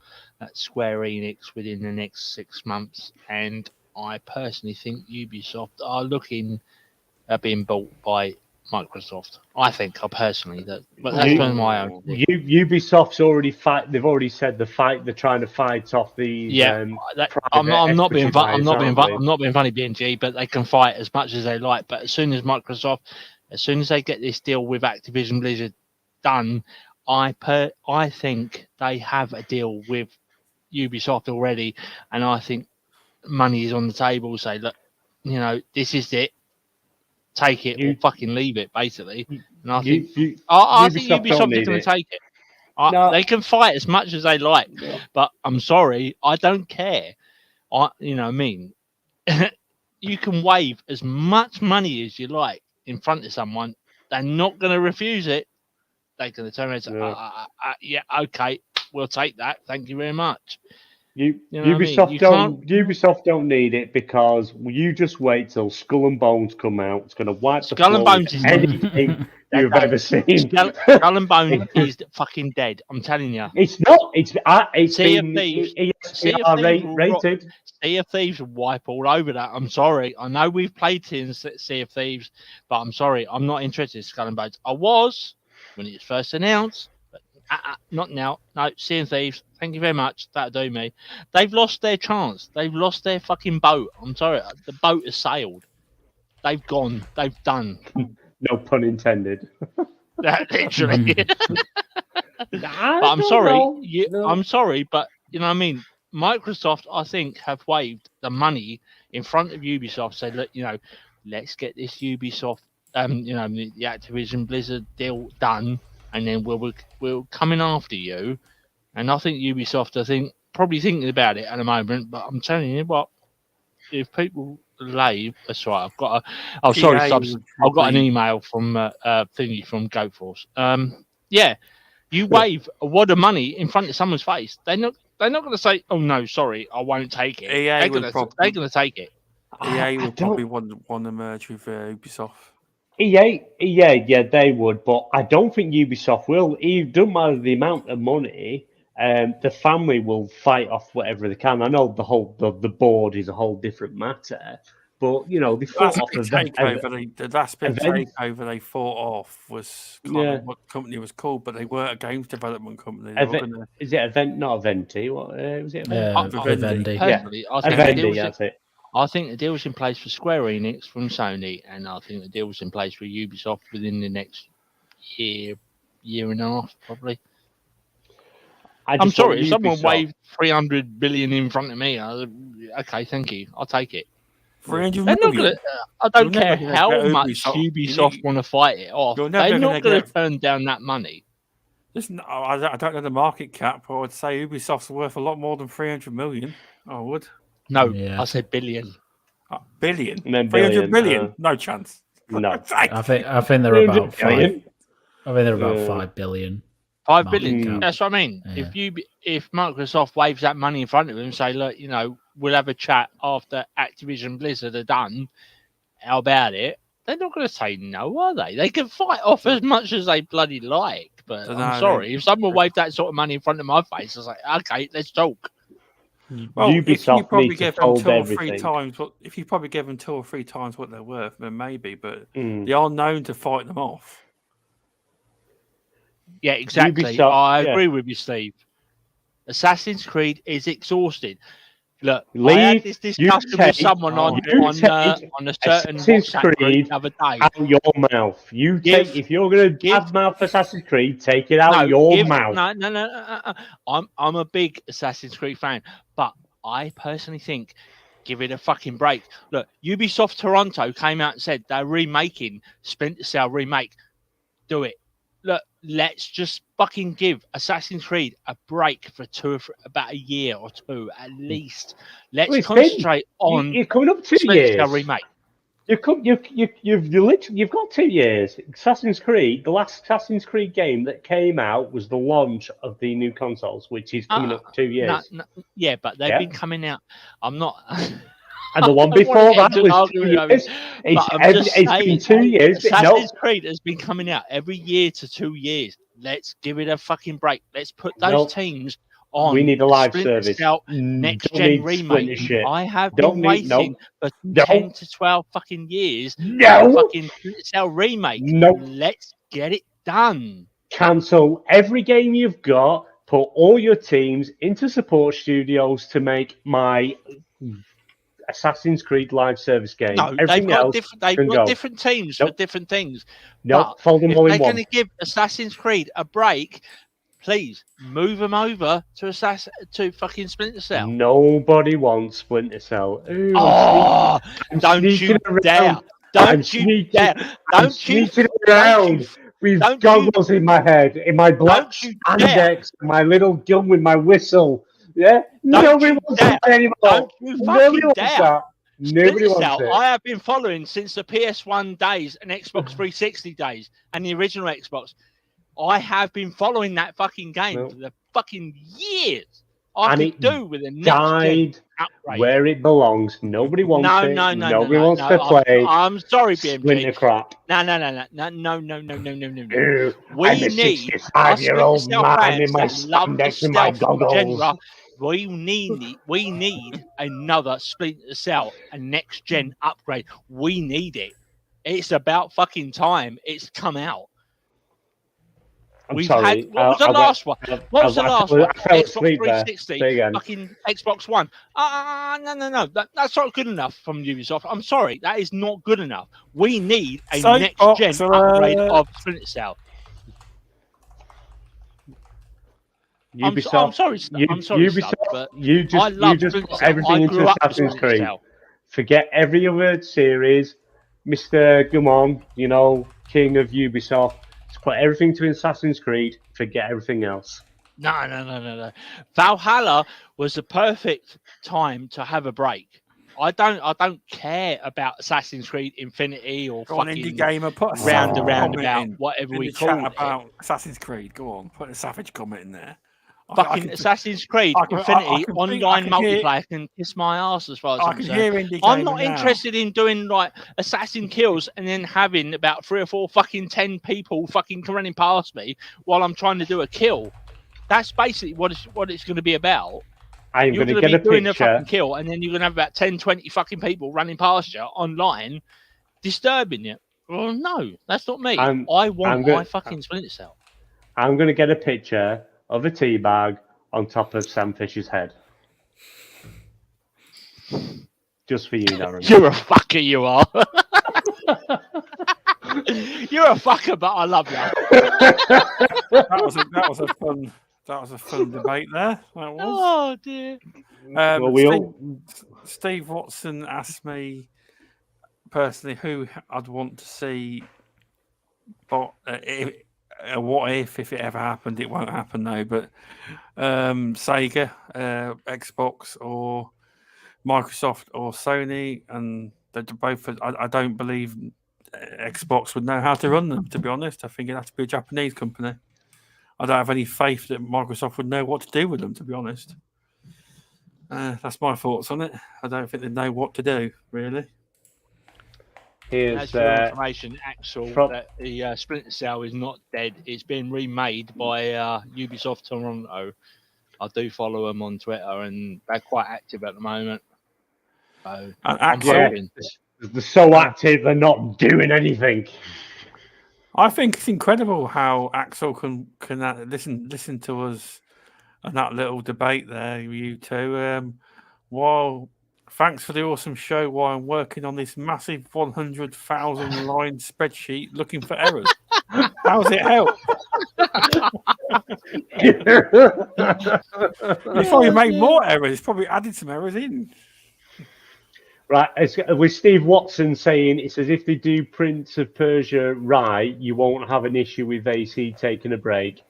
Square Enix within the next 6 months, and I personally think Ubisoft are looking at being bought by Microsoft. I think, personally, but that's my own. Ubisoft's they've already said they're trying to fight off these. I'm not being funny, BNG, but they can fight as much as they like. But as soon as they get this deal with Activision Blizzard done, I think they have a deal with Ubisoft already, and I think money is on the table. Say, look, this is it. Take it or fucking leave it, basically. And I think Ubisoft is going to take it. They can fight as much as they like, but I'm sorry, I don't care. You can wave as much money as you like in front of someone. They're not going to refuse it. They're going to turn around and say, yeah, okay, we'll take that. Thank you very much. You know what I mean? Ubisoft You don't. can't- Ubisoft don't need it because you just wait till Skull and Bones come out. It's going to wipe the Skull and floor Bones with is anything you've Okay. ever seen. Skull and Bones is fucking dead. I'm telling you. It's not. It's Sea of been Thieves. Sea of ESPR Thieves will rot- rated. Sea of Thieves will wipe all over that. I'm sorry. I know we've played in Sea of Thieves, but I'm sorry. I'm not interested in Skull and Bones. I was when it was first announced, but not now. No, Sea of Thieves. Thank you very much. That'll do me. They've lost their chance. They've lost their fucking boat. I'm sorry. The boat has sailed. They've gone. They've done. No pun intended. Literally. But I'm sorry. I'm sorry, but you know what I mean. Microsoft, I think, have waived the money in front of Ubisoft. Say, look, let's get this Ubisoft, the Activision Blizzard deal done, and then we'll come in after you. And I think Ubisoft, probably thinking about it at the moment. But I'm telling you what, if people leave, that's right. I've got EA subs. would I've got an probably- email from thingy from GoForce. Yeah. You wave a wad of money in front of someone's face. They're not going to say, "Oh no, sorry, I won't take it." EA They're would going to take it. EA would probably want to merge with Ubisoft. Yeah, they would, but I don't think Ubisoft will. It doesn't matter the amount of money. The family will fight off whatever they can. I know the board is a whole different matter, but they fought off The last big takeover they fought off was what the company was called, but they were a games development company. Is it Event? Not Eventi. What was it? Vivendi. Personally, That's it. I think the deal's in place for Square Enix from Sony, and I think the deal's in place for Ubisoft within the next year and a half, probably. I'm sorry, if someone waved 300 billion in front of me, okay, thank you, I'll take it. 300 million? I don't care how much Ubisoft want to fight it off. They're not going to turn down that money. Listen, I don't know the market cap, but I would say Ubisoft's worth a lot more than 300 million. I would. No, I said billion. Billion? 300 billion? No chance. No. I think they're about 5. I think they're about 5 billion. 5 billion. Cap. That's what I mean. Yeah. If Microsoft waves that money in front of them and say, look, we'll have a chat after Activision Blizzard are done. How about it? They're not going to say no, are they? They can fight off as much as they bloody like. But I'm sorry, if someone waved that sort of money in front of my face, I was like, okay, let's talk. Well, Ubisoft if you probably needs give to them fold 2 or 3 everything. times, if you probably give them 2 or 3 times what they're worth, then maybe. But they are known to fight them off. Yeah, exactly. Ubisoft, I agree with you, Steve. Assassin's Creed is exhausted. Look, I had this discussion with someone on a certain WhatsApp group the other day. Out your mouth. If you're going to badmouth Assassin's Creed, take it out your mouth. No. I'm a big Assassin's Creed fan, but I personally think give it a fucking break. Look, Ubisoft Toronto came out and said they're remaking Splinter Cell remake. Do it. Look, let's just fucking give Assassin's Creed a break for about a year or 2 at least. Let's concentrate on. You're coming up 2 Splinter years. Cell remake. You've got 2 years. Assassin's Creed, the last Assassin's Creed game that came out was the launch of the new consoles, which is coming up 2 years. Yeah, but they've been coming out. I'm not. And the one before that was 2 years. It's been 2 years. Assassin's Creed has been coming out every year to 2 years. Let's give it a fucking break. Let's put those teams on. We need a live service. Next gen remake. I have been waiting for 10 to 12 fucking years for a fucking Splinter Cell remake. Let's get it done. Cancel every game you've got. Put all your teams into support studios to make my Assassin's Creed live service game. No, they've got different teams for different things. No, fold them all in one. If they're going to give Assassin's Creed a break, please move them over to fucking Splinter Cell. Nobody wants Splinter Cell. Ooh, don't you dare! Don't you dare! Don't you around with goggles in my head, in my black spandex, my little gun with my whistle. Yeah, nobody wants that anymore. Nobody wants that. Nobody wants it. I have been following since the PS1 days and Xbox 360 days and the original Xbox. I have been following that fucking game for the fucking years. I And could it do with a next gen died upgrade. where it belongs. Nobody wants it. Nobody wants to play. I'm sorry, Splinter BMG. crap. No. I'm a Need 65-year-old man fans in my that love the spandex and my stealth goggles. genre. We need another Splinter Cell, a next gen upgrade. We need it. It's about fucking time. It's come out. I'm sorry. What was the last one? What was the last one? I fell Xbox asleep there. 360, Say again. fucking Xbox One. No. That's not good enough from Ubisoft. I'm sorry. That is not good enough. We need a next-gen upgrade of Splinter Cell. Ubisoft, I'm sorry, Ubisoft, Stubbs, but you just put everything into Assassin's Creed. Forget every other series. Mr. Gumon, king of Ubisoft. Just put everything to Assassin's Creed. Forget everything else. No. Valhalla was the perfect time to have a break. I don't care about Assassin's Creed Infinity or Go on, fucking Indie Gamer, put a roundabout, whatever we call it. About Assassin's Creed. Go on, put a savage comment in there. Fucking Assassin's Creed Infinity online multiplayer can kiss my ass as far as I'm concerned. I'm not interested in doing like assassin kills and then having about 3 or 4 fucking 10 people fucking running past me while I'm trying to do a kill. That's basically what it's going to be about. I'm going to get a doing picture. A fucking kill, and then you're going to have about 10, 20 fucking people running past you online, disturbing you. Well, no, that's not me. I want my fucking Splinter Cell. I'm going to get a picture of a tea bag on top of Sam Fisher's head. Just for you, Darren. You're a fucker, you are. You're a fucker, but I love you. That was a fun debate there. That was. Oh dear. Steve Watson asked me personally who I'd want to see, but what if it ever happened? It won't happen though. But Sega, Xbox, or Microsoft or Sony, and they're both. I don't believe Xbox would know how to run them. To be honest, I think it'd have to be a Japanese company. I don't have any faith that Microsoft would know what to do with them, to be honest. That's my thoughts on it. I don't think they know what to do, really. Here's your information, Axel, that the Splinter Cell is not dead. It's been remade by Ubisoft Toronto. I do follow them on Twitter, and they're quite active at the moment. So they're so active, they're not doing anything. I think it's incredible how Axel can listen to us and that little debate there, you two. Well, thanks for the awesome show while I'm working on this massive 100,000 line spreadsheet looking for errors. How's it help? You probably made more errors. Probably added some errors in. Right, with Steve Watson saying, it says if they do Prince of Persia right, you won't have an issue with AC taking a break.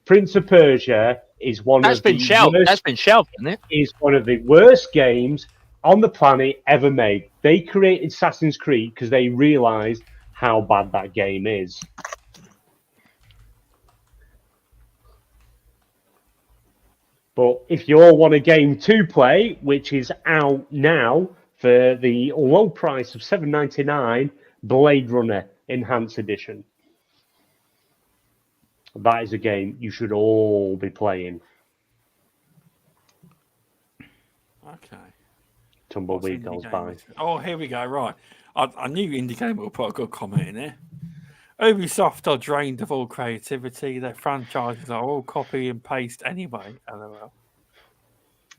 Prince of Persia is That's been shelved, isn't it? Is one of the worst games on the planet ever made. They created Assassin's Creed because they realised how bad that game is. But if you all want a game to play, which is out now for the low price of $7.99, Blade Runner Enhanced Edition. That is a game you should all be playing. Okay. Tumbleweed goes by. Oh, here we go. Right. I knew Indie Gamer would put a good comment in there. Ubisoft are drained of all creativity. Their franchises are all copy and paste anyway. LOL.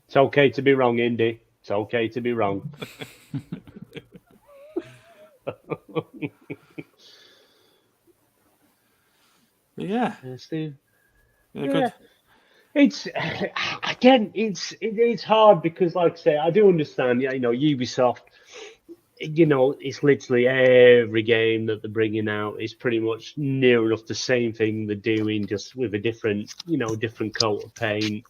It's okay to be wrong, Indy. It's okay to be wrong. Yeah, Steve. Yeah. Good. It's again, it's hard because, like I say, I do understand. Ubisoft. It's literally every game that they're bringing out is pretty much near enough the same thing they're doing, just with a different coat of paint.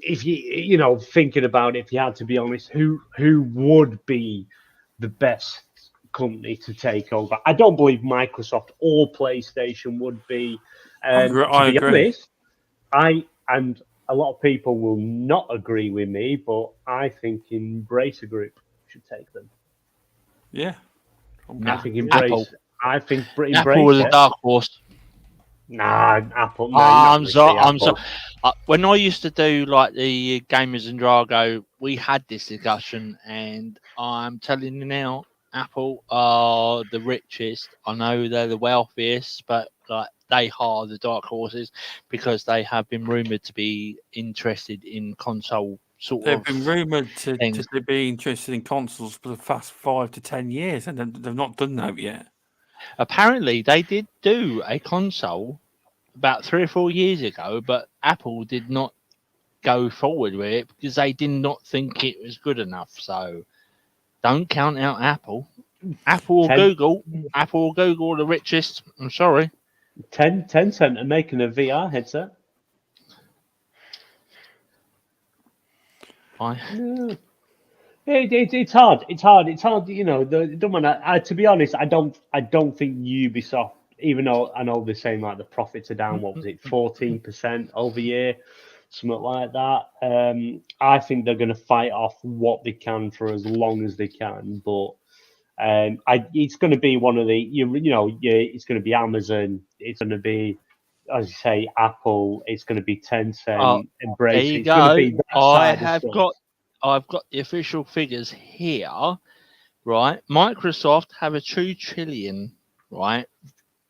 If you thinking about it, if you had to be honest, who would be the best company to take over? I don't believe Microsoft or PlayStation would be. I agree. Honest, a lot of people will not agree with me, but I think Embracer Group should take them. Yeah. I think Apple. Embracer. Apple was a dark horse. Nah, Apple. No, I'm sorry. When I used to do like the Gamers and Drago, we had this discussion, and I'm telling you now, Apple are the richest. I know they're the wealthiest, but like they are the dark horses because they have been rumored to be interested in console sort They've of. been rumored to things. be interested in consoles for the past 5 to 10 years, and they've not done that yet. Apparently, they did do a console about 3 or 4 years ago, but Apple did not go forward with it because they did not think it was good enough. So don't count out Apple. Apple or Google. Apple or Google are the richest. I'm sorry. Tencent are making a VR headset. No. It's hard. It's hard. You know, to be honest, I don't think Ubisoft, even though I know they're saying like the profits are down. What was it, 14% over year, something like that. I think they're going to fight off what they can for as long as they can. But it's going to be one of the it's going to be Amazon. It's going to be, as you say, Apple. It's going to be Tencent, Embracer. There you it's going to go. be that side of stuff. I've got the official figures here, right? Microsoft have a 2 trillion, right,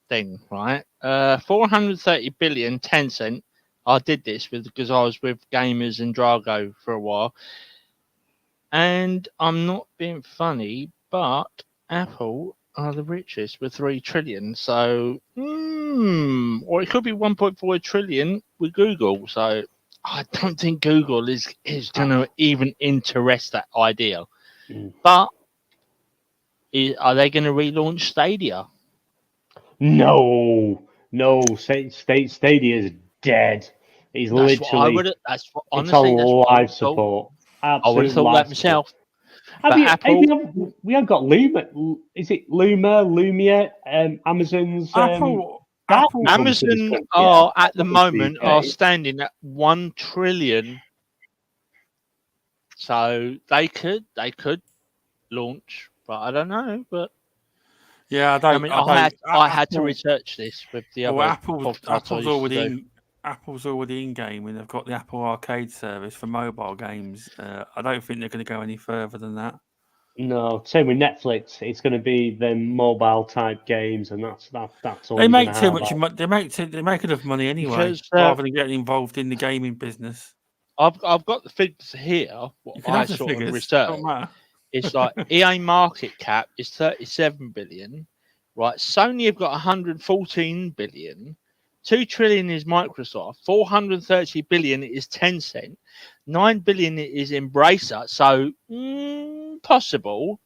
thing, right? 430 billion, Tencent. I did this because I was with Gamers and Drago for a while. And I'm not being funny, but Apple are the richest with 3 trillion. So, or it could be 1.4 trillion with Google. So, I don't think Google is going to even interest that idea. But are they going to relaunch Stadia? No. Stadia is dead. It's literally. It's on live support. I would have thought that myself. We have got Luma. Is it Lumia? Amazon's. Amazon are at the moment are standing at 1 trillion. So they could launch, but I don't know. But yeah, I had to research this with the other. Apple's already in game, and they've got the Apple Arcade service for mobile games. I don't think they're going to go any further than that. No, same with Netflix. It's going to be the mobile type games, and that's all. They make too much money. They make enough money anyway, because, rather than getting involved in the gaming business. I've got the figures here. What I sort of researched. It's like EA market cap is 37 billion, right? Sony have got 114 billion. 2 trillion is Microsoft. 430 billion is Tencent. 9 billion is Embracer. So possible.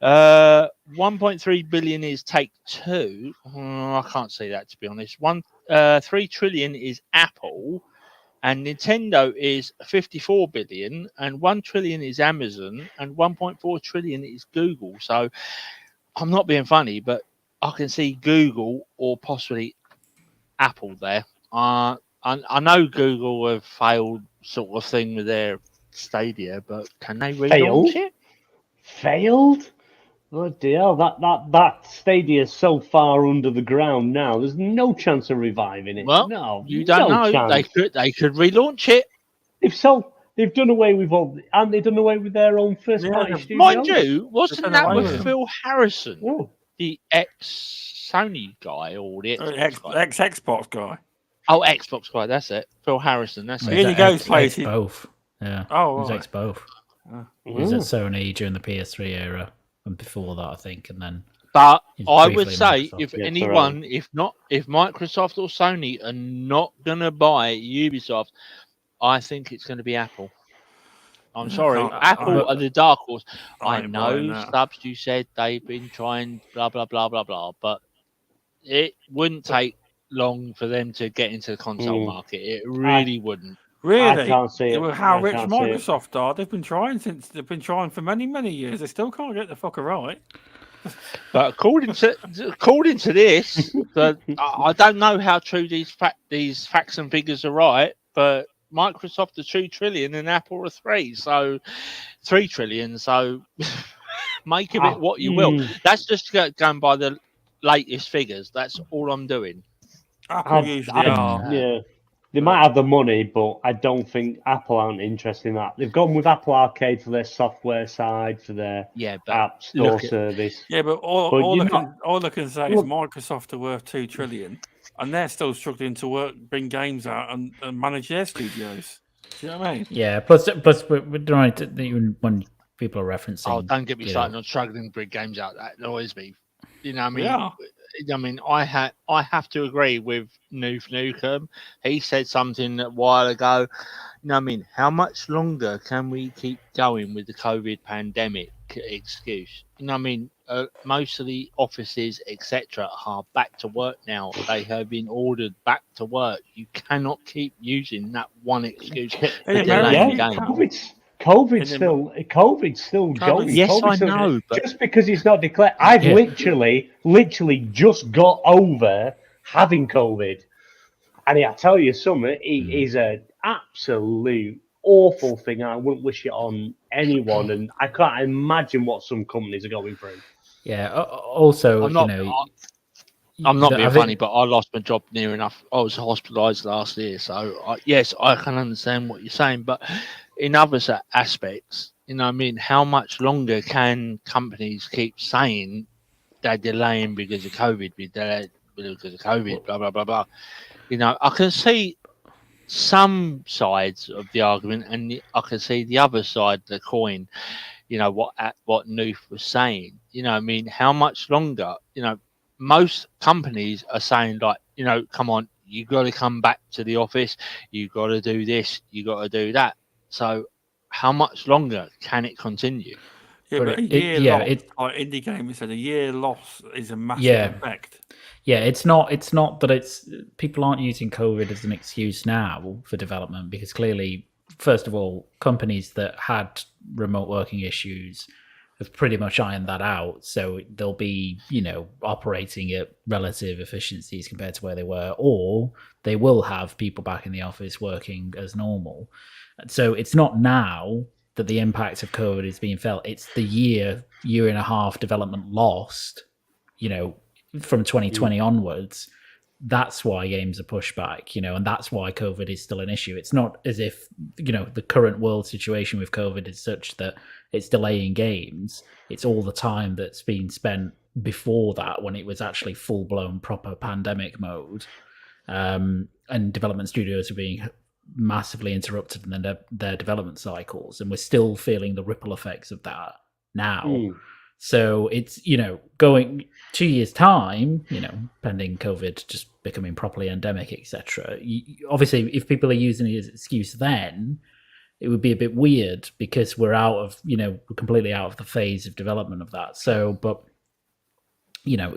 1.3 billion is Take-Two. I can't see that, to be honest. 3 trillion is Apple. And Nintendo is 54 billion. And 1 trillion is Amazon. And 1.4 trillion is Google. So I'm not being funny, but I can see Google or possibly Apple there. I know Google have failed sort of thing with their Stadia, but can they relaunch it? Failed? Oh dear, that Stadia is so far under the ground now. There's no chance of reviving it. Well, no, you don't know. Chance. They could relaunch it. They've done away with and they've done away with their own first party studios. Mind you, wasn't that with Phil Harrison, the ex-Sony guy or the ex-Xbox guy? Oh, Xbox guy, that's it. Phil Harrison, that's it. He goes places. Both. Yeah. Oh, he was ex-both. He was at Sony during the PS3 era and before that, I think, and then. But I would say, Microsoft. If anyone, if Microsoft or Sony are not going to buy Ubisoft, I think it's going to be Apple. I'm sorry, Apple are the dark horse. I know, Stubbs, you said they've been trying blah blah blah blah blah, but it wouldn't take long for them to get into the console market. It really wouldn't. Really? I can't see it. How rich Microsoft are? They've been trying for many years. They still can't get the fucker right. But according to this, I don't know how true these facts and figures are right, but Microsoft are 2 trillion and Apple are 3 trillion. So make of it what you will. That's just going by the latest figures. That's all I'm doing. Apple usually are. Yeah. They might have the money, but I don't think Apple aren't interested in that. They've gone with Apple Arcade for their software side, for their App Store service. Yeah, but all I can say is Microsoft are worth 2 trillion, and they're still struggling to bring games out and manage their studios. Do you know what I mean? Yeah. Plus, we're trying to, even when people are referencing. Oh, don't get me started on struggling to bring games out. That annoys me. You know what I mean? Yeah. I mean, I have to agree with Noof Nukem. He said something a while ago. You know what I mean? How much longer can we keep going with the COVID pandemic excuse? You know what I mean? Most of the offices, etc., are back to work now. They have been ordered back to work. You cannot keep using that one excuse for delaying games. COVID's still going. Yes, COVID's I know. But just because it's not declared, I've literally just got over having COVID, and I tell you something, it is an absolute awful thing. I wouldn't wish it on anyone, and I can't imagine what some companies are going through. Yeah. Also, I'm not being funny, but I lost my job near enough. I was hospitalised last year, so yes, I can understand what you're saying, but in other aspects, you know what I mean, how much longer can companies keep saying they're delaying because of COVID, blah, blah, blah, blah. You know, I can see some sides of the argument, and I can see the other side of the coin, you know, what Noof was saying. You know what I mean, how much longer? You know, most companies are saying, like, you know, come on, you got to come back to the office, you got to do this, you got to do that. So how much longer can it continue? Yeah, but a year loss, like indie gamers said, a year loss is a massive effect. Yeah, it's not that people aren't using COVID as an excuse now for development, because clearly, first of all, companies that had remote working issues have pretty much ironed that out. So they'll be, you know, operating at relative efficiencies compared to where they were, or they will have people back in the office working as normal. So it's not now that the impact of COVID is being felt. It's the year and a half development lost, you know, from 2020 onwards. That's why games are pushed back, you know, and that's why COVID is still an issue. It's not as if, you know, the current world situation with COVID is such that it's delaying games. It's all the time that's been spent before that, when it was actually full-blown proper pandemic mode. And development studios are being massively interrupted in their development cycles, and we're still feeling the ripple effects of that now. So it's, you know, going 2 years' time, you know, pending COVID just becoming properly endemic, etc. Obviously, if people are using it as an excuse, then it would be a bit weird, because we're we're completely out of the phase of development of that. So, but, you know,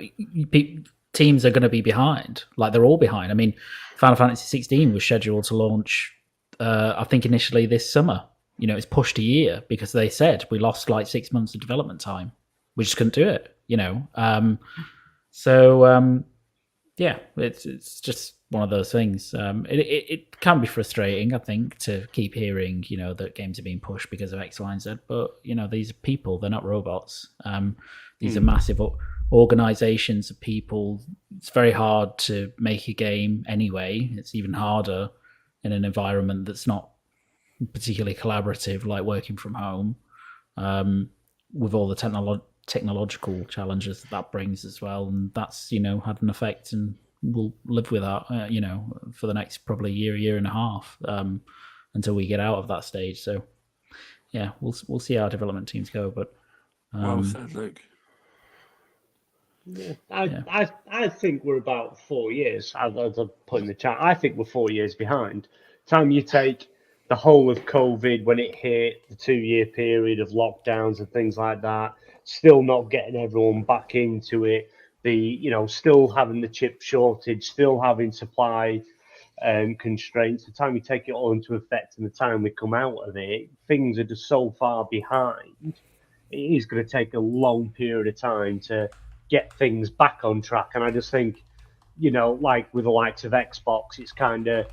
teams are going to be behind. Like, they're all behind. I mean, Final Fantasy 16 was scheduled to launch, I think, initially this summer. You know, it's pushed a year because they said we lost like 6 months of development time. We just couldn't do it, you know. Yeah, it's just one of those things. It can be frustrating, I think, to keep hearing, you know, that games are being pushed because of X, Y, and Z. But, you know, these are people; they're not robots. These are massive organizations of people. It's very hard to make a game anyway. It's even harder in an environment that's not particularly collaborative, like working from home, with all the technological challenges that brings as well. And that's, you know, had an effect, and we'll live with that, you know, for the next probably year and a half, until we get out of that stage. So yeah, we'll see how development teams go. But well said, Luke. Yeah, I think we're about 4 years, as I put in the chat. I think we're 4 years behind. Time you take the whole of COVID, when it hit, the 2 year period of lockdowns and things like that, still not getting everyone back into it, still having the chip shortage, still having supply constraints. The time you take it all into effect and the time we come out of it, things are just so far behind. It is going to take a long period of time to get things back on track. And I just think, you know, like with the likes of Xbox, it's kind of,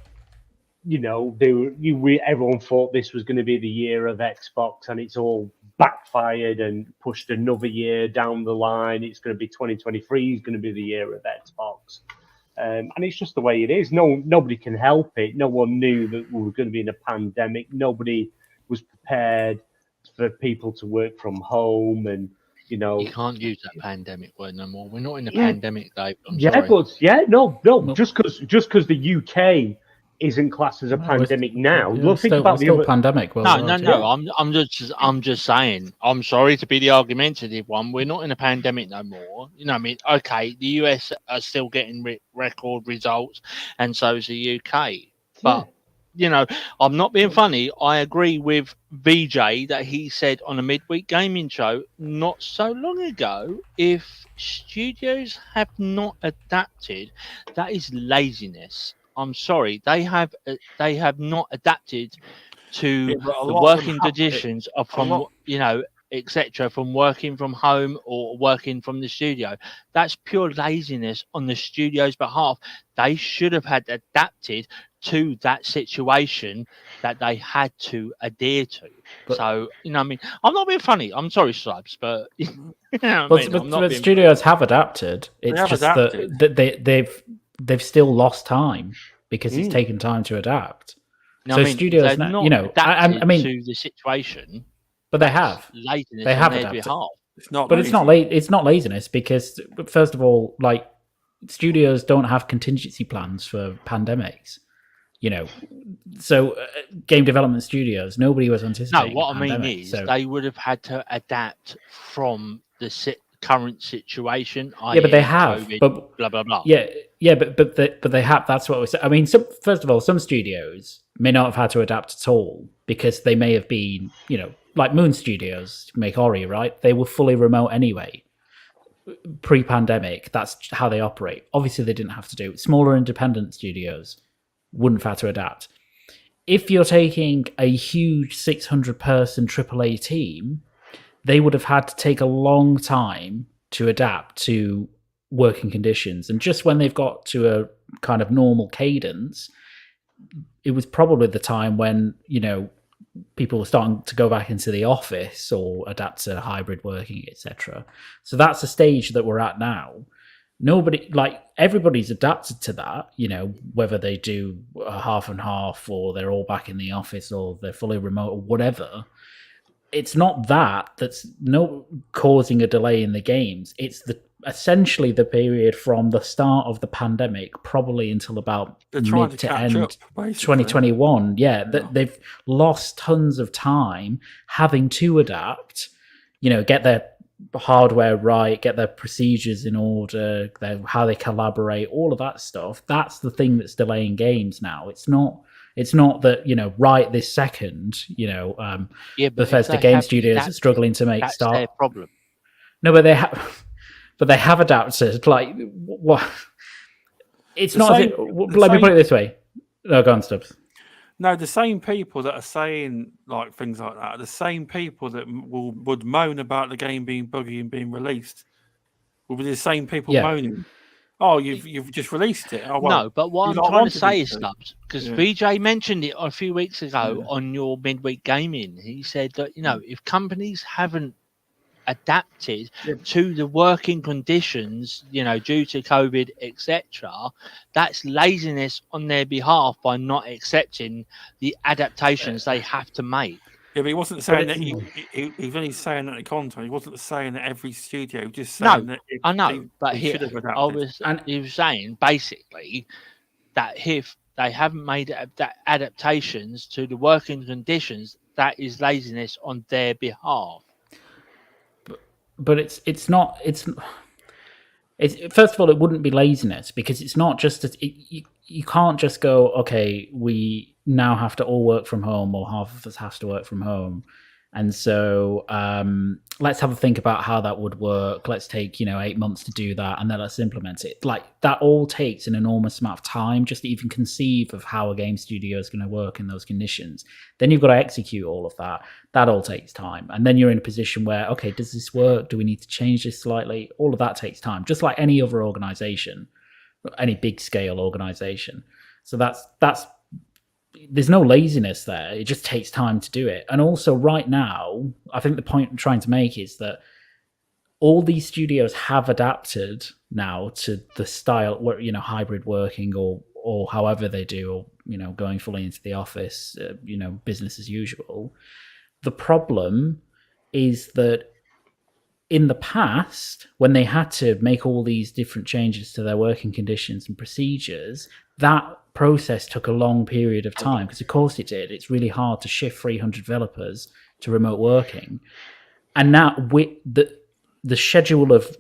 everyone thought this was going to be the year of Xbox, and it's all backfired and pushed another year down the line. It's going to be 2023 is going to be the year of Xbox. And it's just the way it is. Nobody can help it. No one knew that we were going to be in a pandemic. Nobody was prepared for people to work from home, and You can't use that pandemic word no more. We're not in a pandemic, Dave. I'm sorry. Just because the UK isn't classed as a pandemic now. Yeah, think about the pandemic. No. I'm just saying. I'm sorry to be the argumentative one. We're not in a pandemic no more. You know what I mean? Okay, the US are still getting record results, and so is the UK. But I'm not being funny. I agree with VJ that he said on a midweek gaming show not so long ago, if studios have not adapted, that is laziness. I'm sorry, they have not adapted to the working conditions from etc. from working from home or working from the studio. That's pure laziness on the studio's behalf. They should have had adapted to that situation that they had to adhere to. So, I mean, I'm not being funny. I'm sorry, Stripes, but but studios have adapted. It's just that they've still lost time because it's taken time to adapt. So studios, I mean, to the situation. But they have. Laziness they have on their adapted. behalf. It's not laziness because, first of all, like studios don't have contingency plans for pandemics. So game development studios, nobody was anticipating. No, what I mean is they would have had to adapt from the current situation. But they have. COVID, but blah blah blah. But they have. That's what we said. I mean, first of all, some studios may not have had to adapt at all because they may have been, like Moon Studios make Ori, right? They were fully remote anyway. Pre-pandemic, that's how they operate. Obviously, they didn't have to do it. Smaller independent studios wouldn't have had to adapt. If you're taking a huge 600-person AAA team, they would have had to take a long time to adapt to working conditions. And just when they've got to a kind of normal cadence, it was probably the time when, people were starting to go back into the office or adapt to hybrid working, etc. So that's the stage that we're at now. Everybody's adapted to that, whether they do a half and half or they're all back in the office or they're fully remote or whatever. It's not that's causing a delay in the games. It's essentially the period from the start of the pandemic, probably until about mid to end 2021. They've lost tons of time having to adapt, get their hardware right, get their procedures in order, how they collaborate, all of that stuff. That's the thing that's delaying games now. It's not that, right this second, Bethesda Game Studios are struggling to make that's their problem. No, but they have adapted. Like, what? It's not. Let me put it this way. No, go on, Stubbs. No, the same people that are saying like things like that are the same people that would moan about the game being buggy and being released. Will be the same people moaning. Oh, you've just released it. Oh, well, no, but what I'm trying to say is, Stubbs, because VJ mentioned it a few weeks ago on your midweek gaming. He said that if companies haven't adapted to the working conditions, due to COVID, etc., that's laziness on their behalf by not accepting the adaptations they have to make. Yeah, but he wasn't saying that. He was only saying that in content. He wasn't saying that every studio. Just saying that. I know, but he was saying basically that if they haven't made adaptations to the working conditions, that is laziness on their behalf. But it's not. First of all, it wouldn't be laziness because it's not just you can't just go, okay, we now have to all work from home or half of us has to work from home, and so let's have a think about how that would work. Let's take 8 months to do that, and then let's implement it. Like that all takes an enormous amount of time just to even conceive of how a game studio is going to work in those conditions. Then you've got to execute all of that. That all takes time, and then you're in a position where, okay, does this work? Do we need to change this slightly? All of that takes time, just like any other organization, any big scale organization. So that's there's no laziness there. It just takes time to do it. And also, right now, I think the point I'm trying to make is that all these studios have adapted now to the style, hybrid working or however they do, or going fully into the office, business as usual. The problem is that in the past, when they had to make all these different changes to their working conditions and procedures, that process took a long period of time, because of course it did. It's really hard to shift 300 developers to remote working. And now with the schedule of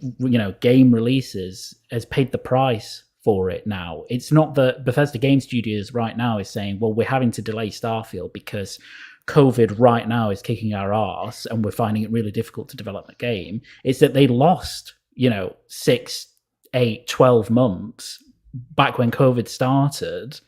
game releases has paid the price for it now. It's not that Bethesda Game Studios right now is saying, well, we're having to delay Starfield because COVID right now is kicking our arse and we're finding it really difficult to develop a game. It's that they lost, 6, 8, 12 months back when COVID started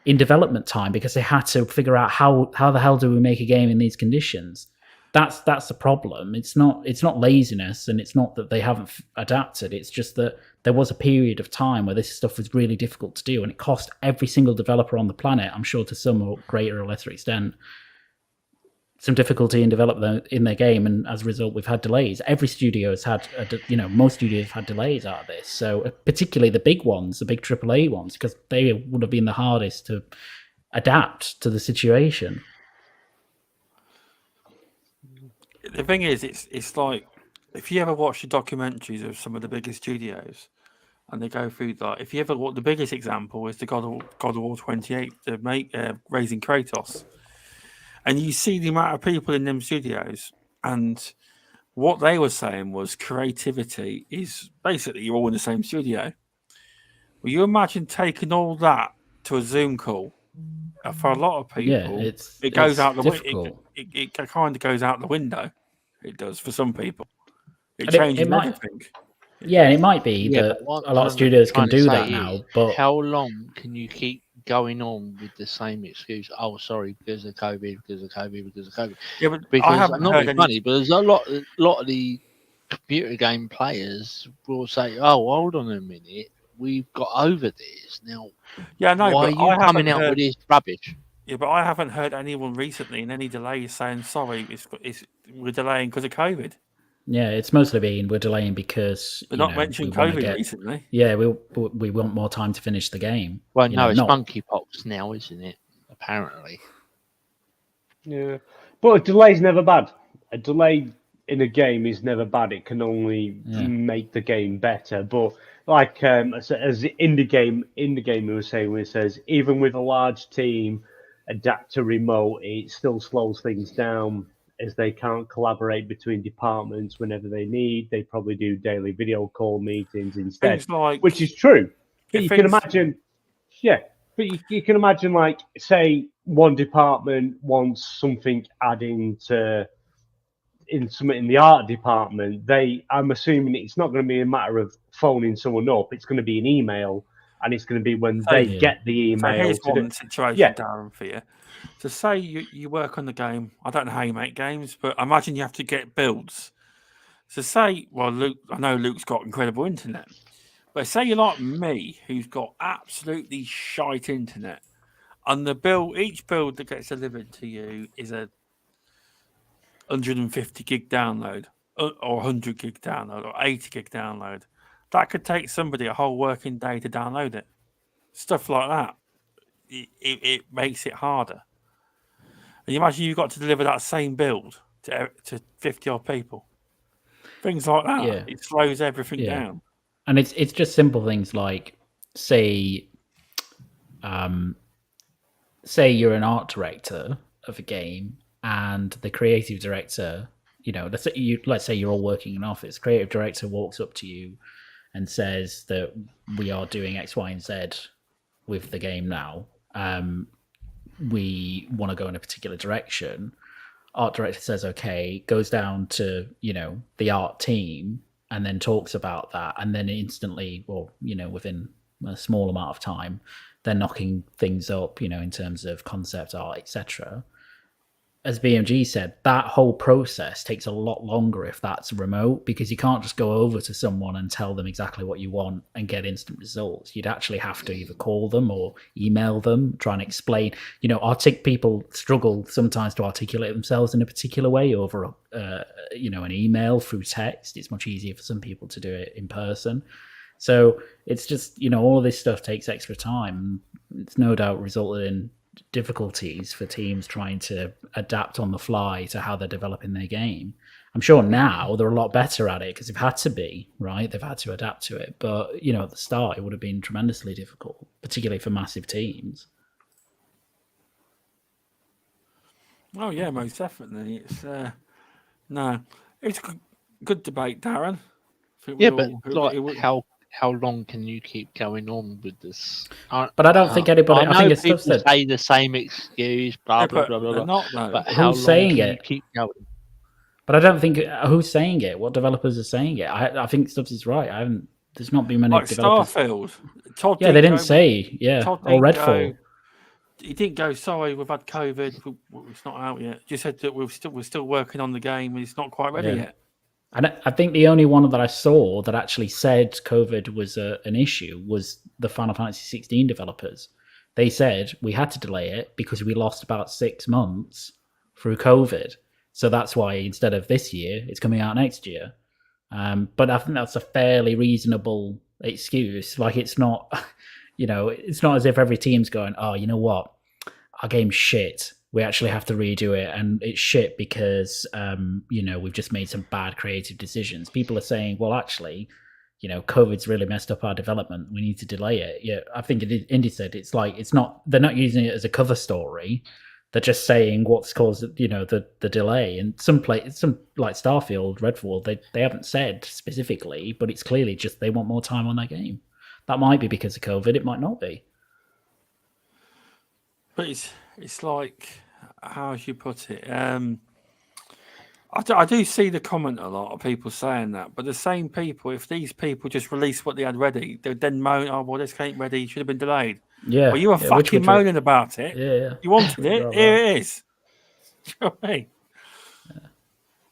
in development time because they had to figure out how the hell do we make a game in these conditions. That's the problem. It's not laziness, and it's not that they haven't adapted. It's just that there was a period of time where this stuff was really difficult to do, and it cost every single developer on the planet, I'm sure to some or greater or lesser extent, some difficulty in developing in their game, and as a result, we've had delays. Every studio has had, most studios have had delays out of this. So particularly the big ones, the big AAA ones, because they would have been the hardest to adapt to the situation. The thing is, it's like if you ever watch the documentaries of some of the biggest studios, and they go through that. If you ever the biggest example is the God of War 28, raising Kratos, and you see the amount of people in them studios, and what they were saying was creativity is basically you're all in the same studio. Well, you imagine taking all that to a Zoom call. For a lot of people, it goes out the window. It kind of goes out the window. It does for some people. It changes everything. Yeah, and it might be that a lot of studios can do that now. But how long can you keep going on with the same excuse? Oh, sorry, because of COVID, because of COVID, because of COVID. Yeah, but because I haven't not heard being funny, but there's a lot of the computer game players will say, "Oh, hold on a minute, we've got over this now." Yeah, no. Why are you coming out with this rubbish? Yeah, but I haven't heard anyone recently in any delays saying sorry. We're delaying because of COVID. Yeah, it's mostly been we're delaying because we're not mentioning COVID recently. Yeah, we want more time to finish the game. Well, no, it's monkeypox now, isn't it? Apparently. Yeah, but a delay's never bad. A delay in a game is never bad. It can only make the game better. But like as indie gamer was saying, when it says even with a large team, adapt to remote, it still slows things down as they can't collaborate between departments whenever they need. They probably do daily video call meetings instead, which is true. But you can imagine, but you can imagine, like, say one department wants something adding to in the art department. I'm assuming it's not going to be a matter of phoning someone up. It's going to be an email. And it's going to be when they get the email. So here's one situation, Darren, for you. So say you work on the game. I don't know how you make games, but I imagine you have to get builds. So say, well, Luke, I know Luke's got incredible internet. But say you're like me, who's got absolutely shite internet. And each build that gets delivered to you is a 150 gig download, or 100 gig download, or 80 gig download. That could take somebody a whole working day to download it. Stuff like that. It makes it harder. And you imagine you've got to deliver that same build to 50 odd people. Things like that. Yeah. It slows everything down. And it's just simple things like, say you're an art director of a game and the creative director, let's say you're all working in an office. Creative director walks up to you and says that we are doing X, Y, and Z with the game now. We want to go in a particular direction. Art director says, okay, goes down to, the art team and then talks about that. And then instantly, within a small amount of time, they're knocking things up, in terms of concept art, etc. as BMG said, that whole process takes a lot longer if that's remote, because you can't just go over to someone and tell them exactly what you want and get instant results. You'd actually have to either call them or email them, try and explain. People struggle sometimes to articulate themselves in a particular way over, an email through text. It's much easier for some people to do it in person. So it's just, all of this stuff takes extra time. It's no doubt resulted in difficulties for teams trying to adapt on the fly to how they're developing their game. I'm sure now they're a lot better at it because they've had to be, right? They've had to adapt to it. But, at the start, it would have been tremendously difficult, particularly for massive teams. Oh, yeah, most definitely. It's it's a good debate, Darren. How long can you keep going on with this? But I don't think anybody. I think it's people stuff say the same excuse, blah blah blah blah. Not though. But how long saying can it? you keep going? But I don't think who's saying it. What developers are saying it? I think Stubbs is right. There's not been many developers. Starfield. Todd they didn't say. Yeah, or Redfall. He didn't go. Sorry, we've had COVID. It's not out yet. Just said that we're still working on the game and it's not quite ready yet. And I think the only one that I saw that actually said COVID was an issue was the Final Fantasy 16 developers. They said we had to delay it because we lost about 6 months through COVID. So that's why instead of this year, it's coming out next year. But I think that's a fairly reasonable excuse. Like, it's not, it's not as if every team's going, oh, you know what? Our game's shit. We actually have to redo it, and it's shit because we've just made some bad creative decisions. People are saying, well, actually, COVID's really messed up our development. We need to delay it. Yeah, I think Indy said it's like they're not using it as a cover story. They're just saying what's caused the delay. And some like Starfield, Redfall, they haven't said specifically, but it's clearly just they want more time on their game. That might be because of COVID. It might not be. But it's like, how should you put it? I do see the comment a lot of people saying that, but the same people, if these people just release what they had ready, they'd then moan, oh, well, this ain't ready, should have been delayed. Yeah. Well, you were fucking moaning about it. Yeah. You wanted it, here it is. Do you know what I mean? Yeah.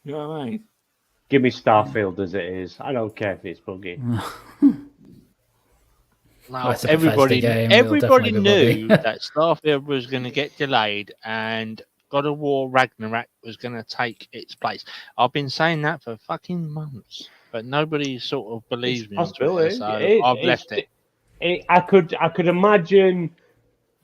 You know what I mean? Give me Starfield as it is. I don't care if it's buggy. Now, everybody knew that Starfield was going to get delayed and God of War Ragnarok was going to take its place. I've been saying that for fucking months, but nobody sort of believes me. So I've left it. I could imagine,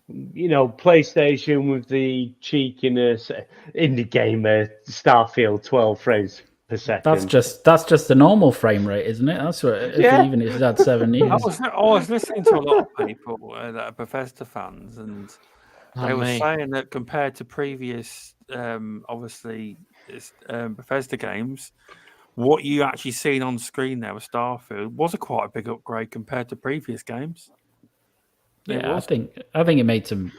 PlayStation with the cheekiness, indie gamer, Starfield 12 frames per second. That's just the normal frame rate, isn't it? That's what. Even if it's had 7 years. I was listening to a lot of people that are Bethesda fans, and they were saying that compared to previous, obviously, Bethesda games, what you actually seen on screen there with Starfield was quite a big upgrade compared to previous games. Yeah, I think it made some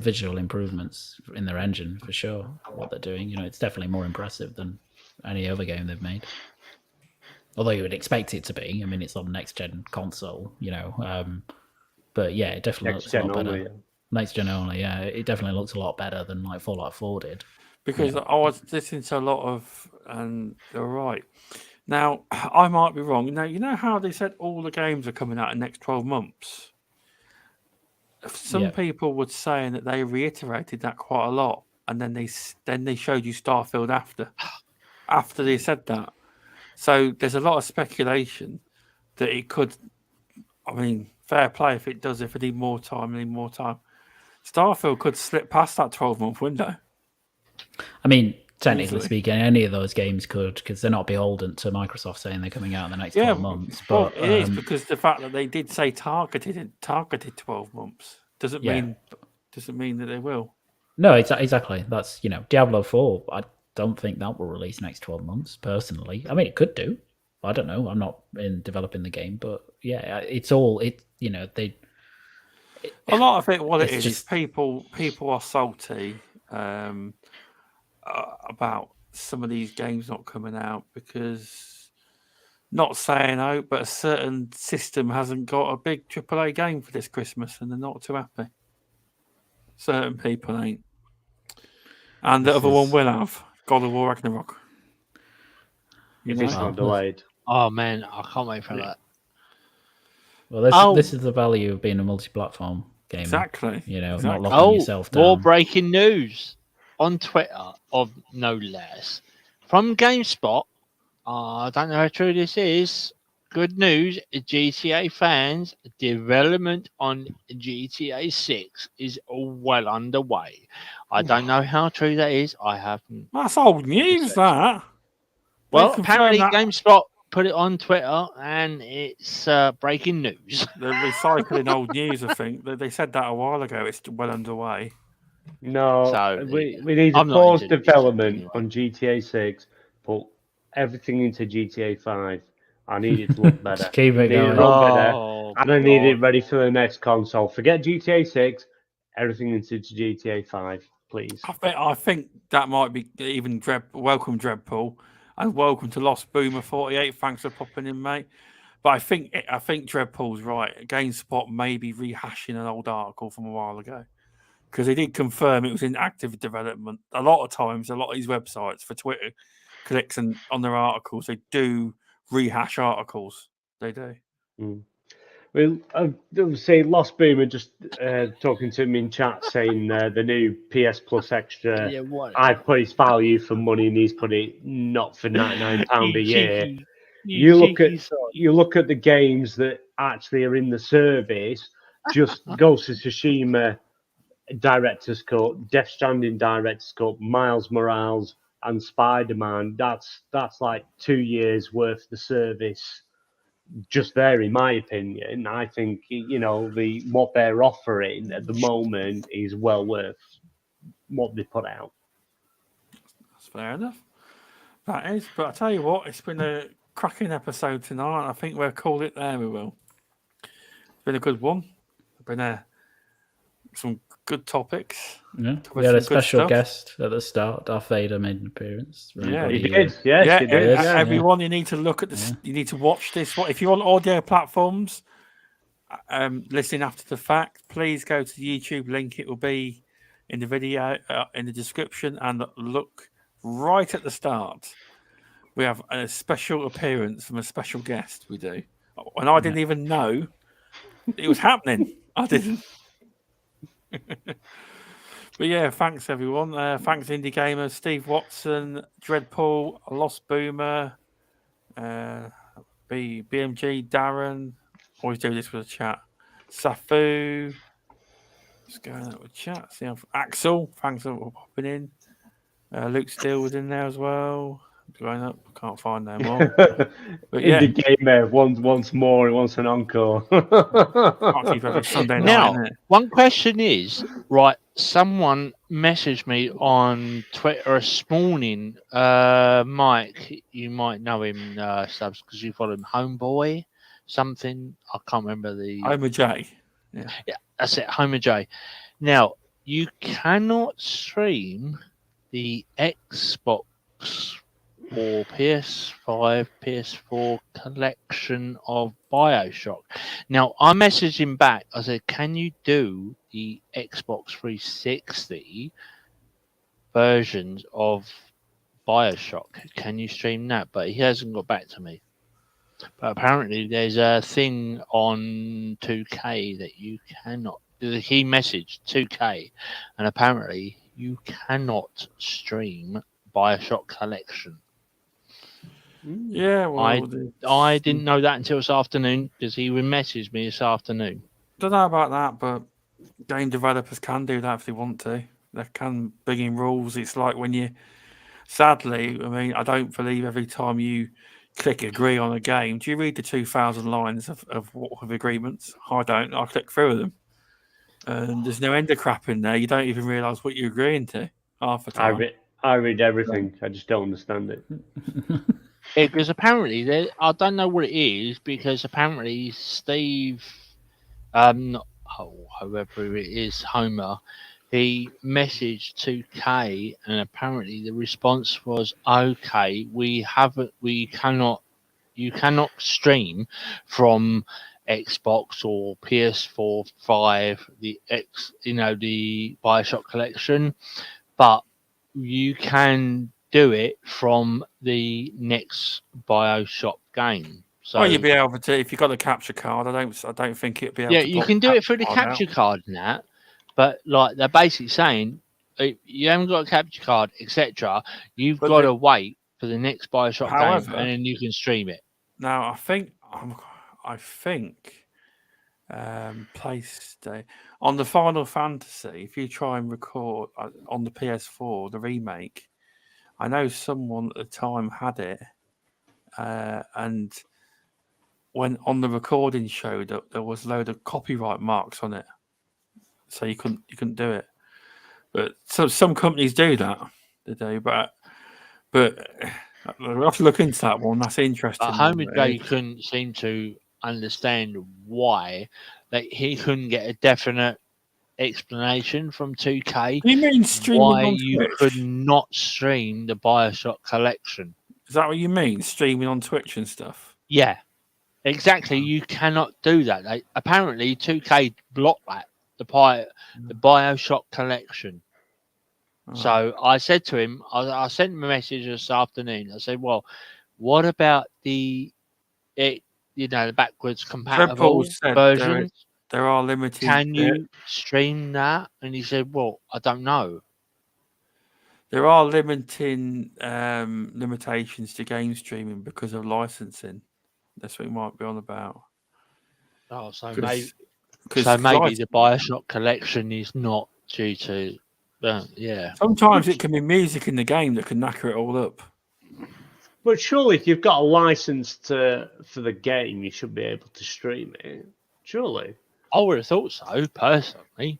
visual improvements in their engine for sure. What they're doing, it's definitely more impressive than any other game they've made. Although you would expect it to be. I mean, it's on next gen console, but yeah, it definitely looks a lot better. Next gen only, yeah, it definitely looks a lot better than like Fallout 4 did. Because I was listening to a lot of, and they're right. Now, I might be wrong. Now, you know how they said all the games are coming out in the next 12 months? Some people were saying that they reiterated that quite a lot, and then they showed you Starfield after they said that. So there's a lot of speculation that it could. I mean, fair play if it does. If it need more time, Starfield could slip past that 12-month window. I mean, technically speaking, any of those games could, because they're not beholden to Microsoft saying they're coming out in the next 12 months. But it is, because the fact that they did say targeted 12 months doesn't mean that they will. No, exactly. That's Diablo 4. I don't think that will release next 12 months. Personally, I mean, it could do. I don't know. I'm not in developing the game, but yeah, it's all a lot of it. What it is people are salty. About some of these games not coming out because, not saying out, but a certain system hasn't got a big AAA game for this Christmas and they're not too happy. Certain people ain't. And the This other one is- will have God of War Ragnarok. You If know? it's Wow. not delayed. Oh man, I can't wait for Yeah. that. Well, this Oh. this is the value of being a multi-platform gamer. Exactly. You know, Exactly. not locking Oh, yourself more down. breaking news on Twitter of no less from GameSpot. I don't know how true this is. Good news, GTA fans, development on GTA 6 is well underway. I don't know how true that is. I haven't. That's old news, that. Well, They've apparently confirmed that GameSpot put it on Twitter and it's breaking news. they're recycling old news, I think. They said that a while ago. It's well underway. No, So, we need to I'm not pause into this development anyway. on GTA 6, put everything into GTA 5. I need it to look better. Just keep it I need going. to run better. Oh, And I need it God. ready for the next console. Forget GTA 6, everything into GTA 5, please. I think that might be even welcome Dreadpool, and welcome to Lost Boomer 48. Thanks for popping in, mate. But I think Dreadpool's right. GameSpot may be rehashing an old article from a while ago, because they did confirm it was in active development. A lot of times, a lot of these websites for Twitter clicks and on their articles, they do rehash articles. They do. Well, I'll say Lost Boomer just talking to me in chat saying the new PS Plus Extra. Yeah, what? I put its value for money and he's put it not for £99 a year. You You look at the games that actually are in the service. Just Ghost of Tsushima Director's Cut, Death Stranding Director's Cut, Miles Morales, and Spider-Man. That's like 2 years worth of the service. Just there, in my opinion, I think what they're offering at the moment is well worth what they put out. That's fair enough. That is. But I tell you what, it's been a cracking episode tonight. I think we'll call it there. We will. It's been a good one. Been some good topics. Yeah. Covered We had a some good special stuff. guest at the start. Darth Vader made an appearance. Yeah, He Everybody, did, yes, yeah, he did. Yes, Yeah. everyone, you need to look at this. You need to watch this. If you're on audio platforms, listening after the fact, please go to the YouTube link. It will be in the video in the description, and look right at the start. We have a special appearance from a special guest. We do, and I didn't even know it was happening. I didn't. But yeah, thanks everyone. Thanks Indie Gamer, Steve Watson, Dreadpool, Lost Boomer, BMG, Darren. Always do this with a chat. Safu. Just going out with chat. See Axel. Thanks for popping in. Luke Steele was in there as well. Going up. Can't find no more. But yeah, Indie Gamer once more. He wants an encore. can't keep every Sunday night. Now, Innit? one question is, right, someone messaged me on Twitter this morning, Mike, you might know him, Stubbs, because you follow him, Homeboy, something, I can't remember the... Homer J. Yeah, that's it, Homer J. Now, you cannot stream the Xbox or PS5, PS4 collection of BioShock. Now, I messaged him back. I said, can you do the Xbox 360 versions of BioShock? Can you stream that? But he hasn't got back to me. But apparently there's a thing on 2K that you cannot... He messaged 2K, and apparently you cannot stream BioShock collection. Yeah, well, I didn't know that until this afternoon because he would message me this afternoon. Don't know about that, but game developers can do that if they want to. They can bring in rules. It's like when you, sadly, I mean, I don't believe every time you click agree on a game, do you read the 2,000 lines of agreements? I don't. I click through them. And there's no end of crap in there. You don't even realise what you're agreeing to half the time. I read everything. I just don't understand it. Yeah, because apparently, I don't know what it is, because apparently Steve, whoever it is, Homer, he messaged 2K, and apparently the response was, okay, you cannot stream from Xbox or PS4, 5, the BioShock collection, but you can do it from the next BioShock game. So Well, you'd be able to if you got a capture card. I don't think it'd be able yeah, to. you put can do it through the card out. capture card and that, but like they're basically saying, if you haven't got a capture card, etc. You've But got the- to wait for the next BioShock game, However- and then you can stream it. Now, I think PlayStation on the Final Fantasy. If you try and record on the PS4, the remake, I know someone at the time had it, and when on the recording showed up, there was a load of copyright marks on it, so you couldn't do it. But some companies do that, they do. But we'll have to look into that one. That's interesting. But Homer J couldn't seem to understand why he couldn't get a definite explanation from 2K You mean streaming why on you Twitch? could not stream the BioShock collection. Is that what you mean? Streaming on Twitch and stuff? Yeah, exactly. You cannot do that. Apparently 2K blocked that the BioShock collection. Oh. So I said to him, I sent him a message this afternoon. I said, "Well, what about the backwards compatible said versions? there are limited. Can you stream that?" And he said, "Well, I don't know." There are limitations to game streaming because of licensing. That's what you might be on about. Oh, so 'Cause- maybe 'cause maybe the BioShock collection is not due to. Yeah. Sometimes it can be music in the game that can knacker it all up. But surely, if you've got a license for the game, you should be able to stream it. Surely. I would have thought so, personally.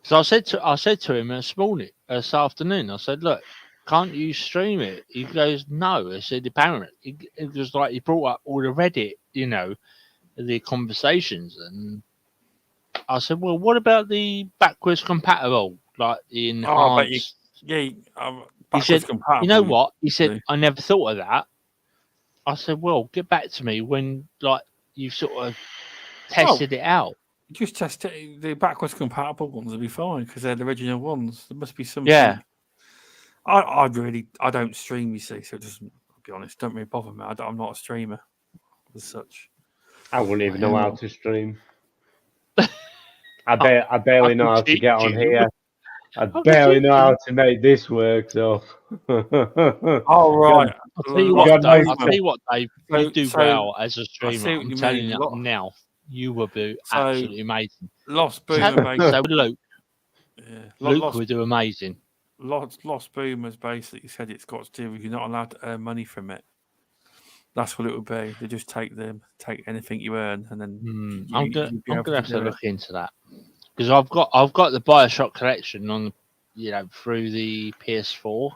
So I said to him this afternoon. I said, "Look, can't you stream it?" He goes, "No." I said, "Apparently," it was like he brought up all the Reddit, the conversations, and I said, "Well, what about the backwards compatible, like the enhanced?" He said, compatible. "You know what?" He said, do. "I never thought of that." I said, "Well, get back to me when you've sort of tested it out." Just test it. The backwards compatible ones will be fine because they're the original ones. There must be something. Yeah. I don't stream, you see, so it doesn't. I'll be honest, don't really bother me. I'm not a streamer as such. I wouldn't even know how to stream. I barely know how to get on here. I barely know how to make this work. So. All right. I'll tell you what, Dave. You do well as a streamer. I'm telling you now. You will be absolutely amazing. Lost Boomer, so Luke. Yeah. Luke will do amazing. Lost Boomers basically said it's got to do with you're not allowed to earn money from it. That's what it would be. They just take anything you earn and then. I'm gonna have to look into that because I've got the BioShock collection on, through the PS4.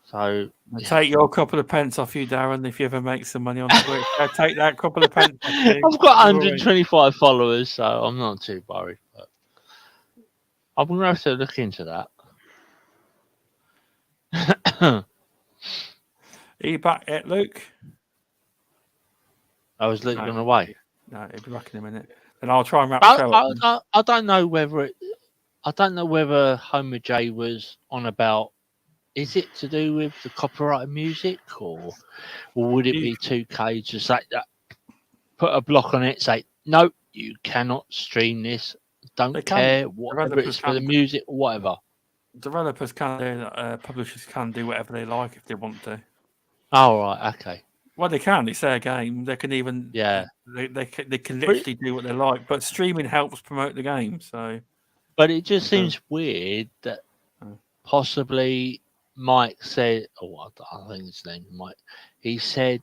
So take your couple of pence off you, Darren. If you ever make some money on Twitch, take that couple of pence. I've got 125 followers, so I'm not too worried. But I'm gonna have to look into that. Are you back yet, Luke? I was looking away. No, he'll be back in a minute. Then I'll try and wrap the show up. I don't know whether Homer J was on about. Is it to do with the copyright music, or would it be 2K just like that? Put a block on it, say no, you cannot stream this. Don't care whatever it's for the music or whatever. Developers can do, publishers can do whatever they like if they want to. Oh right, okay. Well, they can. It's their game. They can even They can literally do what they like. But streaming helps promote the game. So, but it just seems weird that possibly Mike said, I think his name's Mike. He said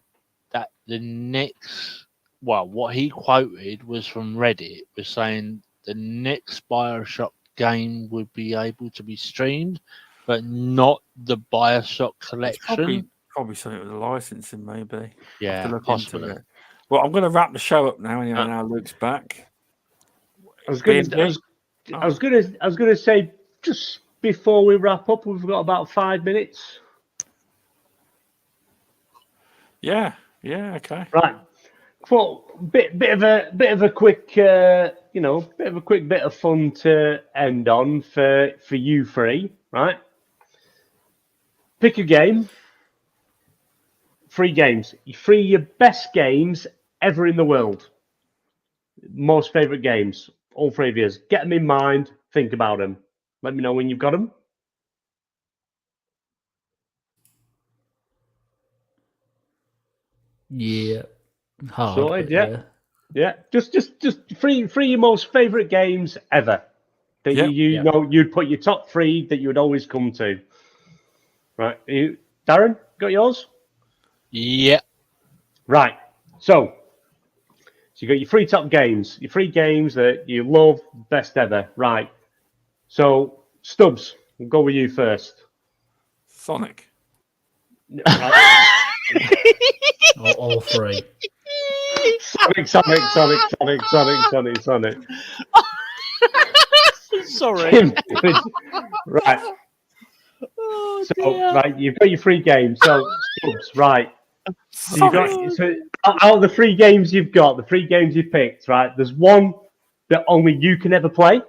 that the next, what he quoted was from Reddit, was saying the next BioShock game would be able to be streamed, but not the BioShock collection. Probably something with the licensing, maybe. Yeah, possibly. Well, I'm going to wrap the show up now. Anyway, now Luke's back. I was going to say just before we wrap up, we've got about 5 minutes. Yeah, okay. Right. Well, bit of a quick, bit of a quick bit of fun to end on for you three, right? Pick a game. 3 games. 3 your best games ever in the world. Most favourite games. All 3 of yours. Get them in mind. Think about them. Let me know when you've got them. Yeah. Hard. Sorted, but yeah. Yeah. Just 3 your most favourite games ever. That Yep. you know you'd put your top 3 that you would always come to. Right. Darren, got yours? Yeah. Right. So you got your 3 top games, your 3 games that you love, best ever. Right. So, Stubbs, we'll go with you first. Sonic. Right. all 3. Sonic. Sorry. Right. Oh, So, dear. right, you've got your 3 games. So, Stubbs, right. So you've Sonic. got, so out of the 3 games you've got, the 3 games you've picked, right? There's one that only you can ever play.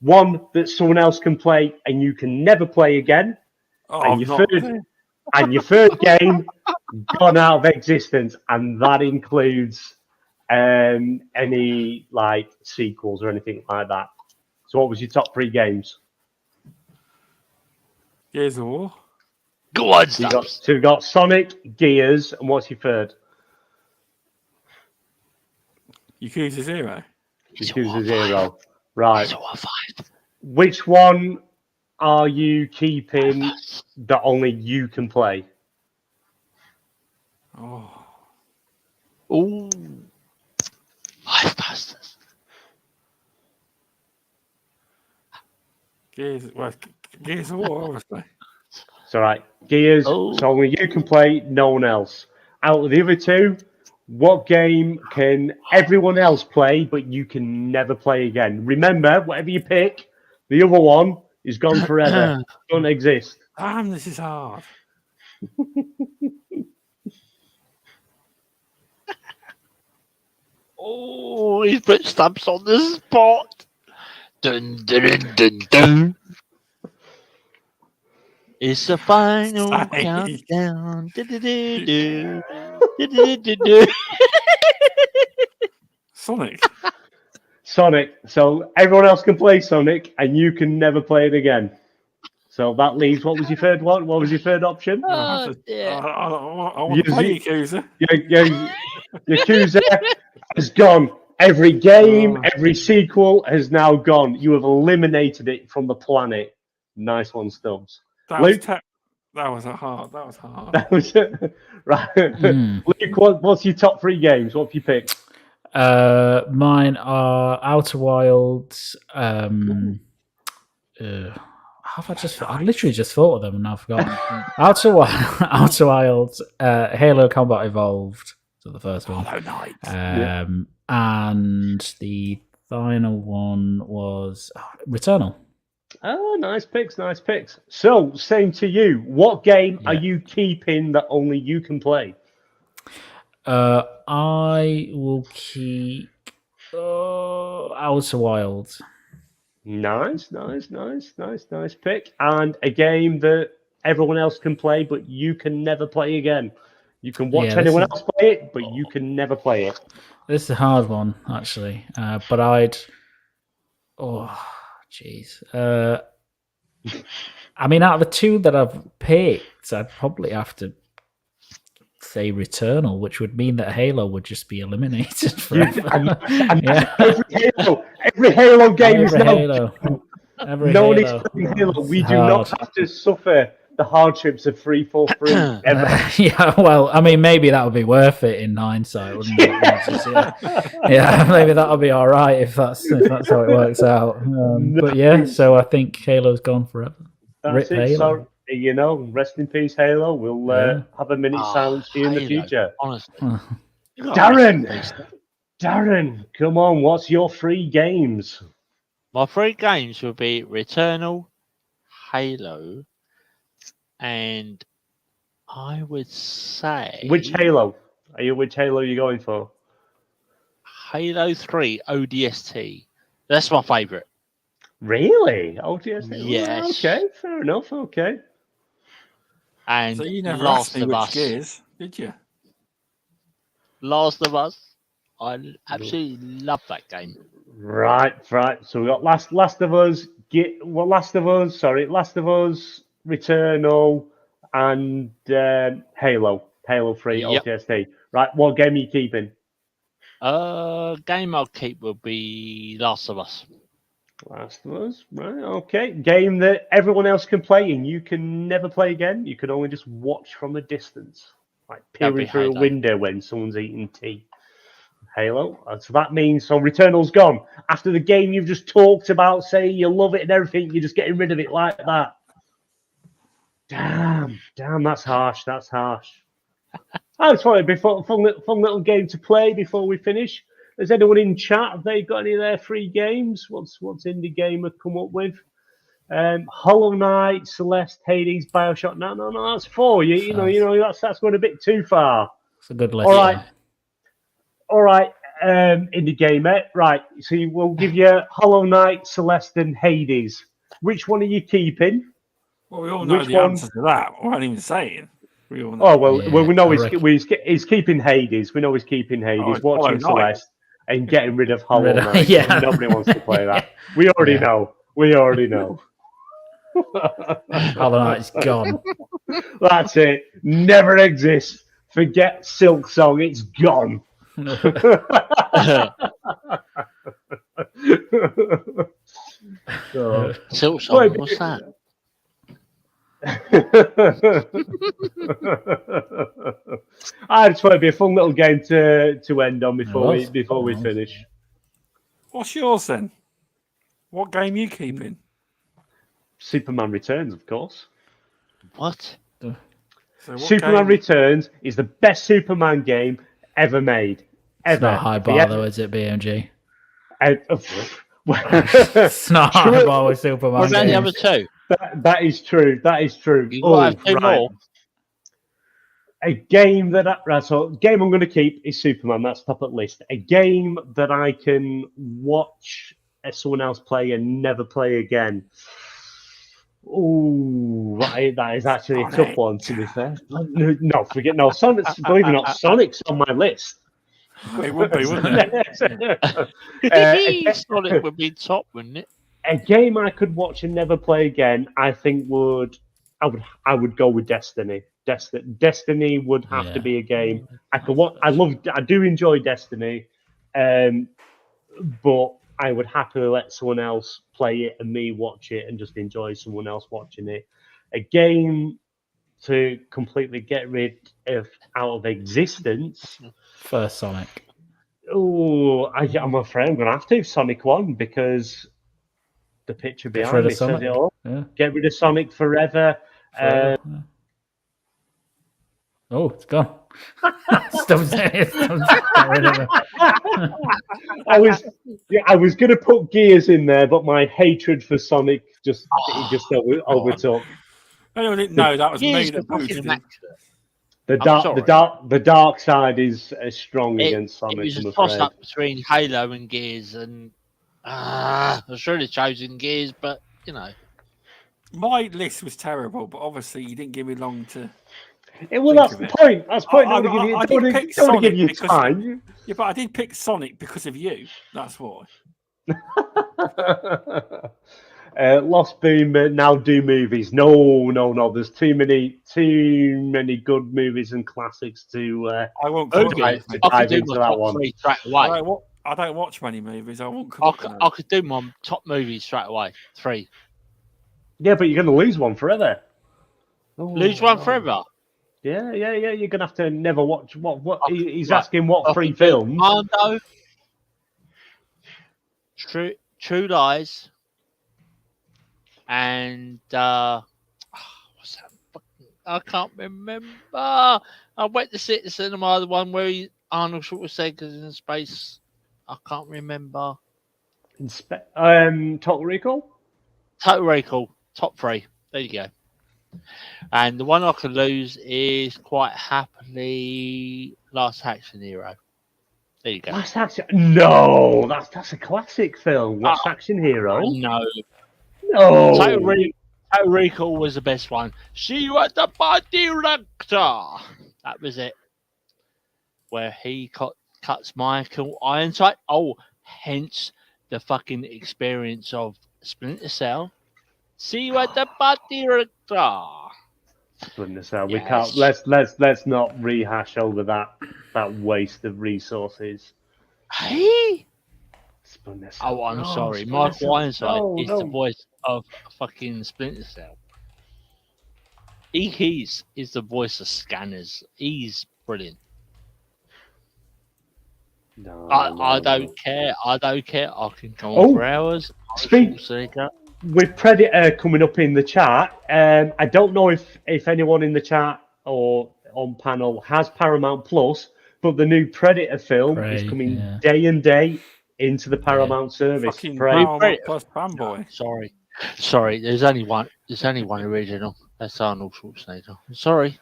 One that someone else can play and you can never play again. Oh, And I'm your not. your third game gone out of existence, and that includes any like sequels or anything like that. So, what was your top 3 games? Gears of War. Go on, So Stubbs. you've got Sonic, Gears, and what's your third? Yakuza 0. Yakuza 0. Right. It's all 5. Which one are you keeping that only you can play? Oh, Ooh. 5 bastards. Gears of War, obviously. It's all right. Gears, Oh. so only you can play, no one else. Out of the other 2, what game can everyone else play, but you can never play again? Remember, whatever you pick, the other one is gone forever. Don't exist. Damn, this is hard. Oh, he's put Stubbs on the spot. Dun, dun, dun, dun, dun. It's the final Sorry. countdown. Du-du-du-du. Du-du-du-du. Sonic. Sonic. So everyone else can play Sonic, and you can never play it again. So that leaves. What was your third one? What was your third option? Oh, dear. I want to play Yakuza. Yakuza has gone. Every game, every sequel has now gone. You have eliminated it from the planet. Nice one, Stubbs. That Luke? was hard. That was hard. That was it. Right. Luke, what's your top 3 games? What have you picked? Mine are Outer Wilds. I literally just thought of them and now I've forgotten. Outer Wilds, Halo Combat Evolved, so the first one. Hollow Knight. And the final one was Returnal. Oh, nice picks. So, same to you. What game are you keeping that only you can play? I will keep Outer Wilds. Nice pick. And a game that everyone else can play, but you can never play again. You can watch anyone else play it, but you can never play it. This is a hard one, actually. But I'd... Oh, jeez. I mean, out of the 2 that I've picked, I'd probably have to say Returnal, which would mean that Halo would just be eliminated forever. Every Halo game is now Halo. no one is playing Halo. We do not have to suffer the hardships of 343 ever. Yeah, well, I mean, maybe that would be worth it in hindsight, wouldn't it? Yeah, maybe that'll be all right if that's how it works out. But yeah, so I think Halo's gone forever. That's Rip it. Halo. So, rest in peace, Halo. We'll have a minute's silence for you in the Halo, future. Honestly. Darren, come on. What's your 3 games? My 3 games will be Returnal, Halo, and I would say... Which Halo? Which Halo are you going for? Halo 3 ODST. That's my favourite. Really? ODST? Yes. Okay, fair enough. Okay. And So you never Last asked me of which Us. gears, did you? Last of Us. I absolutely love that game. Right. So we got Last of Us. Last of Us. Sorry, Last of Us, Returnal, and Halo. Halo 3 Yep. OTST. Right. What game are you keeping? Game I'll keep will be Last of Us. Last of Us. Right. Okay. Game that everyone else can play and you can never play again. You can only just watch from a distance, like That'd be peering through a Halo. window when someone's eating tea. Halo. So that means Returnal's gone. After the game you've just talked about, saying you love it and everything, you're just getting rid of it like that. Damn, that's harsh. That's harsh. I just wanted to be fun little game to play before we finish. Has anyone in chat? Have they got any of their free games? What's Indie Gamer come up with? Hollow Knight, Celeste, Hades, Bioshock. No, that's 4. You know that's going a bit too far. It's a good list. All right, Indie Gamer. Right, so we'll give you Hollow Knight, Celeste, and Hades. Which one are you keeping? Well, we all know the answer to that. I wasn't even saying. We all know. Oh well, we know he's keeping Hades. We know he's keeping Hades, watching Celeste, and getting rid of Hollow Knight. Yeah. Nobody wants to play that. We already know. Hollow Knight's gone. That's it. Never exists. Forget Silk Song. It's gone. Silk Song, what's that? I just want it to be a fun little game to end on before we finish. What's yours then? What game are you keeping? Superman Returns, of course. What? So Superman Returns is the best Superman game ever made. Ever. It's not a high bar though, is it, BMG? It's not high bar with Superman. What about the other two? That is true. You got to have two more. A game game I'm going to keep is Superman. That's top of the list. A game that I can watch someone else play and never play again. Oh, that is actually a tough one, to be fair. No, forget no. Sonic, believe it or not, Sonic's on my list. It would be, wouldn't it? Sonic would be top, wouldn't it? A game I could watch and never play again, I think I would go with Destiny. Destiny would have to be a game I could watch. I do enjoy Destiny, but I would happily let someone else play it and me watch it and just enjoy someone else watching it. A game to completely get rid of out of existence. First Sonic. Oh, I'm afraid I'm going to have to Sonic 1 because the picture behind me says it all. Yeah. Get rid of Sonic forever. Oh, it's gone. Stop saying it. Get rid of it. I was going to put Gears in there, but my hatred for Sonic just overtook. I didn't know that was me that booted him. The dark side is strong against Sonic. It was a toss-up between Halo and Gears, and I should have chosen Gears, but you know. My list was terrible, but obviously you didn't give me long to. That's the point. That's the point. I don't give you time. Yeah, but I did pick Sonic because of you. That's why. Lost Boom now do movies. No. There's too many good movies and classics to. I won't dive into that one. Straight away. I don't watch many movies. I won't. I could do my top movies straight away. 3. Yeah, but you're going to lose one forever. Lose one forever. Yeah. You're going to have to never watch what he's asking. What 3 films? Commando, True Lies, and what's that? I can't remember. I went to see it in the cinema. The one where Arnold Schwarzenegger's in space. I can't remember. Total Recall. Total Recall. Top 3. There you go. And the one I could lose is quite happily Last Action Hero. There you go. Last Action. No, that's a classic film. Last Action Hero. No. No. Total Recall was the best one. She was the bad director. That was it. Where he cuts Michael Ironside. Oh, hence the fucking experience of Splinter Cell. She was the bad director. Splinter Cell. We Yes. can't. Let's not rehash over that waste of resources. Hey. Splinter Cell. Oh, I'm No, sorry. Splinter Michael Cell. Ironside is the No. voice of fucking Splinter Cell. He is the voice of Scanners. He's brilliant. No, I no. don't care. I don't care. I can go Oh, on for hours. With Predator coming up in the chat, I don't know if anyone in the chat or on panel has Paramount Plus, but the new Predator film is coming day and date into the Paramount service. Fucking Paramount Plus fanboy. Sorry. There's only one. There's only one original. That's Arnold Schwarzenegger. Sorry.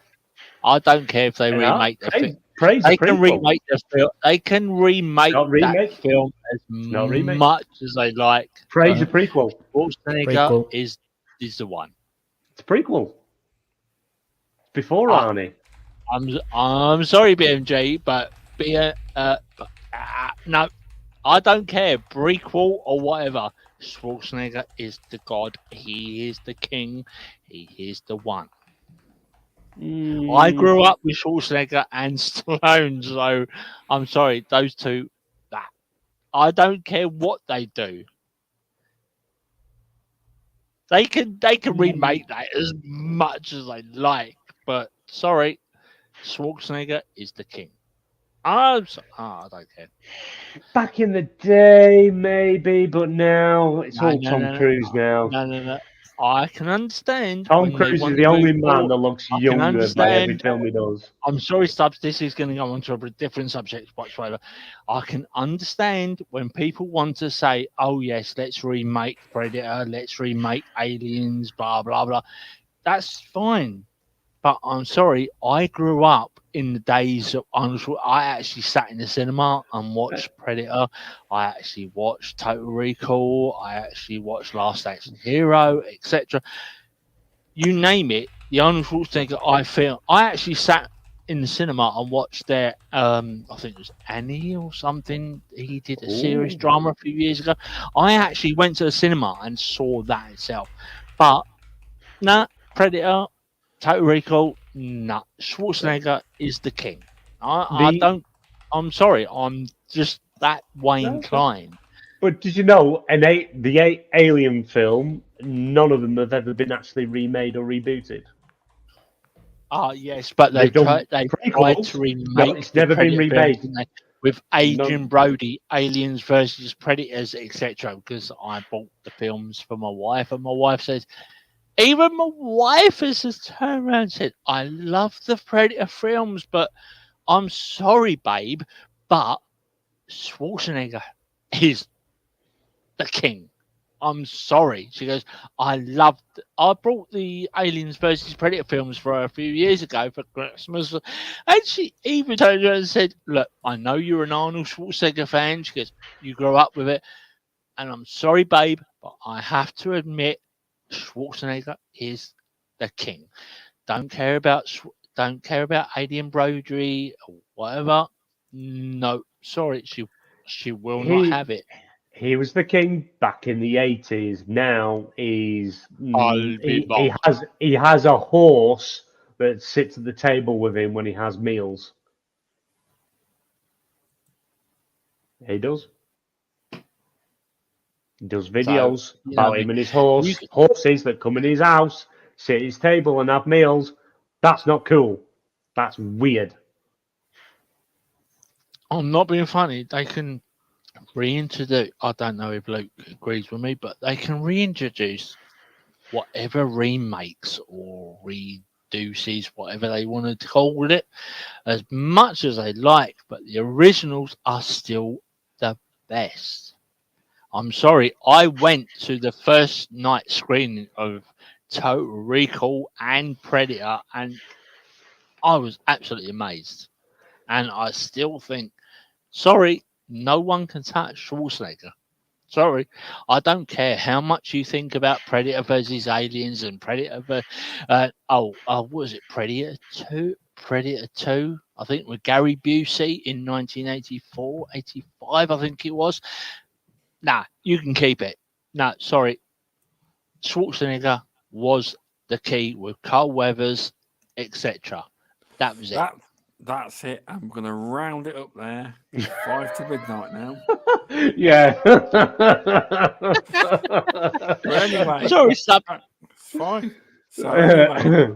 I don't care if they remake the film. They can remake the film. They can remake that film as much as they like. Praise a prequel. Schwarzenegger is the one. It's a prequel. Before Arnie. I'm sorry, BMJ, but no, I don't care. Prequel or whatever. Schwarzenegger is the god. He is the king. He is the one. I grew up with Schwarzenegger and Stallone, so I'm sorry, those two. I don't care what they do. They can remake that as much as they like, but sorry, Schwarzenegger is the king. I don't care. Back in the day, maybe, but now it's all Tom Cruise now. No. I can understand. Tom Cruise is the only man that looks younger by every film he does. I'm sorry, Stubbs, this is going to go on to a different subject whatsoever. I can understand when people want to say, oh, yes, let's remake Predator, let's remake Aliens, blah, blah, blah. That's fine. But I'm sorry, I grew up in the days of I actually sat in the cinema and watched Predator. I actually watched Total Recall. I actually watched Last Action Hero, etc. You name it, the Arnold Schwarzenegger I actually sat in the cinema and watched their I think it was Annie or something. He did a serious drama a few years ago. I actually went to the cinema and saw that itself. But Predator, Total Recall, Schwarzenegger is the king. I'm sorry, I'm just that way inclined. But did you know, the Alien film, none of them have ever been actually remade or rebooted? Yes, but they tried to remake. No, it's never been remade. With Adrian Brody, Aliens versus Predators, etc. Because I bought the films for my wife, and my wife says, even my wife has just turned around and said, I love the Predator films, but I'm sorry, babe, but Schwarzenegger is the king. I'm sorry. She goes, I brought the Aliens versus Predator films for her a few years ago for Christmas. And she even turned around and said, look, I know you're an Arnold Schwarzenegger fan. She goes, you grew up with it. And I'm sorry, babe, but I have to admit, Schwarzenegger is the king. Don't care about Adrian Brody or whatever. No, sorry, she will not have it. He was the king back in the 80s. Now he has a horse that sits at the table with him when he has meals. He does. He does videos about him and his horses that come in his house, sit at his table and have meals. That's not cool. That's weird. I'm not being funny. They can reintroduce. I don't know if Luke agrees with me, but they can reintroduce whatever remakes or reduces, whatever they want to call it, as much as they like. But the originals are still the best. I'm sorry, I went to the first night screening of Total Recall and Predator, and I was absolutely amazed. And I still think Sorry, no one can touch Schwarzenegger. Sorry, I don't care how much you think about Predator versus Aliens and Predator. What was it? Predator 2? Predator 2, I think, with Gary Busey in 1984, 85, I think it was. Nah, you can keep it. No, sorry. Schwarzenegger was the key with Carl Weathers, etc. That was it. That's it. I'm going to round it up there. It's 5 to midnight now. Yeah. But anyway, Sorry, Sub. it's fine. So anyway,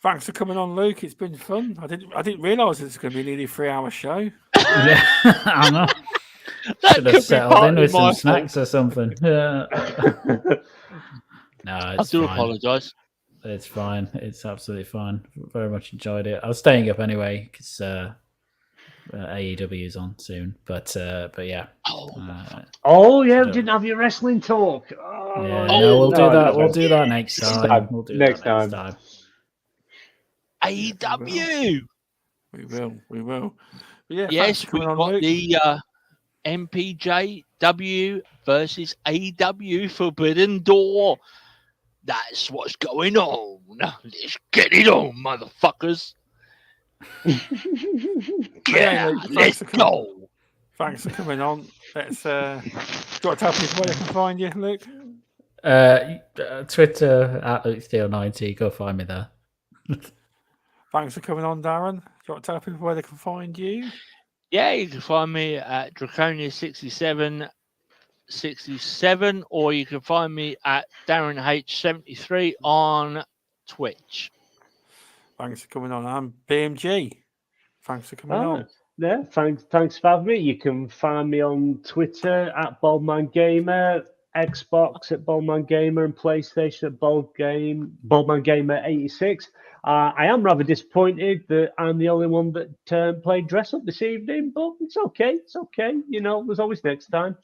thanks for coming on, Luke. It's been fun. I didn't realise it's going to be a nearly 3-hour show. Yeah, I know. Should have settled in with some snacks or something. Yeah. No, I it's do fine. apologise. It's fine. It's absolutely fine. Very much enjoyed it. I was staying up anyway because AEW is on soon. But yeah. Oh yeah, we didn't have your wrestling talk. Oh, yeah, no, we'll do that. no. We'll do that next time. We'll do Next that next time. AEW. We will. But yeah, Yes, we on, got Luke. the MPJW versus AEW Forbidden Door. That's what's going on. Let's get it on, motherfuckers. Yeah, let's go. Thanks for coming on. Let's. Do you want to tell people where they can find you, Luke? Twitter @LukeSteele90. Go find me there. Thanks for coming on, Darren. Do you want to tell people where they can find you? Yeah, you can find me at Draconia67, or you can find me at DarrenH73 on Twitch. Thanks for coming on. I'm BMG. Thanks for coming on. Yeah, thanks for having me. You can find me on Twitter at BaldmanGamer, Xbox at BaldmanGamer, and PlayStation at BaldmanGamer86. I am rather disappointed that I'm the only one that played dress up this evening, but it's okay. It's okay. You know, there's always next time.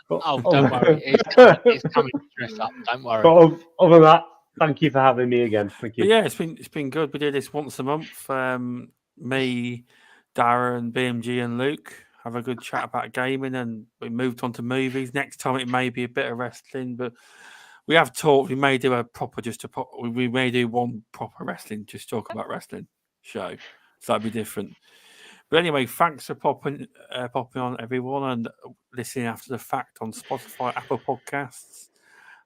But, Don't worry. It's coming to dress up. Don't worry. But other than that, thank you for having me again. Thank you. But yeah, it's been good. We do this once a month. Me, Darren, BMG, and Luke have a good chat about gaming, and we moved on to movies. Next time it may be a bit of wrestling, but we have talked. We may do we may do one proper wrestling, just talk about wrestling show. So that'd be different. But anyway, thanks for popping on, everyone, and listening after the fact on Spotify, Apple Podcasts,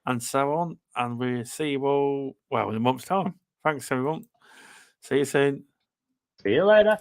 and so on. And we'll see you all in a month's time. Thanks, everyone. See you soon. See you later.